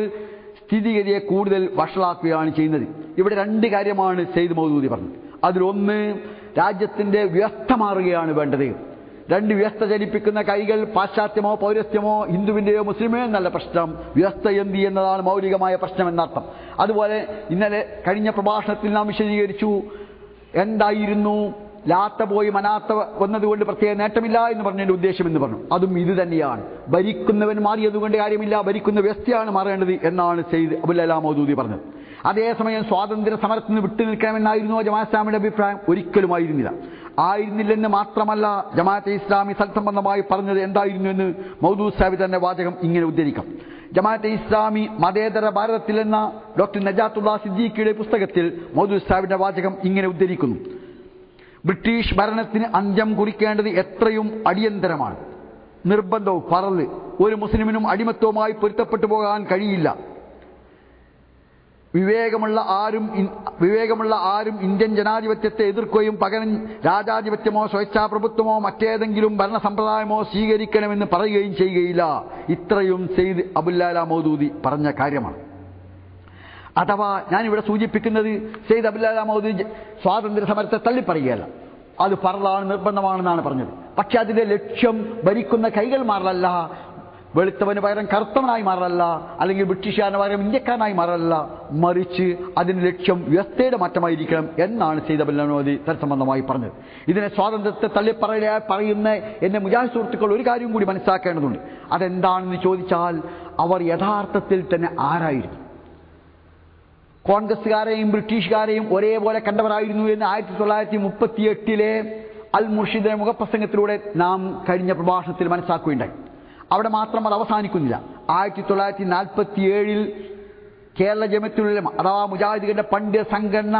സ്ഥിതിഗതിയെ കൂടുതൽ വഷളാക്കുകയാണ് ചെയ്യുന്നത്. ഇവിടെ രണ്ട് കാര്യമാണ് സെയ്ദ് മൗദൂദി പറഞ്ഞത്. അതിലൊന്ന്, രാജ്യത്തിന്റെ വ്യവസ്ഥ മാറുകയാണ് വേണ്ടത്. രണ്ട് വ്യവസ്ഥ ചലിപ്പിക്കുന്ന കൈകൾ പാശ്ചാത്യമോ പൗരസ്ത്യമോ ഹിന്ദുവിന്റെയോ മുസ്ലിമോ എന്നല്ല പ്രശ്നം, വ്യവസ്ഥ എന്ത് എന്നതാണ് മൗലികമായ പ്രശ്നം എന്നർത്ഥം. അതുപോലെ ഇന്നലെ കഴിഞ്ഞ പ്രഭാഷണത്തിൽ നാം വിശദീകരിച്ചു എന്തായിരുന്നു ലാത്ത പോയി മനാത്ത വന്നതുകൊണ്ട് പ്രത്യേക നേട്ടമില്ല എന്ന് പറഞ്ഞതിന്റെ ഉദ്ദേശം എന്ന് പറഞ്ഞു. അതും ഇത് തന്നെയാണ്. ഭരിക്കുന്നവൻ മാറിയതുകൊണ്ട് കാര്യമില്ല, ഭരിക്കുന്ന വ്യവസ്ഥയാണ് മാറേണ്ടത് എന്നാണ് സെയ്ദ് അബുൽ അലാ മൗദൂദി പറഞ്ഞത്. അതേസമയം സ്വാതന്ത്ര്യ സമരത്തിൽ നിന്ന് വിട്ടുനിൽക്കണമെന്നായിരുന്നു ജമാഅത്ത് ഇസ്ലാമിയുടെ അഭിപ്രായം? ഒരിക്കലുമായിരുന്നില്ല. ആയിരുന്നില്ലെന്ന് മാത്രമല്ല, ജമാഅത്തെ ഇസ്ലാമി സൽസംബന്ധമായി പറഞ്ഞത് എന്തായിരുന്നു എന്ന് മൗദൂദ് സാഹിബ് തന്നെ വാചകം ഇങ്ങനെ ഉദ്ധരിക്കാം. ജമാഅത്തെ ഇസ്ലാമി മതേതര ഭാരതത്തിൽ എന്ന ഡോക്ടർ നജാത്തുല്ലാ സിദ്ദീഖിയുടെ പുസ്തകത്തിൽ മൗദൂദ് സാഹിബിന്റെ വാചകം ഇങ്ങനെ ഉദ്ധരിക്കുന്നു: ബ്രിട്ടീഷ് ഭരണത്തിന് അന്ത്യം കുറിക്കേണ്ടത് എത്രയും അടിയന്തരമാണ്, നിർബന്ധവും പറല്. ഒരു മുസ്ലിമിനും അടിമത്വവുമായി പൊരുത്തപ്പെട്ടു പോകാൻ കഴിയില്ല. വിവേകമുള്ള ആരും ഇന്ത്യൻ ജനാധിപത്യത്തെ എതിർക്കുകയും പകരം രാജാധിപത്യമോ സ്വേച്ഛാപ്രഭുത്വമോ മറ്റേതെങ്കിലും ഭരണ സമ്പ്രദായമോ സ്വീകരിക്കണമെന്ന് പറയുകയും ചെയ്യുകയില്ല. ഇത്രയും സെയ്ദ് അബുൽ അലാ മൗദൂദി പറഞ്ഞ കാര്യമാണ്. അഥവാ ഞാനിവിടെ സൂചിപ്പിക്കുന്നത് സെയ്ദ് അബുൽ അലാ മൗദൂദി സ്വാതന്ത്ര്യ സമരത്തെ തള്ളിപ്പറയുകയല്ല, അത് ഫർളാണ്, നിർബന്ധമാണെന്നാണ് പറഞ്ഞത്. പക്ഷെ അതിന്റെ ലക്ഷ്യം ഭരിക്കുന്ന കൈകൾ മാറലല്ല, വെളുത്തവന് പകരം കറുത്തവനായി മാറലല്ല, അല്ലെങ്കിൽ ബ്രിട്ടീഷുകാരന് പകരം ഇന്ത്യക്കാരനായി മാറലല്ല, മറിച്ച് അതിന്റെ ലക്ഷ്യം വ്യവസ്ഥയുടെ മാറ്റമായിരിക്കണം എന്നാണ് സെയ്ദ് അബുൽ അലാ മൗദൂദി തത്സംബന്ധമായി പറഞ്ഞത്. ഇതിനെ സ്വാതന്ത്ര്യത്തെ പറയുന്ന എന്റെ മുജാഹിദ് സുഹൃത്തുക്കൾ ഒരു കാര്യം കൂടി മനസ്സിലാക്കേണ്ടതുണ്ട്. അതെന്താണെന്ന് ചോദിച്ചാൽ, അവർ യഥാർത്ഥത്തിൽ തന്നെ ആരായിരുന്നു? കോൺഗ്രസ്സുകാരെയും ബ്രിട്ടീഷുകാരെയും ഒരേപോലെ കണ്ടവരായിരുന്നു എന്ന് 1938 അൽ മുർഷിദിന്റെ മുഖപ്രസംഗത്തിലൂടെ നാം കഴിഞ്ഞ പ്രഭാഷണത്തിൽ മനസ്സിലാക്കുകയുണ്ടായി. അവിടെ മാത്രം അത് അവസാനിക്കുന്നില്ല. 1947 കേരള ജമിഅത്തുൽ ഉലമ അഥവാ മുജാഹിദുകളുടെ പണ്ഡിത സംഘടന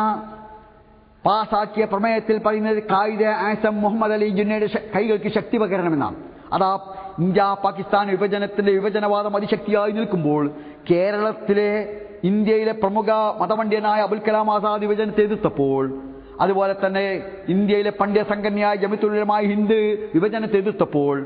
പാസാക്കിയ പ്രമേയത്തിൽ പറയുന്നത് ഖായിദ ആസം മുഹമ്മദ് അലി ജിന്നയുടെ കൈകൾക്ക് ശക്തി പകരണമെന്നാണ്. അതാ ഇന്ത്യ പാകിസ്ഥാൻ വിഭജനവാദം അതിശക്തിയായി നിൽക്കുമ്പോൾ കേരളത്തിലെ ഇന്ത്യയിലെ പ്രമുഖ മതപണ്ഡിതനായ അബുൽ കലാം ആസാദ് വിഭജനത്തെ എതിർത്തപ്പോൾ, അതുപോലെ തന്നെ ഇന്ത്യയിലെ പണ്ഡിത സംഘടനയായ ജമിഅത്തുൽ ഉലമ ഹിന്ദ് വിഭജനത്തെ എതിർത്തപ്പോൾ,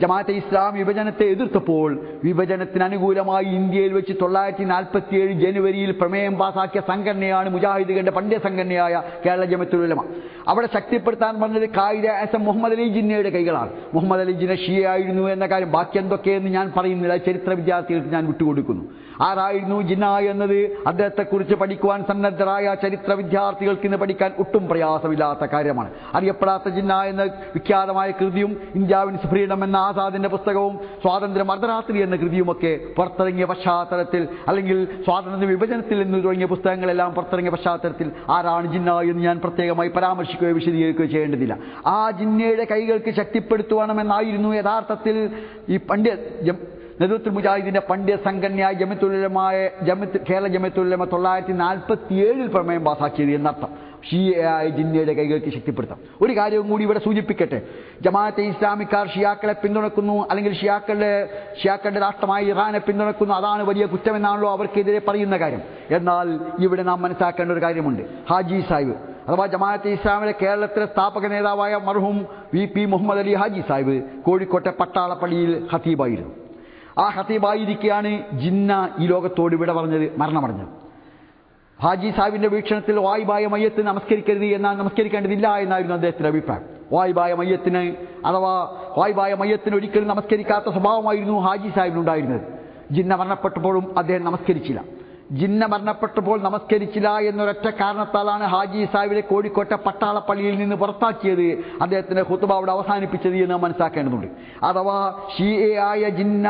ജമാഅത്തെ ഇസ്ലാം വിഭജനത്തെ എതിർത്തപ്പോൾ, വിഭജനത്തിന് അനുകൂലമായി ഇന്ത്യയിൽ വെച്ച് 1947 ജനുവരിയിൽ പ്രമേയം പാസാക്കിയ സംഘടനയാണ് മുജാഹിദുകളുടെ പണ്ഡിത സംഘടനയായ കേരള ജമിഅത്തുൽ ഉലമ. അവിടെ ശക്തിപ്പെടുത്താൻ പറഞ്ഞത് ഖായിദ ആസം മുഹമ്മദ് അലി ജിന്നയുടെ കൈകളാണ്. മുഹമ്മദ് അലി ജിന്ന ഷിയയായിരുന്നു എന്ന കാര്യം ബാക്കി എന്തൊക്കെയെന്ന് ഞാൻ പറയുന്നില്ല, ചരിത്ര വിദ്യാർത്ഥികൾക്ക് ഞാൻ വിട്ടുകൊടുക്കുന്നു. ആരായിരുന്നു ജിന്ന എന്നത് അദ്ദേഹത്തെക്കുറിച്ച് പഠിക്കുവാൻ സന്നദ്ധരായ ചരിത്ര വിദ്യാർത്ഥികൾക്ക് ഇന്ന് പഠിക്കാൻ ഒട്ടും പ്രയാസമില്ലാത്ത കാര്യമാണ്. അറിയപ്പെടാത്ത ജിന്ന എന്ന വിഖ്യാതമായ കൃതിയും ഇന്ത്യാവിൻസ് ഫ്രീഡം എന്ന ആസാദിന്റെ പുസ്തകവും സ്വാതന്ത്ര്യം അർദ്ധരാത്രി എന്ന കൃതിയുമൊക്കെ പുറത്തിറങ്ങിയ പശ്ചാത്തലത്തിൽ, അല്ലെങ്കിൽ സ്വാതന്ത്ര്യ വിഭജനത്തിൽ എന്ന് തുടങ്ങിയ പുസ്തകങ്ങളെല്ലാം പുറത്തിറങ്ങിയ പശ്ചാത്തലത്തിൽ ആരാണ് ജിന്ന എന്ന് ഞാൻ പ്രത്യേകമായി പരാമർശിക്കുകയോ വിശദീകരിക്കുകയോ ചെയ്യേണ്ടതില്ല. ആ ജിന്നയുടെ കൈകൾക്ക് ശക്തിപ്പെടുത്തുവാണമെന്നായിരുന്നു യഥാർത്ഥത്തിൽ ഈ നദുവത്തുൽ മുജാഹിദിന്റെ പണ്ഡിത സംഘടനയായ കേരള ജമിഅത്തുൽ ഉലമ 1947 പ്രമേയം പാസാക്കിയത് എന്നർത്ഥം. ഷിയയായ ജിന്നയുടെ കൈകൾക്ക് ശക്തിപ്പെടുത്താം. ഒരു കാര്യവും കൂടി ഇവിടെ സൂചിപ്പിക്കട്ടെ. ജമാഅത്തെ ഇസ്ലാമിക്കാർ ഷിയാക്കളെ പിന്തുണക്കുന്നു, അല്ലെങ്കിൽ ഷിയാക്കളുടെ രാഷ്ട്രമായ ഇറാനെ പിന്തുണക്കുന്നു. അതാണ് വലിയ കുറ്റമെന്നാണല്ലോ അവർക്കെതിരെ പറയുന്ന കാര്യം. എന്നാൽ ഇവിടെ നാം മനസ്സിലാക്കേണ്ട ഒരു കാര്യമുണ്ട്. ഹാജി സാഹിബ് അഥവാ ജമാഅത്തെ ഇസ്ലാമിലെ കേരളത്തിലെ സ്ഥാപക നേതാവായ മർഹൂം VP മുഹമ്മദ് അലി ഹാജി സാഹിബ് കോഴിക്കോട്ടെ പട്ടാളപ്പള്ളിയിൽ ഖതീബായിരുന്നു. ആ ഖതീബായിരിക്കെയാണ് ജിന്ന ഈ ലോകത്തോട് വിട പറഞ്ഞത്, മരണമടഞ്ഞത്. ഹാജി സാഹിബിന്റെ വീക്ഷണത്തിൽ വായിബായ മയ്യത്ത് നമസ്കരിക്കരുത് എന്നാൽ നമസ്കരിക്കേണ്ടതില്ല എന്നായിരുന്നു അദ്ദേഹത്തിന്റെ അഭിപ്രായം. വായിബായ മയ്യത്തിന് ഒരിക്കലും നമസ്കരിക്കാത്ത സ്വഭാവമായിരുന്നു ഹാജി സാഹിബിനുണ്ടായിരുന്നത്. ജിന്ന മരണപ്പെട്ടപ്പോഴും അദ്ദേഹം നമസ്കരിച്ചില്ല. എന്നൊരൊറ്റ കാരണത്താലാണ് ഹാജി സാഹിബിനെ കോഴിക്കോട്ടെ പട്ടാളപ്പള്ളിയിൽ നിന്ന് പുറത്താക്കിയത്, അദ്ദേഹത്തിന്റെ ഖുതുബ അവിടെ അവസാനിപ്പിച്ചത് എന്ന് മനസ്സിലാക്കേണ്ടതുണ്ട്. അഥവാ ഷിയയായ ജിന്ന,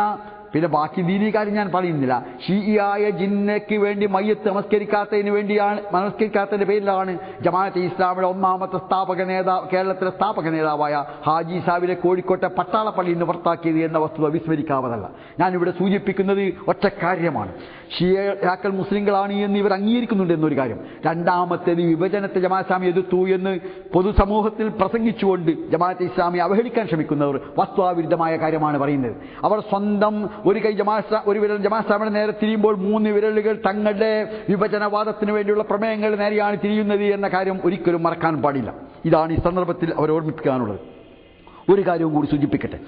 പിന്നെ ബാക്കി ദീനീ കാര്യം ഞാൻ പറയുന്നില്ല, ഷിയയായ ജിന്നയ്ക്ക് വേണ്ടി മയ്യത്ത് നമസ്കരിക്കാത്തതിന്റെ പേരിലാണ് ജമാഅത്തെ ഇസ്ലാമിയുടെ ഒന്നാമത്തെ കേരളത്തിലെ സ്ഥാപക നേതാവായ ഹാജി സാഹിബിനെ കോഴിക്കോട്ടെ പട്ടാളപ്പള്ളിയിൽ നിന്ന് പുറത്താക്കിയത് എന്ന വസ്തുത വിസ്മരിക്കാവതല്ല. ഞാനിവിടെ സൂചിപ്പിക്കുന്നത് ഒറ്റ കാര്യമാണ്. ഷിയയാക്കൾ മുസ്ലിങ്ങളാണ് എന്ന് ഇവർ അംഗീകരിക്കുന്നുണ്ട് എന്നൊരു കാര്യം. രണ്ടാമത്തേത് വിഭജനത്തെ ജമാഅത്തെ ഇസ്ലാമി എതിർത്തു എന്ന് പൊതുസമൂഹത്തിൽ പ്രസംഗിച്ചുകൊണ്ട് ജമാഅത്തെ ഇസ്ലാമി അവഹേളിക്കാൻ ശ്രമിക്കുന്നവർ വസ്തുതാവിരുദ്ധമായ കാര്യമാണ് പറയുന്നത്. അവർ സ്വന്തം ഒരു വിരൽ ജമാഅത്തെ ഇസ്ലാമിയുടെ നേരെ തിരിയുമ്പോൾ 3 വിരലുകൾ തങ്ങളുടെ വിഭജനവാദത്തിന് വേണ്ടിയുള്ള പ്രമേയങ്ങളുടെ നേരെയാണ് തിരിയുന്നത് എന്ന കാര്യം ഒരിക്കലും മറക്കാൻ പാടില്ല. ഇതാണ് ഈ സന്ദർഭത്തിൽ അവർ ഓർമ്മിപ്പിക്കാനുള്ളത്. ഒരു കാര്യവും കൂടി സൂചിപ്പിക്കട്ടെ.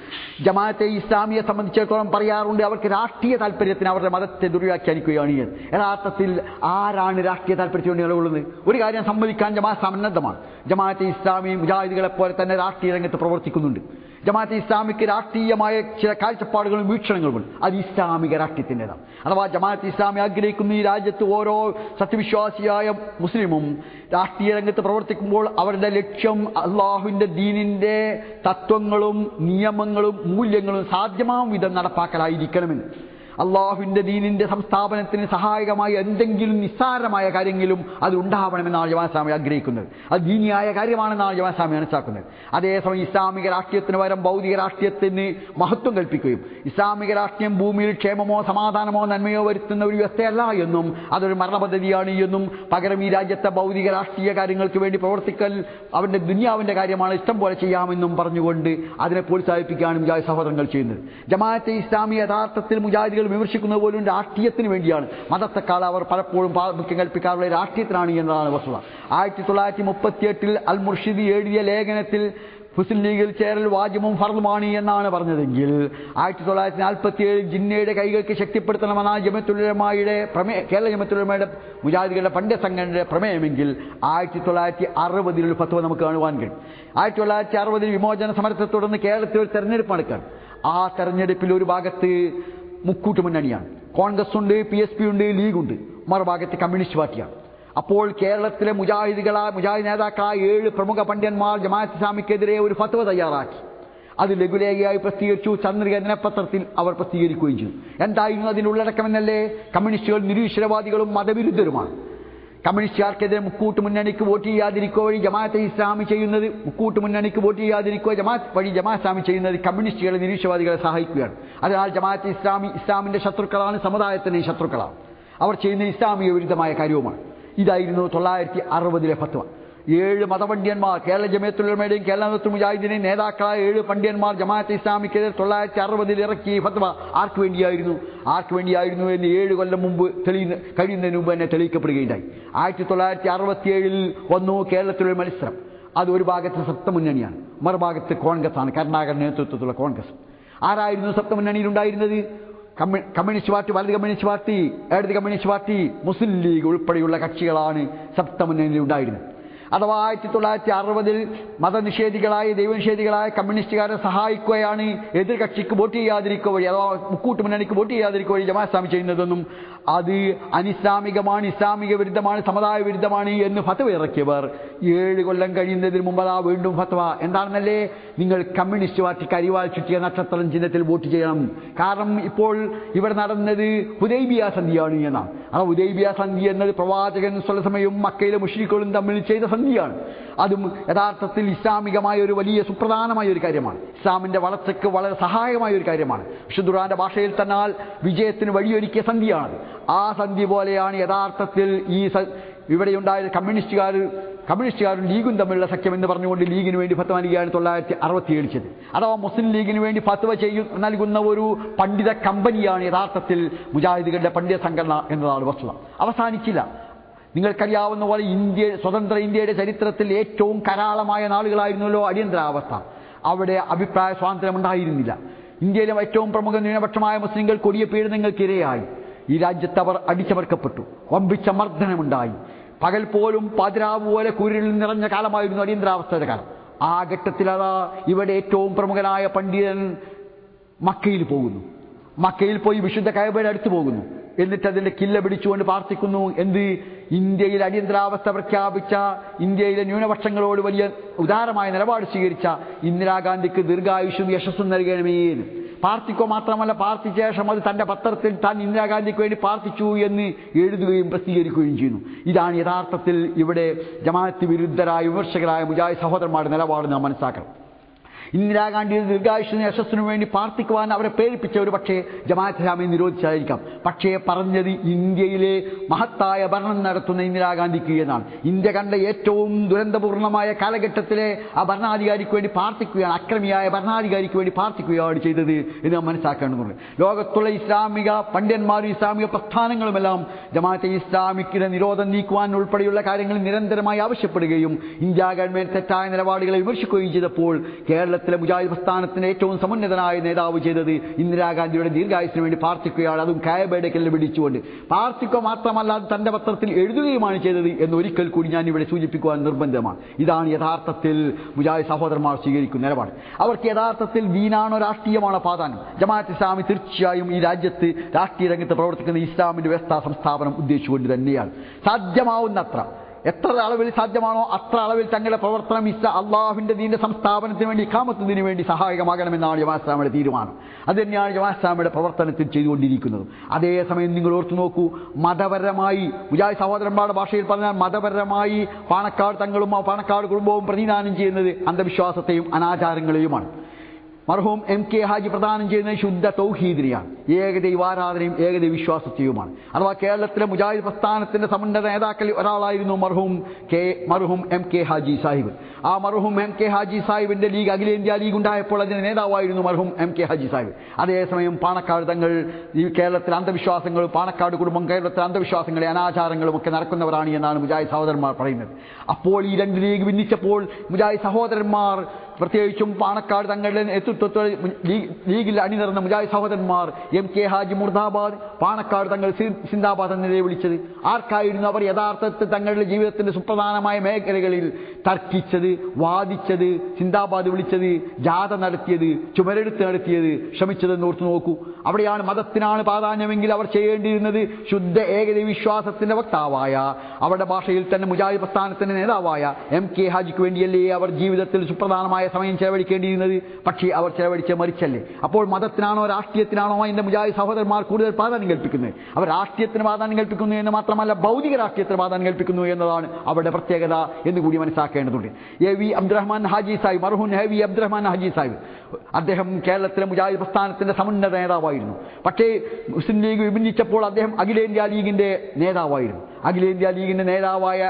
ജമാഅത്തെ ഇസ്ലാമിയെ സംബന്ധിച്ചിടത്തോളം പറയാറുണ്ട്, അവർക്ക് രാഷ്ട്രീയ താല്പര്യത്തിന് അവരുടെ മതത്തെ ദുർവ്യാഖ്യാനിക്കുകയാണ് എന്ന്. യഥാർത്ഥത്തിൽ ആരാണ് രാഷ്ട്രീയ താല്പര്യത്തിന് വേണ്ടി നിലകൊള്ളുന്നത്? ഒരു കാര്യം സമ്മതിക്കാൻ ജമാഅത്ത് സന്നദ്ധമാണ്. ജമാഅത്തെ ഇസ്ലാമി മുജാഹിദുകളെപ്പോലെ തന്നെ രാഷ്ട്രീയ രംഗത്ത് പ്രവർത്തിക്കുന്നുണ്ട്. ജമാഅത്തെ ഇസ്ലാമിക്ക് രാഷ്ട്രീയമായ ചില കാഴ്ചപ്പാടുകളും വീക്ഷണങ്ങളുമുണ്ട്. അത് ഇസ്ലാമിക രാഷ്ട്രീയത്തിൻ്റെതാണ്. അഥവാ ജമാഅത്തെ ഇസ്ലാമി ആഗ്രഹിക്കുന്ന ഈ രാജ്യത്ത് ഓരോ സത്യവിശ്വാസിയായ മുസ്ലിമും രാഷ്ട്രീയ രംഗത്ത് പ്രവർത്തിക്കുമ്പോൾ അവരുടെ ലക്ഷ്യം അള്ളാഹുവിൻ്റെ ദീനിൻ്റെ തത്വങ്ങളും നിയമങ്ങളും മൂല്യങ്ങളും സാധ്യമാം വിധം നടപ്പാക്കലായിരിക്കണമെന്ന്. അള്ളാഹുവിൻ്റെ ദീനിൻ്റെ സംസ്ഥാപനത്തിന് സഹായകമായ എന്തെങ്കിലും നിസ്സാരമായ കാര്യങ്ങളും അത് ഉണ്ടാവണമെന്നാണ് ജമാഅത്ത് ഇസ്ലാമി ആഗ്രഹിക്കുന്നത്. അത് ദീനിയായ കാര്യമാണെന്നാണ് ജമാഅത്ത് ഇസ്ലാമി മനസ്സിലാക്കുന്നത്. അതേസമയം ഇസ്ലാമിക രാഷ്ട്രീയത്തിന് പകരം ഭൗതിക രാഷ്ട്രീയത്തിന് മഹത്വം കൽപ്പിക്കുകയും ഇസ്ലാമിക രാഷ്ട്രീയം ഭൂമിയിൽ ക്ഷേമമോ സമാധാനമോ നന്മയോ വരുത്തുന്ന ഒരു വ്യവസ്ഥയല്ല എന്നും അതൊരു മരണപദ്ധതിയാണ് എന്നും പകരം ഈ രാജ്യത്തെ ഭൗതിക രാഷ്ട്രീയ കാര്യങ്ങൾക്ക് വേണ്ടി പ്രവർത്തിക്കൽ അവൻ്റെ ദുനിയാവിൻ്റെ കാര്യമാണ്, ഇഷ്ടം പോലെ ചെയ്യാമെന്നും പറഞ്ഞുകൊണ്ട് അതിനെ പ്രോത്സാഹിപ്പിക്കുകയാണ് മുജാഹിദ് സഹോദരങ്ങൾ ചെയ്യുന്നത്. ജമാഅത്തെ ഇസ്ലാമി യഥാർത്ഥത്തിൽ മുജാഹിദുകൾ വിമർശിക്കുന്നത് പോലും രാഷ്ട്രീയത്തിന് വേണ്ടിയാണ്. മതത്തെക്കാൾ അവർ പലപ്പോഴും പ്രാമുഖ്യം കൽപ്പിക്കാറുള്ള രാഷ്ട്രീയത്തിനാണ് എന്നതാണ് വസ്തുത. 1938 അൽ മുർഷിദി എഴുതിയ ലേഖനത്തിൽ മുസ്ലിം ലീഗിൽ ചേരൽ വാജിബും ഫർളുമാണ് എന്നാണ് പറഞ്ഞതെങ്കിൽ 1947 ജിന്നയുടെ കൈകൾക്ക് ശക്തിപ്പെടുത്തണമെന്നാണ് ജമിയത്തുൽ-ഉലമായുടെ കേരള ജമിയത്തുൽ-ഉലമയുടെ മുജാഹിദുകളുടെ പണ്ഡിത സംഘടനയുടെ പ്രമേയമെങ്കിൽ 1960 ഒരു ഫത്വ നമുക്ക് കാണുവാൻ കഴിയും. 1960 വിമോചന സമരത്തെ തുടർന്ന് കേരളത്തിൽ ഒരു തെരഞ്ഞെടുപ്പ് നടക്കുകയാണ്. ആ തെരഞ്ഞെടുപ്പിൽ ഒരു ഭാഗത്ത് മുക്കൂട്ട് മുന്നണിയാണ്, കോൺഗ്രസ് ഉണ്ട്, PSP ഉണ്ട്, ലീഗുണ്ട്, മറുഭാഗത്ത് കമ്മ്യൂണിസ്റ്റ് പാർട്ടിയാണ്. അപ്പോൾ കേരളത്തിലെ മുജാഹിദ് നേതാക്കളായ 7 പ്രമുഖ പണ്ഡിതന്മാർ ജമാഅത്ത് ഇസ്ലാമിക്കെതിരെ ഒരു ഫത്വ തയ്യാറാക്കി. അത് ലഘുലേഖയായി പ്രസിദ്ധീകരിച്ചു. ചന്ദ്രിക ദിനപത്രത്തിൽ അവർ പ്രസിദ്ധീകരിക്കുകയും ചെയ്തു. എന്തായിരുന്നു അതിൻ്റെ ഉള്ളടക്കമെന്നല്ലേ? കമ്മ്യൂണിസ്റ്റുകൾ നിരീശ്വരവാദികളും മതവിരുദ്ധരുമാണ്. കമ്മ്യൂണിസ്റ്റുകാർക്കെതിരെ മുക്കൂട്ട് മുന്നണിക്ക് വോട്ട് ചെയ്യാതിരിക്കുക വഴി ജമാഅത്തെ ഇസ്ലാമി ചെയ്യുന്നത്, മുക്കൂട്ട് മുന്നണിക്ക് വോട്ട് ചെയ്യാതിരിക്കുക ജമാഅത്ത് ഇസ്ലാമി ചെയ്യുന്നത് കമ്മ്യൂണിസ്റ്റുകളെ നിരീശ്വരവാദികളെ സഹായിക്കുകയാണ്. അതിനാൽ ജമാഅത്തെ ഇസ്ലാമിൻ്റെ ശത്രുക്കളാണ്, സമുദായത്തിൻ്റെ ശത്രുക്കളാണ്. അവർ ചെയ്യുന്ന ഇസ്ലാമിക വിരുദ്ധമായ കാര്യവുമാണ്. ഇതായിരുന്നു 1960 ഫത്വ. 7 മതപണ്ഡിതന്മാർ, കേരള ജമിയത്തുൽ-ഉലമയുടെയും കേരള മുജാഹിദിന്റെയും നേതാക്കളായ 7 പണ്ഡിതന്മാർ ജമാഅത്തെ ഇസ്ലാമിക്കെതിരെ 1960 ഇറക്കിയ ഫത്വ ആർക്ക് വേണ്ടിയായിരുന്നു എന്ന് 7 കൊല്ലം മുമ്പ് കഴിയുന്നതിന് മുമ്പ് തന്നെ തെളിയിക്കപ്പെടുകയുണ്ടായി. 1967 വന്നു കേരളത്തിലൊരു മത്സരം. അത് ഒരു ഭാഗത്ത് സപ്തമുന്നണിയാണ്, മറുഭാഗത്ത് കോൺഗ്രസ്സാണ്, കരുണാകരൻ നേതൃത്വത്തിലുള്ള കോൺഗ്രസ്. ആരായിരുന്നു സപ്തമുന്നണിയിലുണ്ടായിരുന്നത്? കമ്മ്യൂണിസ്റ്റ് പാർട്ടി, വലത് കമ്മ്യൂണിസ്റ്റ് പാർട്ടി, ഇടത് കമ്മ്യൂണിസ്റ്റ് പാർട്ടി, മുസ്ലിം ലീഗ് ഉൾപ്പെടെയുള്ള കക്ഷികളാണ് സപ്തമുന്നണിയിൽ ഉണ്ടായിരുന്നത്. അഥവാ 1960 മതനിഷേധികളായ ദൈവനിഷേധികളായ കമ്മ്യൂണിസ്റ്റുകാരെ സഹായിക്കുകയാണ് എതിർ കക്ഷിക്ക് വോട്ട് ചെയ്യാതിരിക്കുക വഴി, അഥവാ മുക്കൂട്ട് മുന്നണിക്ക് വോട്ട് ചെയ്യാതിരിക്കുക വഴി ജമാഅത്ത് ഇസ്ലാമി ചെയ്യുന്നതെന്നും അത് അനിസ്ലാമികമാണ്, ഇസ്ലാമിക വിരുദ്ധമാണ്, സമുദായ വിരുദ്ധമാണ് എന്ന് ഫത്വ ഇറക്കിയവർ 7 കൊല്ലം കഴിയുന്നതിന് മുമ്പ് അതാ വീണ്ടും ഫത്വ എന്താണെന്നല്ലേ? നിങ്ങൾ കമ്മ്യൂണിസ്റ്റ് പാർട്ടിക്ക് അരിവാൾ ചുറ്റിയ നക്ഷത്രം ചിഹ്നത്തിൽ വോട്ട് ചെയ്യണം. കാരണം ഇപ്പോൾ ഇവിടെ നടന്നത് ഹുദൈബിയ സന്ധിയാണ് എന്നാണ്. ആ ഹുദൈബിയ സന്ധി എന്നത് പ്രവാചകൻ സ്വലസമയവും മക്കയിലെ മുശ്രിക്കുകളും തമ്മിൽ ചെയ്ത സന്ധിയാണ്. അതും യഥാർത്ഥത്തിൽ ഇസ്ലാമികമായ ഒരു വലിയ സുപ്രധാനമായ ഒരു കാര്യമാണ്. ഇസ്ലാമിൻ്റെ വളർച്ചയ്ക്ക് വളരെ സഹായകമായ ഒരു കാര്യമാണ്. വിശുദ്ധ ഖുർആന്റെ ഭാഷയിൽ തന്നാൽ വിജയത്തിന് വഴിയൊരുക്കിയ സന്ധിയാണ്. ആ സന്ധി പോലെയാണ് യഥാർത്ഥത്തിൽ ഇവിടെയുണ്ടായ കമ്മ്യൂണിസ്റ്റുകാരും ലീഗും തമ്മിലുള്ള സഖ്യം എന്ന് പറഞ്ഞുകൊണ്ട് ലീഗിന് വേണ്ടി ഫത്വ നൽകിയാണ് 1967 അഥവാ മുസ്ലിം ലീഗിന് വേണ്ടി ഫത്വ നൽകുന്ന ഒരു പണ്ഡിത കമ്പനിയാണ് യഥാർത്ഥത്തിൽ മുജാഹിദുകളുടെ പണ്ഡിത സംഘടന എന്നതാണ് വസ്തുത. അവസാനിച്ചില്ല. നിങ്ങൾക്കറിയാവുന്ന പോലെ സ്വതന്ത്ര ഇന്ത്യയുടെ ചരിത്രത്തിൽ ഏറ്റവും കരാളമായ നാളുകളായിരുന്നല്ലോ അടിയന്തരാവസ്ഥ. അവിടെ അഭിപ്രായ സ്വാതന്ത്ര്യം ഉണ്ടായിരുന്നില്ല. ഇന്ത്യയിലെ ഏറ്റവും പ്രമുഖ ന്യൂനപക്ഷമായ മുസ്ലിങ്ങൾ കൊടിയ പീഡനങ്ങൾക്കിരയായി. ഈ രാജ്യത്ത് അവർ അടിച്ചമർക്കപ്പെട്ടു. വമ്പിച്ച മർദ്ദനമുണ്ടായി. പകൽ പോലും പാതിരാവ് പോലെ കൂരിൽ നിറഞ്ഞ കാലമായിരുന്നു അടിയന്തരാവസ്ഥയുടെ കാലം. ആ ഘട്ടത്തിലതാ ഇവിടെ ഏറ്റവും പ്രമുഖനായ പണ്ഡിതൻ മക്കയിൽ പോകുന്നു. മക്കയിൽ പോയി വിശുദ്ധ കഅബയുടെ അടുത്ത് പോകുന്നു. എന്നിട്ട് അതിൻ്റെ കില്ല പിടിച്ചുകൊണ്ട് പ്രാർത്ഥിക്കുന്നു. എന്ത്? ഇന്ത്യയിൽ അടിയന്തരാവസ്ഥ പ്രഖ്യാപിച്ച, ഇന്ത്യയിലെ ന്യൂനപക്ഷങ്ങളോട് വലിയ ഉദാരമായ നിലപാട് സ്വീകരിച്ച ഇന്ദിരാഗാന്ധിക്ക് ദീർഘായുഷ്യും യശസ്സും നൽകണമേ എന്ന് പ്രാർത്ഥിക്കുക മാത്രമല്ല, പ്രാർത്ഥിച്ച ശേഷം അത് തൻ്റെ പത്രത്തിൽ താൻ ഇന്ദിരാഗാന്ധിക്ക് വേണ്ടി പ്രാർത്ഥിച്ചു എന്ന് എഴുതുകയും പ്രസിദ്ധീകരിക്കുകയും ചെയ്യുന്നു. ഇതാണ് യഥാർത്ഥത്തിൽ ഇവിടെ ജമാഅത്ത് വിരുദ്ധരായ വിമർശകരായ മുജാഹിദ് സഹോദരന്മാരുടെ നിലപാട് നാം മനസ്സിലാക്കണം. ഇന്ദിരാഗാന്ധിയുടെ ദീർഘായുഷിന് യശസ്സിനു വേണ്ടി പ്രാർത്ഥിക്കുവാൻ അവരെ പ്രേരിപ്പിച്ച ഒരു പക്ഷേ ജമാഅത്ത് ഇസ്ലാമിയെ നിരോധിച്ചായിരിക്കാം. പക്ഷേ പറഞ്ഞത് ഇന്ത്യയിലെ മഹത്തായ ഭരണം നടത്തുന്ന ഇന്ദിരാഗാന്ധിക്ക് എന്നാണ്. ഇന്ത്യ കണ്ട ഏറ്റവും ദുരന്തപൂർണമായ കാലഘട്ടത്തിലെ ആ ഭരണാധികാരിക്ക് വേണ്ടി പ്രാർത്ഥിക്കുകയാണ്, അക്രമിയായ ഭരണാധികാരിക്ക് വേണ്ടി പ്രാർത്ഥിക്കുകയാണ് ചെയ്തത് എന്ന് നാം മനസ്സിലാക്കേണ്ടതുണ്ട്. ലോകത്തുള്ള ഇസ്ലാമിക പണ്ഡിതന്മാരും ഇസ്ലാമിക പ്രസ്ഥാനങ്ങളുമെല്ലാം ജമാഅത്തെ ഇസ്ലാമിക്കിടെ നിരോധനം നീക്കുവാൻ ഉൾപ്പെടെയുള്ള കാര്യങ്ങൾ നിരന്തരമായി ആവശ്യപ്പെടുകയും ഇന്ത്യ ഗവൺമെന്റ് തെറ്റായ നിലപാടുകളെ വിമർശിക്കുകയും ചെയ്തപ്പോൾ കേരള കേരളത്തിലെ മുജാഹിദ് പ്രസ്ഥാനത്തിന്റെ ഏറ്റവും സമുന്നതനായ നേതാവ് ചെയ്തത് ഇന്ദിരാഗാന്ധിയുടെ ദീർഘായുസിന് വേണ്ടി പ്രാർത്ഥിക്കുകയാണ്. അതും കായബയുടെ കല്ല് പിടിച്ചുകൊണ്ട് പ്രാർത്ഥിക്കുക മാത്രമല്ല, അത് തന്റെ പത്രത്തിൽ എഴുതുകയുമാണ് ചെയ്തത് എന്ന് ഒരിക്കൽ കൂടി ഞാൻ ഇവിടെ സൂചിപ്പിക്കുവാൻ നിർബന്ധമാണ്. ഇതാണ് യഥാർത്ഥത്തിൽ മുജാഹിദ് സഹോദരന്മാർ സ്വീകരിക്കുന്ന നിലപാട്. അവർക്ക് യഥാർത്ഥത്തിൽ ദീനാണോ രാഷ്ട്രീയമാണോ പ്രാധാന്യം? ജമാഅത്ത് ഇസ്ലാമി തീർച്ചയായും ഈ രാജ്യത്ത് രാഷ്ട്രീയ രംഗത്ത് പ്രവർത്തിക്കുന്ന ഇസ്ലാമിന്റെ വ്യവസ്ഥാ സംസ്ഥാപനം ഉദ്ദേശിച്ചുകൊണ്ട് തന്നെയാണ്. സാധ്യമാവുന്നത്ര എത്ര അളവിൽ സാധ്യമാണോ അത്ര അളവിൽ തങ്ങളുടെ പ്രവർത്തനം അള്ളാഹുവിന്റെ ദീന്റെ സംസ്ഥാപനത്തിന് വേണ്ടി ഇഖാമത്തിന് വേണ്ടി സഹായകമാകണമെന്നാണ് ജമാഅത്ത് ഇസ്ലാമിയുടെ തീരുമാനം. അത് തന്നെയാണ് ജമാഅത്ത് ഇസ്ലാമിയുടെ പ്രവർത്തനത്തിൽ ചെയ്തുകൊണ്ടിരിക്കുന്നത്. അതേസമയം നിങ്ങൾ ഓർത്തു നോക്കൂ, മതപരമായി മുജാഹിദ് സഹോദരന്മാരുടെ ഭാഷയിൽ പറഞ്ഞാൽ മതപരമായി പാണക്കാട് തങ്ങളും പാണക്കാട് കുടുംബവും പ്രതിദാനം ചെയ്യുന്നത് അന്ധവിശ്വാസത്തെയും അനാചാരങ്ങളെയുമാണ്. മർഹൂം MK ഹാജി പ്രദാനം ചെയ്യുന്നത് ശുദ്ധ തൗഹീദിനെയാണ്, ഏകദൈവാരാധനയും ഏകദൈവ വിശ്വാസത്തെയുമാണ്. അഥവാ കേരളത്തിലെ മുജാഹിദ് പ്രസ്ഥാനത്തിന്റെ സമുന്നത നേതാക്കളിൽ ഒരാളായിരുന്നു മർഹൂം MK ഹാജി സാഹിബ്. ആ മർഹൂം MK ഹാജി സാഹിബിന്റെ ലീഗ് അഖിലേന്ത്യാ ലീഗ് ഉണ്ടായപ്പോൾ അതിന്റെ നേതാവായിരുന്നു മർഹൂം MK ഹാജി സാഹിബ്. അതേസമയം പാണക്കാട് തങ്ങൾ ഈ കേരളത്തിലെ അന്ധവിശ്വാസങ്ങളും പാണക്കാട് കുടുംബം കേരളത്തിലെ അന്ധവിശ്വാസങ്ങളെ അനാചാരങ്ങളും ഒക്കെ നടക്കുന്നവരാണ് എന്നാണ് മുജാഹിദ് സഹോദരന്മാർ പറയുന്നത്. അപ്പോൾ ഈ രണ്ട് ലീഗ് ഭിന്നിച്ചപ്പോൾ മുജാഹിദ് സഹോദരന്മാർ, പ്രത്യേകിച്ചും പാണക്കാട് തങ്ങളുടെ നേതൃത്വത്തിൽ ലീഗിൽ അണിനിറന്ന മുജാഹിദ് സഹോദരന്മാർ MK ഹാജി മുർദാബാദ്, പാണക്കാട് തങ്ങൾ സിന്ദാബാദ് എന്ന നിലയെ വിളിച്ചത്. ആർക്കായിരുന്നു അവർ യഥാർത്ഥത്തിൽ തങ്ങളുടെ ജീവിതത്തിന്റെ സുപ്രധാനമായ മേഖലകളിൽ തർക്കിച്ചത്, വാദിച്ചത്, സിന്ദാബാദ് വിളിച്ചത്, ജാഥ നടത്തിയത്, ചുമരെടുത്ത് നടത്തിയത്, ശ്രമിച്ചതെന്ന് ഓർത്തു നോക്കൂ. അവിടെയാണ് മതത്തിനാണ് പ്രാധാന്യമെങ്കിൽ അവർ ചെയ്യേണ്ടിയിരുന്നത് ശുദ്ധ ഏകദൈവ വിശ്വാസത്തിന്റെ വക്താവായ, അവരുടെ ഭാഷയിൽ തന്നെ മുജാഹിദ് പ്രസ്ഥാനത്തിന്റെ നേതാവായ MK ഹാജിക്ക് വേണ്ടിയല്ലേ അവർ ജീവിതത്തിൽ സുപ്രധാനമായ സമയം ചെലവഴിക്കേണ്ടിയിരുന്നത്. പക്ഷേ അവർ ചെലവഴിച്ച മറിച്ചല്ലേ. അപ്പോൾ മതത്തിനാണോ രാഷ്ട്രീയത്തിനാണോ എന്റെ മുജാഹിദ് സഹോദരന്മാർ കൂടുതൽ പ്രാധാന്യം കൽപ്പിക്കുന്നത്? അവർ രാഷ്ട്രീയത്തിന് പ്രാധാന്യം കൽപ്പിക്കുന്നു എന്ന് മാത്രമല്ല, ഭൗതിക രാഷ്ട്രീയത്തിന് പ്രാധാന്യം കൽപ്പിക്കുന്നു എന്നതാണ് അവരുടെ പ്രത്യേകത എന്ന് കൂടി മനസ്സിലാക്കേണ്ടതുണ്ട്. AV അബ്ദുറഹ്മാൻ ഹാജി സാഹിബ്, മർഹൂം AV അബ്ദുറഹ്മാൻ ഹാജി സാഹിബ്, അദ്ദേഹം കേരളത്തിലെ മുജാഹിദ് പ്രസ്ഥാനത്തിന്റെ സമുന്നത നേതാവായിരുന്നു. പക്ഷേ മുസ്ലിം ലീഗ് വിഭജിച്ചപ്പോൾ അദ്ദേഹം അഖിലേന്ത്യാ ലീഗിന്റെ നേതാവായിരുന്നു. അഖിലേന്ത്യാ ലീഗിന്റെ നേതാവായ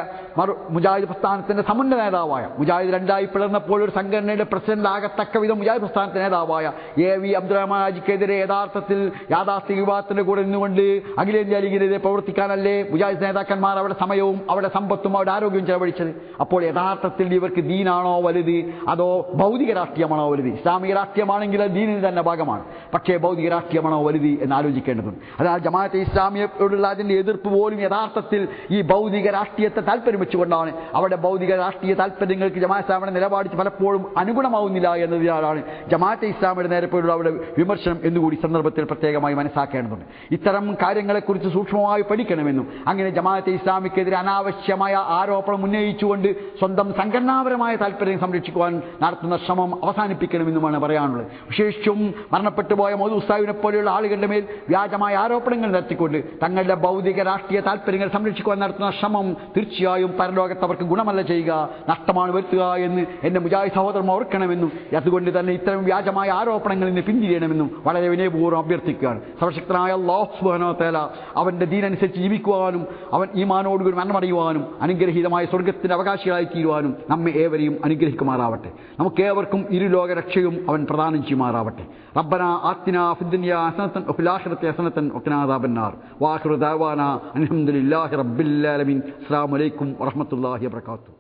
മുജാഹിദ് പ്രസ്ഥാനത്തിന്റെ സമുന്നത നേതാവായ, മുജാഹിദ് രണ്ടായി പിളർന്നപ്പോൾ ഒരു സംഘടനയുടെ പ്രസിഡന്റ് ആകത്തക്ക വിധം മുജാഹിദ് പ്രസ്ഥാനത്തിന്റെ നേതാവായ AV അബ്ദുറഹ്മാൻ ഹാജിക്കെതിരെ യഥാർത്ഥത്തിൽ യാഥാസ്ഥിക വിഭാഗത്തിന്റെ കൂടെ നിന്നുകൊണ്ട് അഖിലേന്ത്യാ ലീഗിനെതിരെ പ്രവർത്തിക്കാനല്ലേ മുജാഹിദ് നേതാക്കന്മാർ അവരുടെ സമയവും അവരുടെ സമ്പത്തും അവരുടെ ആരോഗ്യവും ചെലവഴിച്ചത്? അപ്പോൾ യഥാർത്ഥത്തിൽ ഇവർക്ക് ദീനാണോ വലുത് അതോ ഭൗതിക രാഷ്ട്രീയമാണോ വലുത്? ഇസ്ലാമിക രാഷ്ട്രീയമാണെങ്കിൽ അത് ദീനിന് തന്നെ ഭാഗമാണ്. പക്ഷേ ഭൗതിക രാഷ്ട്രീയമാണോ വലുത് എന്ന് ആലോചിക്കേണ്ടതുണ്ട്. അതിനാൽ ജമാഅത്തെ ഇസ്ലാമിയോടുള്ള അതിന്റെ എതിർപ്പ് പോലും യഥാർത്ഥത്തിൽ ഈ ഭൗതിക രാഷ്ട്രീയത്തെ താല്പര്യം വെച്ചുകൊണ്ടാണ്. അവരുടെ ഭൗതിക രാഷ്ട്രീയ താല്പര്യങ്ങൾക്ക് ജമാഅത്തെ ഇസ്ലാമിയുടെ നിലപാട് പലപ്പോഴും അനുഗുണമാവുന്നില്ല എന്നതിനാലാണ് ജമാഅത്തെ ഇസ്ലാമിയുടെ നേരെപ്പോഴുള്ള അവരുടെ വിമർശനം എന്നുകൂടി സന്ദർഭത്തിൽ പ്രത്യേകമായി മനസ്സിലാക്കേണ്ടതുണ്ട്. ഇത്തരം കാര്യങ്ങളെക്കുറിച്ച് സൂക്ഷ്മമായി പഠിക്കണമെന്നും അങ്ങനെ ജമാഅത്തെ ഇസ്ലാമിക്കെതിരെ അനാവശ്യമായ ആരോപണം ഉന്നയിച്ചുകൊണ്ട് സ്വന്തം സംഘടനാപരമായ താല്പര്യം സംരക്ഷിക്കുവാൻ നടത്തുന്ന ശ്രമം അവസാനിപ്പിക്കണമെന്നുമാണ് പറയാനുള്ളത്. വിശേഷിച്ചും മരണപ്പെട്ടുപോയ മൗദൂദ് സാഹിബിനെ പോലെയുള്ള ആളുകളുടെ മേൽ വ്യാജമായ ആരോപണങ്ങൾ നടത്തിക്കൊണ്ട് തങ്ങളുടെ ഭൗതിക രാഷ്ട്രീയ താല്പര്യങ്ങൾ സംരക്ഷിക്കുവാൻ നടത്തുന്ന ശ്രമം തീർച്ചയായും പരലോകത്ത് അവർക്ക് ഗുണമല്ല ചെയ്യുക, നഷ്ടമാണ് വരുത്തുക എന്ന് എന്റെ മുജാഹിദ് സഹോദരന്മാർ ഓർക്കണമെന്നും അതുകൊണ്ട് തന്നെ ഇത്തരം വ്യാജമായ ആരോപണങ്ങളിൽ നിന്ന് പിന്തിരിയണമെന്നും വളരെ വിനയപൂർവ്വം അഭ്യർത്ഥിക്കുകയാണ്. സർവശക്തനായ അല്ലാഹു സുബ്ഹാനഹു വ തആല അവന്റെ ദീനനുസരിച്ച് ജീവിക്കുവാനും അവൻ ഈമാനോടുകൂടി മരണമടയുവാനും അനുഗ്രഹീതമായ സ്വർഗ്ഗത്തിന്റെ അവകാശികളായി തീരുവാനും നമ്മെ ഏവരെയും അനുഗ്രഹിക്കുമാറാവട്ടെ. നമുക്കേവർക്കും ഇരുലോക രക്ഷയും അവൻ പ്രദാനം ചെയ്യുമാറാവട്ടെ. റബ്ബനാ ആതിനാ ഫിദ്ദുനിയാ ഹസനതൻ വഫിൽ ആഖിറതി ഹസനതൻ വഖിനാ അദാബന്നാർ. വആഖിറു ദഅവാനാ അൽഹംദുലില്ലാഹി റബ്ബിൽ ആലമീൻ. അസ്സലാമു അലൈക്കും വറഹ്മത്തുള്ളാഹി വബറകാതുഹു.